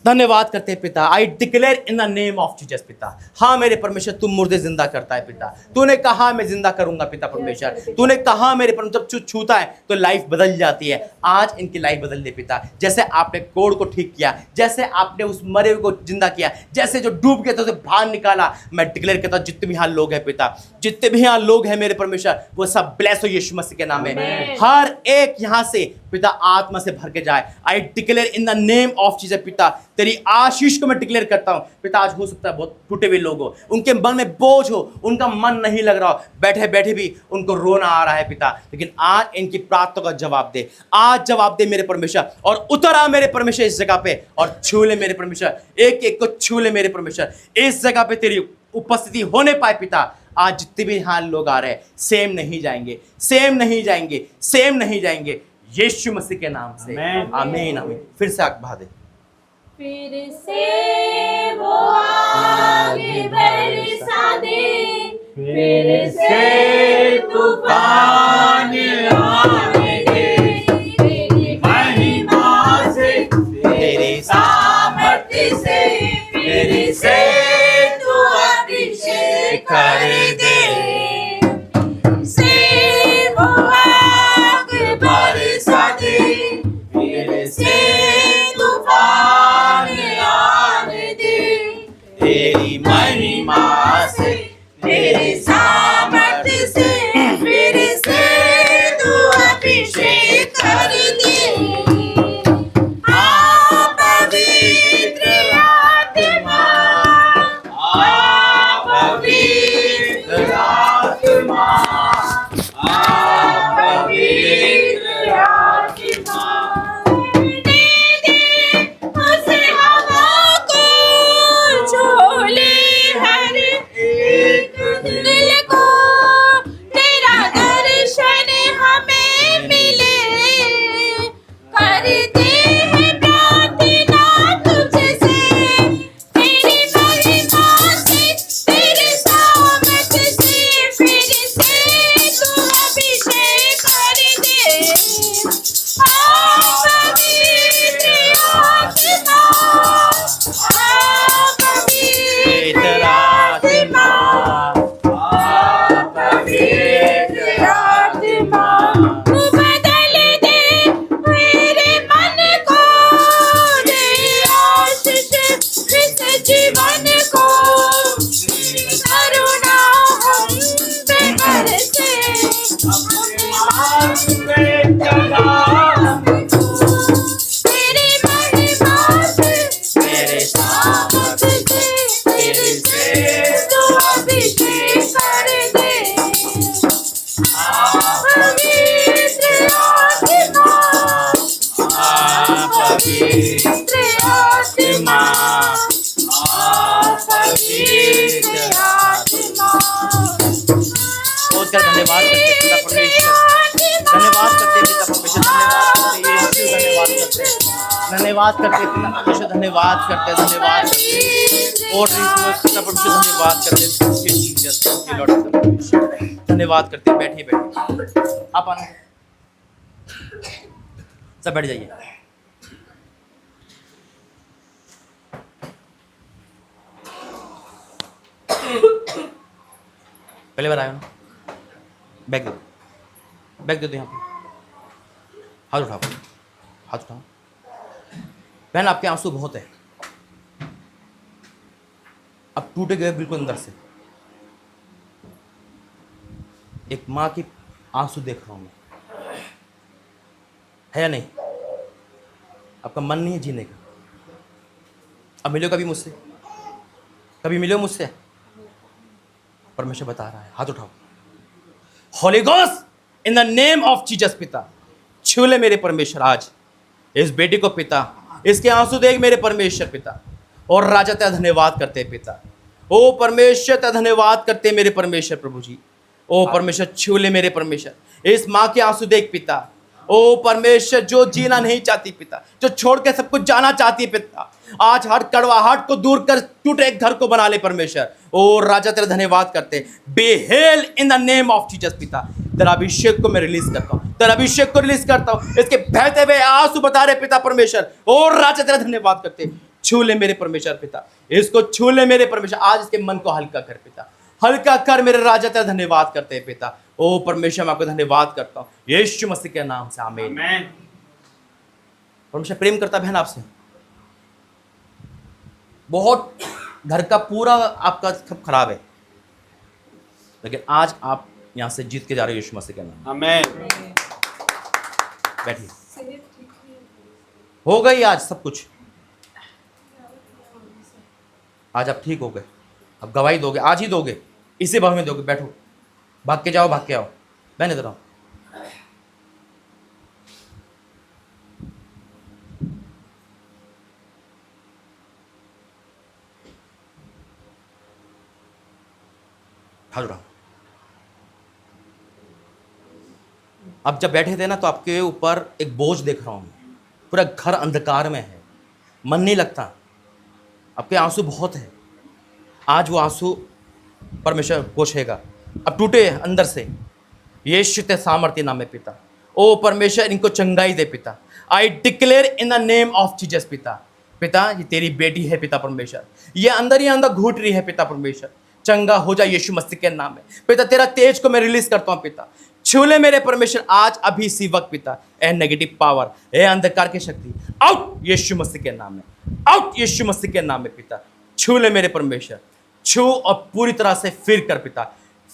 धन्यवाद करते हैं पिता। आई declare in the name of Jesus पिता। हाँ मेरे परमेश्वर, तुम मुर्दे जिंदा करता है पिता। तूने कहा मैं जिंदा करूंगा पिता परमेश्वर। तूने कहा मेरे परमेश्वर जब छूता है तो लाइफ बदल जाती है। आज इनकी लाइफ बदल दे पिता। जैसे आपने कोड़ को ठीक किया, जैसे आपने उस मरे हुए को जिंदा किया, जैसे जो डूब गया था उसे बाहर निकाला, मैं डिक्लेयर करता हूं जितने भी यहाँ लोग हैं पिता, जितने भी यहाँ लोग हैं मेरे परमेश्वर, वो सब ब्लेस हो यीशु मसीह के नाम में। हर एक यहाँ से पिता आत्मा से भर के जाए। आई declare in the name of Jesus पिता, तेरी आशीष को मैं डिक्लेयर करता हूं पिता। आज हो सकता है बहुत टूटे हुए लोग हो, उनके मन में बोझ हो, उनका मन नहीं लग रहा हो, बैठे बैठे भी उनको रोना आ रहा है पिता, लेकिन आज इनकी प्रार्थना का जवाब दे। आज जवाब दे मेरे परमेश्वर और उतर आ मेरे परमेश्वर इस जगह पे और छू ले मेरे परमेश्वर, एक एक को छू ले मेरे परमेश्वर। इस जगह पे तेरी उपस्थिति होने पाए पिता। आज जितने भी यहाँ लोग आ रहे हैं सेम नहीं जाएंगे, सेम नहीं जाएंगे, सेम नहीं जाएंगे यीशु मसीह के नाम से। आमीन आमीन। फिर से आग बहा दे। फिर से वो आगे बरसा दे, फिर से तूफान आने दे, तेरी महिमा से, तेरी सामर्थ्य से, फिर से तू अभिषेक कर दे। से वो आग बरसा दे, फिर से तूफान आने दे, तेरी महिमा से, तेरी सामर्थ्य से, फिर से तू अभिषेक कर दे। आ पवित्र आत्मा, आ पवित्र आत्मा, आ पवित्र आत्मा, उसे हवा को झोले हर एक दिल को, तेरा दर्शन हमें मिले, करते हैं प्रार्थना तुझसे, तेरी महिमा से, तेरे सामर्थ्य से, फिर से तू अभिषेक कर दे। पवित्र आत्मा, पवित्र आत्मा, पवित्र आत्मा, तू बदल दे मेरे मन को, दे आशीष इस जीवन को, करुणा हम पे बरसे, अपने हाथ में चला हमको, तेरी महिमा से, तेरे सामर्थ्य से, तेरे से तू अभिषेक कर दे। पवित्र आत्मा, पवित्र आत्मा, पवित्र आत्मा, बहुत धन्यवाद करते हैं पिता परमेश्वर, धन्यवाद करते हैं पिता परमेश्वर। धन्यवाद करते परमेश्वर, धन्यवाद करते, धन्यवाद करते और परमेश्वर धन्यवाद करते, धन्यवाद करते। बैठिए बैठिए, आप आना, सब बैठ जाइए। पहले बार आया ना, बैग दो, बैग दे दो यहाँ पे, हाथ उठाओ, हाथ उठाओ। बहन आपके आंसू बहुत है, अब टूटे गए बिल्कुल अंदर से। एक माँ की आंसू देख रहा हूं मैं, है या नहीं? आपका मन नहीं है जीने का। अब मिलो कभी मुझसे, कभी मिलो मुझसे? परमेश्वर बता रहा है, हाथ उठाओ। Holi ghost in the name of Jesus पिता, छू ले मेरे परमेश्वर आज इस बेटी को पिता, इसके आंसू देख मेरे परमेश्वर पिता। और राजा तेरा धन्यवाद करते हैं पिता, ओ परमेश्वर तेरा धन्यवाद करते हैं मेरे परमेश्वर प्रभु जी। ओ परमेश्वर छू ले मेरे परमेश्वर इस माँ के आंसू देख पिता। ओ परमेश्वर जो जीना नहीं चाहती पिता, जो छोड़ के सब कुछ जाना चाहती है पिता, आज हर कड़वाहट को दूर कर टूटे एक घर को बना ले परमेश्वर। ओ राजा तेरा धन्यवाद करते, be heal in the name of Jesus पिता। तेरा अभिषेक को मैं रिलीज करता हूँ, तेरा अभिषेक को रिलीज करता हूँ। इसके बहते हुए आंसू बता रहे पिता परमेश्वर। ओ राजा तेरा धन्यवाद करते, छू ले मेरे परमेश्वर पिता, इसको छू ले मेरे परमेश्वर। आज इसके मन को हल्का कर पिता, हल्का कर मेरे राजा तेरा धन्यवाद करते हैं पिता। ओ परमेश्वर मैं आपको धन्यवाद करता हूँ यीशु मसीह के नाम से, आमीन। परमेश्वर प्रेम करता बहन आपसे बहुत। घर का पूरा आपका सब खराब है, लेकिन आज आप यहां से जीत के जा रहे हो यीशु मसीह के नाम, आमीन। बैठिए, हो गई आज सब कुछ, आज आप ठीक हो गए। अब गवाही दोगे, आज ही दोगे, इसी भाव में दोगे। बैठो, भाग के जाओ, भाग के आओ। बहन इधर आओ। हाथ उठाओ। अब जब बैठे थे ना तो आपके ऊपर एक बोझ देख रहा हूं मैं, पूरा घर अंधकार में है, मन नहीं लगता, आपके आंसू बहुत है। आज वो आंसू परमेश्वर पोछेगा। अब टूटे अंदर से, यीशु ते सामर्थ्य नाम में पिता। ओ परमेश्वर इनको चंगाई दे पिता। आई declare in the name of Jesus पिता। पिता ये तेरी बेटी है पिता परमेश्वर, ये अंदर ही अंदर घूट रही है पिता परमेश्वर, चंगा हो जाए यीशु मसीह के नाम में पिता। तेरा तेज को मैं रिलीज करता हूँ पिता, छू ले मेरे परमेश्वर आज अभी इसी वक्त पिता। ए नेगेटिव पावर, ए अंधकार की शक्ति, आउट यीशु मसीह के नाम में, आउट यीशु मसीह के नाम में पिता। छू ले मेरे परमेश्वर, छू और पूरी तरह से फिर कर पिता।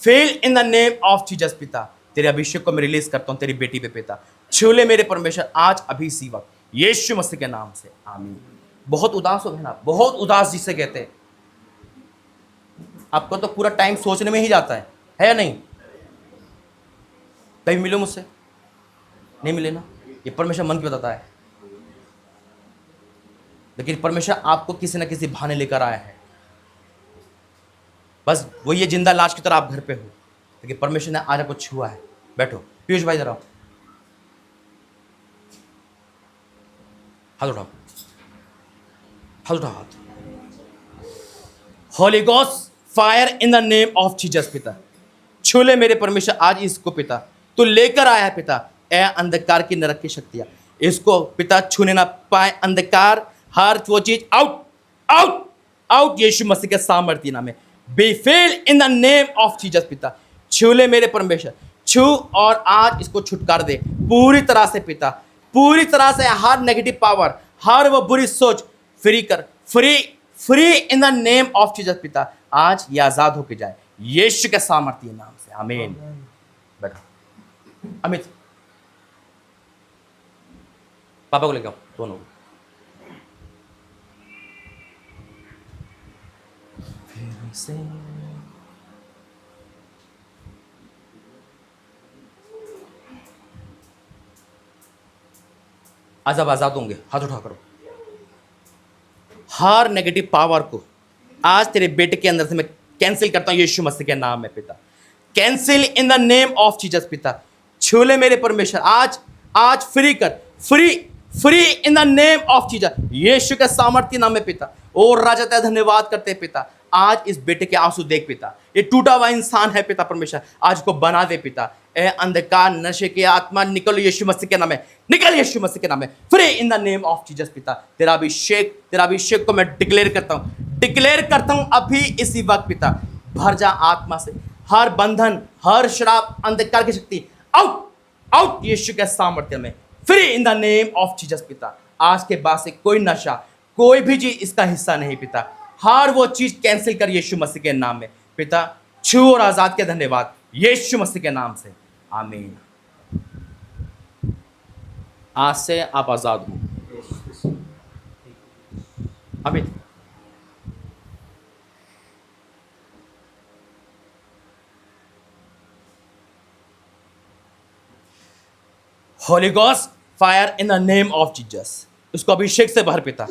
Fail in the name of Jesus पिता। तेरे अभिषेक को मैं रिलीज करता हूँ तेरी बेटी पे पिता। छू ले मेरे परमेश्वर आज अभी इसी वक्त यीशु मसीह के नाम से, आमीन। बहुत उदास हो बहन आप, बहुत उदास जिसे कहते हैं। आपको तो पूरा टाइम सोचने में ही जाता है या नहीं? कभी मिलो मुझसे? नहीं मिले ना? ये परमेश्वर मन की बताता है, लेकिन परमेश्वर आपको किसी ना किसी बहाने लेकर आया है। बस वही ये जिंदा लाश की तरह आप घर पे हो, लेकिन परमेश्वर ने आज आपको छुआ है। बैठो पीयूष भाई, जरा हाथ उठाओ, हाथ उठाओ, हाथ। Holi ghost fire in the name of Jesus पिता। छू ले मेरे परमेश्वर आज इसको पिता, तू लेकर आया है पिता। ए अंधकार की नरक की शक्तियां इसको पिता छूने ना पाए। अंधकार हर वो चीज आउट, आउट, आउट यीशु मसीह के सामर्थ्य नाम में। Be fail in the name of Jesus पिता। छू ले मेरे परमेश्वर, छू और आज इसको छुटकार दे पूरी तरह से पिता, पूरी तरह से। हर नेगेटिव पावर, हर वो बुरी सोच फ्री कर, free, free in the name of Jesus पिता। आज ये आजाद होके जाए यीशु के सामर्थ्य नाम से, आमीन। बैठो अमित, पापा को लेके आओ दोनों। आज अब आजाद होंगे, हाथ उठा करो। हर नेगेटिव पावर को आज तेरे बेटे के अंदर से मैं कैंसिल करता हूं यीशु मसीह के नाम में पिता। Cancel in the name of Jesus पिता। छू ले मेरे परमेश्वर आज, आज फ्री कर, free, free in the name of Jesus, Yeshu के सामर्थ्य नाम में पिता। और राजा तेरा धन्यवाद करते हैं पिता, आज इस बेटे के आंसू देख पिता, ये टूटा हुआ इंसान है पिता परमेश्वर, आज को बना दे पिता। ए अंधकार नशे की आत्मा निकल यीशु मसीह के नाम में, निकल यीशु मसीह के नाम में, free in the name of Jesus पिता। तेरा अभिषेक को मैं डिक्लेयर करता हूं अभी इसी वक्त पिता। भर जा आत्मा से, हर बंधन, हर शराब, अंधकार की शक्ति आउट आउट यीशु के सामर्थ्य में, free in the name of Jesus पिता। आज के बाद से कोई नशा, कोई भी चीज इसका हिस्सा नहीं पिता, हर वो चीज कैंसिल कर यीशु मसीह के नाम में पिता। छू और आजाद के धन्यवाद यीशु मसीह के नाम से, आमीन। आज से आप आजाद हो, आमीन। Holi ghost fire in the name of Jesus, उसको अभिषेक से भर पिता।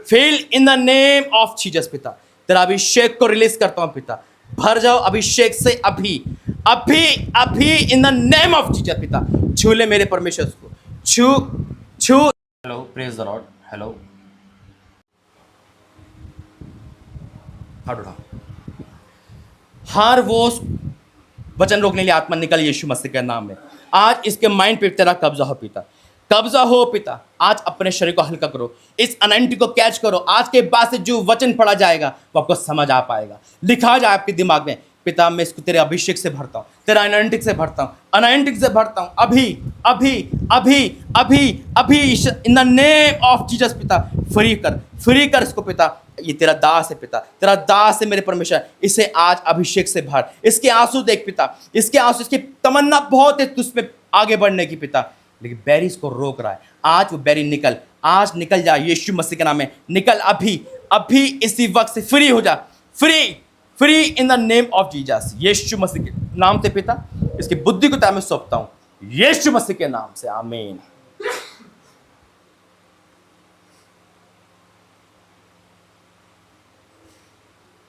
Feel in the name of Jesus पिता, तेरा अभिषेक को रिलीज करता हूं पिता। भर जाओ अभिषेक से अभी अभी अभी इन द नेम ऑफ जीसस पिता। छू ले मेरे परमेश्वर को, छू। Hello, praise the Lord. Hello, हाथ उठाओ। हर वो वचन रोकने लिए आत्मा निकल यीशु मसीह के नाम में। आज इसके माइंड पे तेरा कब्जा हो पिता, कब्जा हो पिता। आज अपने शरीर को हल्का करो, इस अनॉइंटिंग को कैच करो। आज के बाद से जो वचन पढ़ा जाएगा वो आपको समझ आ पाएगा, लिखा जाए आपके दिमाग में पिता। मैं इसको तेरे अभिषेक से भरता हूँ, तेरा अनॉइंटिंग से भरता हूँ, अनॉइंटिंग से भरता हूँ अभी अभी अभी अभी अभी इन द नेम ऑफ जीसस पिता। फ्री कर इसको पिता। ये तेरा दास है पिता, तेरा दास है मेरे परमेश्वर। इसे आज अभिषेक से भर, इसके आंसू देख पिता, इसके आंसू, इसकी तमन्ना बहुत है तुझ पे आगे बढ़ने की पिता, लेकिन बैरी इसको रोक रहा है। आज वो बैरी निकल, आज निकल जा यीशु मसीह के नाम में, निकल अभी अभी इसी वक्त से फ्री हो जा, free in the name of Jesus, Yeshu मसीह के नाम से पिता। इसकी बुद्धि को मैं सौंपता हूं यीशु मसीह के नाम से, आमीन।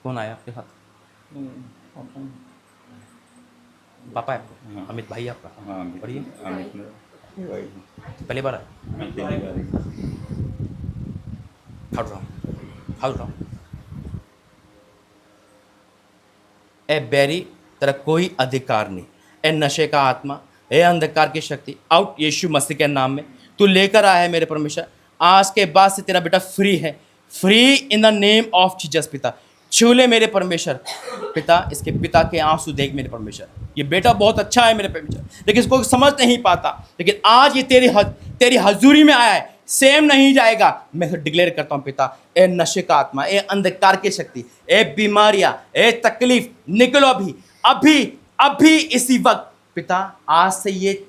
कौन आया आपके साथ? पापा है आपको? अमित भाई आपका? हाँ, और ये अमित पहली बार आया? हाउ उठाओ। ए बैरी, तेरा कोई अधिकार नहीं। ए नशे का आत्मा, ए अंधकार की शक्ति, आउट यीशु मसीह के नाम में। तू लेकर आया है मेरे परमेश्वर, आज के बाद से तेरा बेटा फ्री है, free in the name of Jesus पिता। छू ले मेरे परमेश्वर पिता, इसके पिता के आंसू देख मेरे परमेश्वर। ये बेटा बहुत अच्छा है मेरे परमेश्वर, लेकिन इसको समझ नहीं पाता, लेकिन आज ये तेरी हजूरी में आया है, सेम नहीं जाएगा। मैं डिक्लेयर करता हूँ पिता, ए नशे का आत्मा, ए अंधकार की शक्ति, ए बीमारियां, ए तकलीफ, निकलो अभी अभी अभी इसी वक्त पिता। आज से ये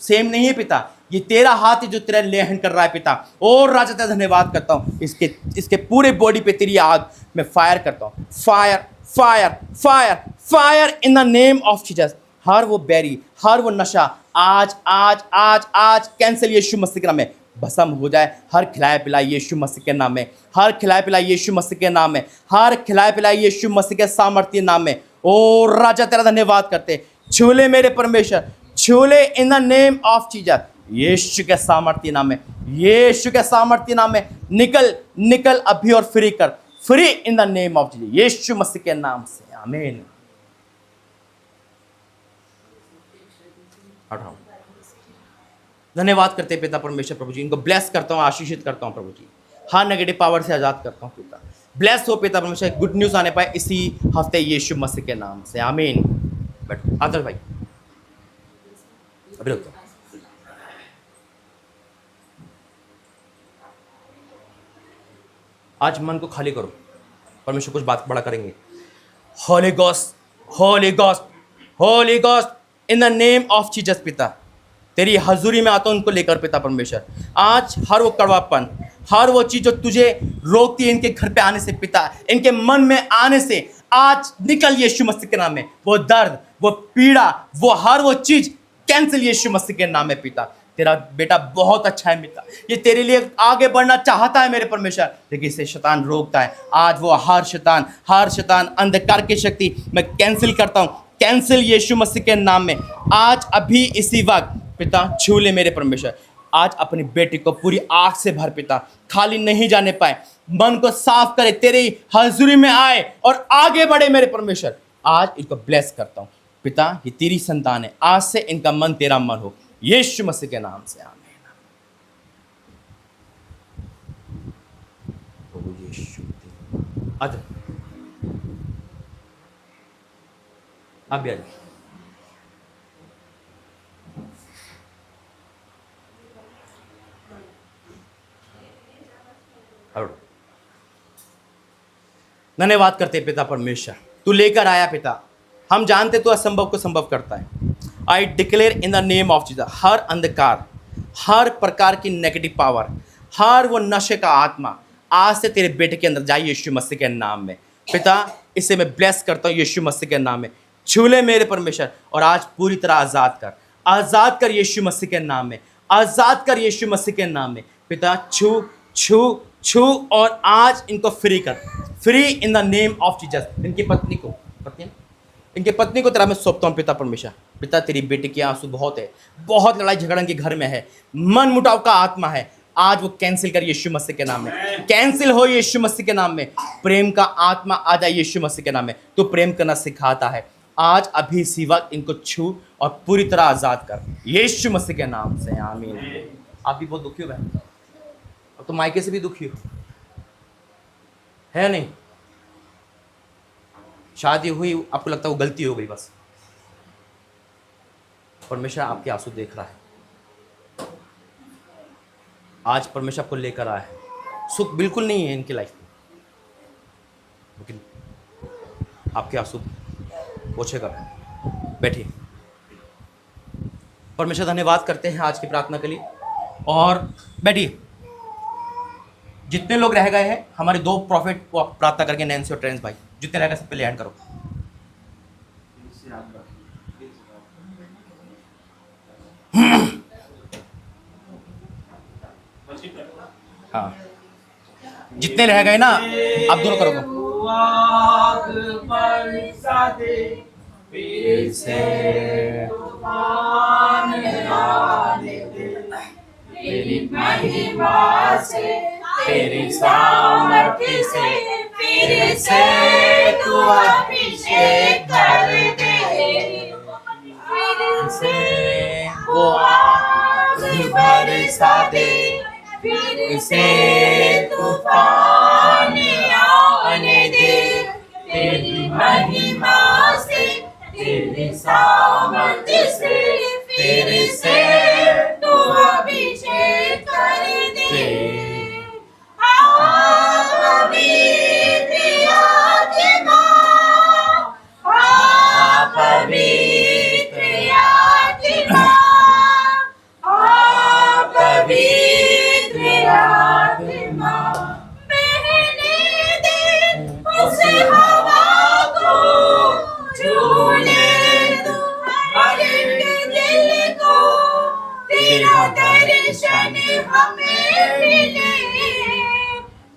सेम नहीं है पिता, ये तेरा हाथ है जो तेरा लेहन कर रहा है पिता। और राजा तेरा धन्यवाद करता हूँ, इसके पूरे बॉडी पे तेरी आग मैं फायर करता हूँ, fire fire fire fire in the name of Jesus. हर वो बैरी, हर वो नशा आज आज आज आज कैंसिल यीशु मसीह के नाम में, भस्म हो जाए। हर खिलाए पिलाए यीशु मसीह के नाम में, हर खिलाए पिलाए यीशु मसीह के नाम में, हर खिलाए पिलाए यीशु मसीह के सामर्थ्य नाम में। ओ राजा तेरा धन्यवाद करते, छूले मेरे परमेश्वर, छूले in the name of Jesus, Yeshu के सामर्थ्य नाम में, यीशु के सामर्थ्य नाम में। निकल अभी और free in the name of Jesus, Yeshu मसीह के नाम से, आमीन। धन्यवाद करते पिता परमेश्वर प्रभु जी, इनको ब्लेस करता हूँ, आशीषित करता हूँ प्रभु जी, हर नेगेटिव पावर से आज़ाद करता हूँ पिता। ब्लेस हो पिता परमेश्वर, गुड न्यूज़ आने पाए इसी हफ्ते यीशु मसीह के नाम से, आमीन। बैठो आदर भाई, अभी रुको। आज मन को खाली करो, परमेश्वर कुछ बात बड़ा करेंगे। Holi ghost, Holi ghost, Holi ghost in the name of Jesus पिता, तेरी हजूरी में आता हूँ उनको लेकर पिता परमेश्वर। आज हर वो कड़वापन, हर वो चीज़ जो तुझे रोकती है इनके घर पे आने से पिता, इनके मन में आने से, आज निकल यीशु मसीह के नाम में। वो दर्द, वो पीड़ा, वो हर वो चीज़ कैंसिल यीशु मसीह के नाम में पिता। तेरा बेटा बहुत अच्छा है पिता, ये तेरे लिए आगे बढ़ना चाहता है मेरे परमेश्वर, लेकिन इसे शैतान रोकता है। आज वो हर शैतान अंधकार की शक्ति मैं कैंसिल करता हूँ, कैंसिल यीशु मसीह के नाम में। आज अभी इसी वक्त पिता छू ले मेरे परमेश्वर, आज अपनी बेटी को पूरी आग से भर पिता, खाली नहीं जाने पाए, मन को साफ करे, तेरी हाजिरी में आए और आगे बढ़े मेरे परमेश्वर। आज इनको ब्लेस करता हूँ पिता, ये तेरी संतान है, आज से इनका मन तेरा मन हो, यीशु मसीह के नाम से आमीन। प्रभु यीशु आ जाओ, आप भी आ जाओ। धन्यवाद करते पिता परमेश्वर, तू लेकर आया पिता, हम जानते तू असंभव को संभव करता है। I declare in the name of Jesus, हर अंधकार, हर प्रकार की नेगेटिव पावर, हर वो नशे का आत्मा आज से तेरे बेटे के अंदर जाए यीशु मसीह के नाम में। पिता इसे मैं ब्लेस करता हूँ यीशु मसीह के नाम में, छू ले मेरे परमेश्वर और आज पूरी तरह आज़ाद कर यीशु मसीह के नाम में, आज़ाद कर यीशु मसीह के नाम में। पिता छू छू छू और आज इनको फ्री कर, free in the name of Jesus. इनकी पत्नी को, इनके पत्नी को तेरा मैं सौंपता हूँ पिता परमेश्वर। पिता तेरी बेटी के आंसू बहुत है, बहुत लड़ाई झगड़ा के घर में है, मन मुटाव का आत्मा है, आज वो कैंसिल कर यीशु मसीह के नाम में, कैंसिल हो यीशु मसीह के नाम में। प्रेम का आत्मा आ जाए यीशु मसीह के नाम में, तू प्रेम करना सिखाता है। आज अभी इसी वक्त इनको छू और पूरी तरह आज़ाद कर यीशु मसीह के नाम से, आमीन। आप भी बहुत दुखी हो बहन, अब तो मायके से भी दुखी हो, है नहीं? शादी हुई, आपको लगता है वो गलती हो गई, बस परमेश्वर आपके आंसू देख रहा है। आज परमेश्वर आपको लेकर आया है, सुख बिल्कुल नहीं है इनकी लाइफ में, लेकिन आपके आंसू पोछेगा। बैठिए, परमेश्वर धन्यवाद करते हैं आज की प्रार्थना के लिए, और बैठिए। जितने लोग रह गए हैं, हमारे 2 प्रॉफिट को आप प्रार्थना करके, नैन्सी और ट्रेंस भाई, जितने रह गए सब पे लैंड करो। हाँ, जितने रह गए ना, आप दोनों करोगे। फिर से तेरी महिमा से, तेरी सामर्थ्य से, फिर से तू अभिषेक कर दे, फिर से वो आग बरसा दे, फिर से तूफान आने दे, तेरी महिमा से, तेरी सामर्थ्य से, फिर से तू अभिषेक कर दे। पवित्र आत्मा, पवित्र आत्मा, बहने दे उस हवा को, झूले दो हर एक दिल को, तेरा दर्शन हमें मिले,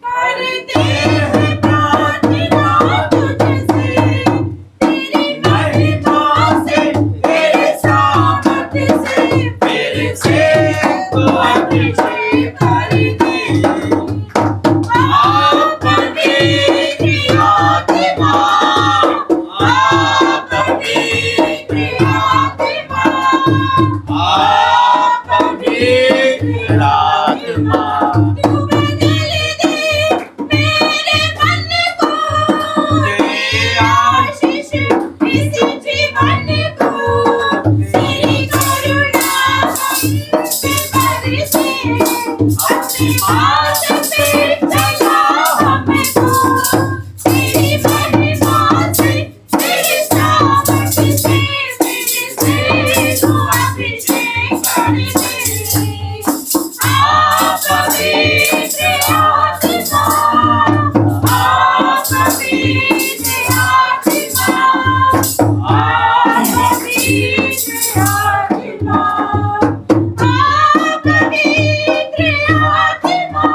करते हैं प्रार्थना तुझसे, तेरी महिमा से, तेरे सामर्थ्य से, फिर से तू अभिषेक कर दे। आप पवित्र आत्मा, आप पवित्र आत्मा, आप पवित्र आत्मा, तू बदल दे मेरे मन को, दे आशीष इस जीवन को, तेरी करुणा हम पे बरसे, अपनी बात पे चला हमको, तेरी महिमा से, तेरी सामर्थ्य से, फिर से तू अभिषेक कर दे। आप पवित्र आत्मा, आप पवित्र आत्मा, आप पवित्र आत्मा, आप पवित्र आत्मा,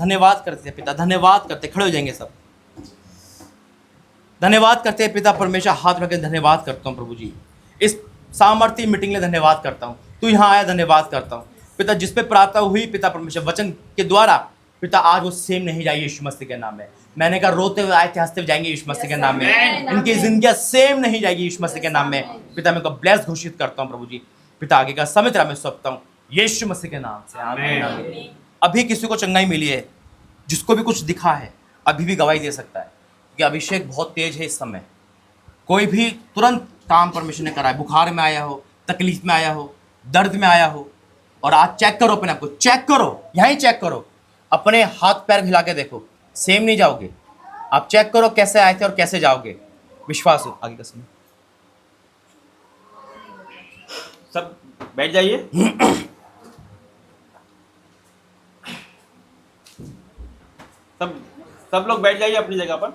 धन्यवाद करते हैं पिता, धन्यवाद करते, खड़े हो जाएंगे सब। धन्यवाद करते हैं पिता परमेश्वर, हाथ रख के धन्यवाद करता हूँ प्रभु जी, इस सामर्थ्य मीटिंग में धन्यवाद करता हूँ, तू यहाँ आया धन्यवाद करता हूँ पिता, जिस पे प्रार्थना हुई पिता परमेश्वर वचन के द्वारा पिता, आज वो सेम नहीं जाएगी यीशु मसीह के नाम में। मैंने कहा रोते हुए आए थे, हंसते हुए जाएंगे यीशु मसीह के नाम में, इनकी जिंदगी सेम नहीं जाएगी यीशु मसीह के नाम में पिता। मैं को ब्लेस घोषित करता हूँ प्रभु जी पिता, आगे का समय तेरा मैं सौंपता हूँ यीशु मसीह के नाम से, आमीन आमीन। अभी किसी को चंगाई मिली है, जिसको भी कुछ दिखा है, अभी भी गवाही दे सकता है, क्योंकि अभिषेक बहुत तेज है इस समय। कोई भी तुरंत काम परमेश्वर ने करा है, बुखार में आया हो, तकलीफ में आया हो, दर्द में आया हो, और आज चेक करो अपने आप को, चेक करो, यहीं चेक करो, अपने हाथ पैर हिला के देखो, सेम नहीं जाओगे। आप चेक करो कैसे आए थे और कैसे जाओगे, विश्वास हो। आगे का समय सब बैठ जाइए। सब लोग बैठ जाइए अपनी जगह पर।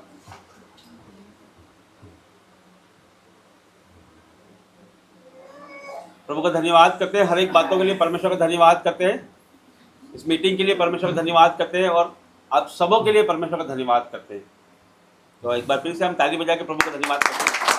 प्रभु का धन्यवाद करते हैं, हर एक बातों के लिए परमेश्वर का धन्यवाद करते हैं, इस मीटिंग के लिए परमेश्वर का धन्यवाद करते हैं, और आप सबों के लिए परमेश्वर का धन्यवाद करते हैं। तो एक बार फिर से हम ताली बजा के प्रभु का धन्यवाद करते हैं।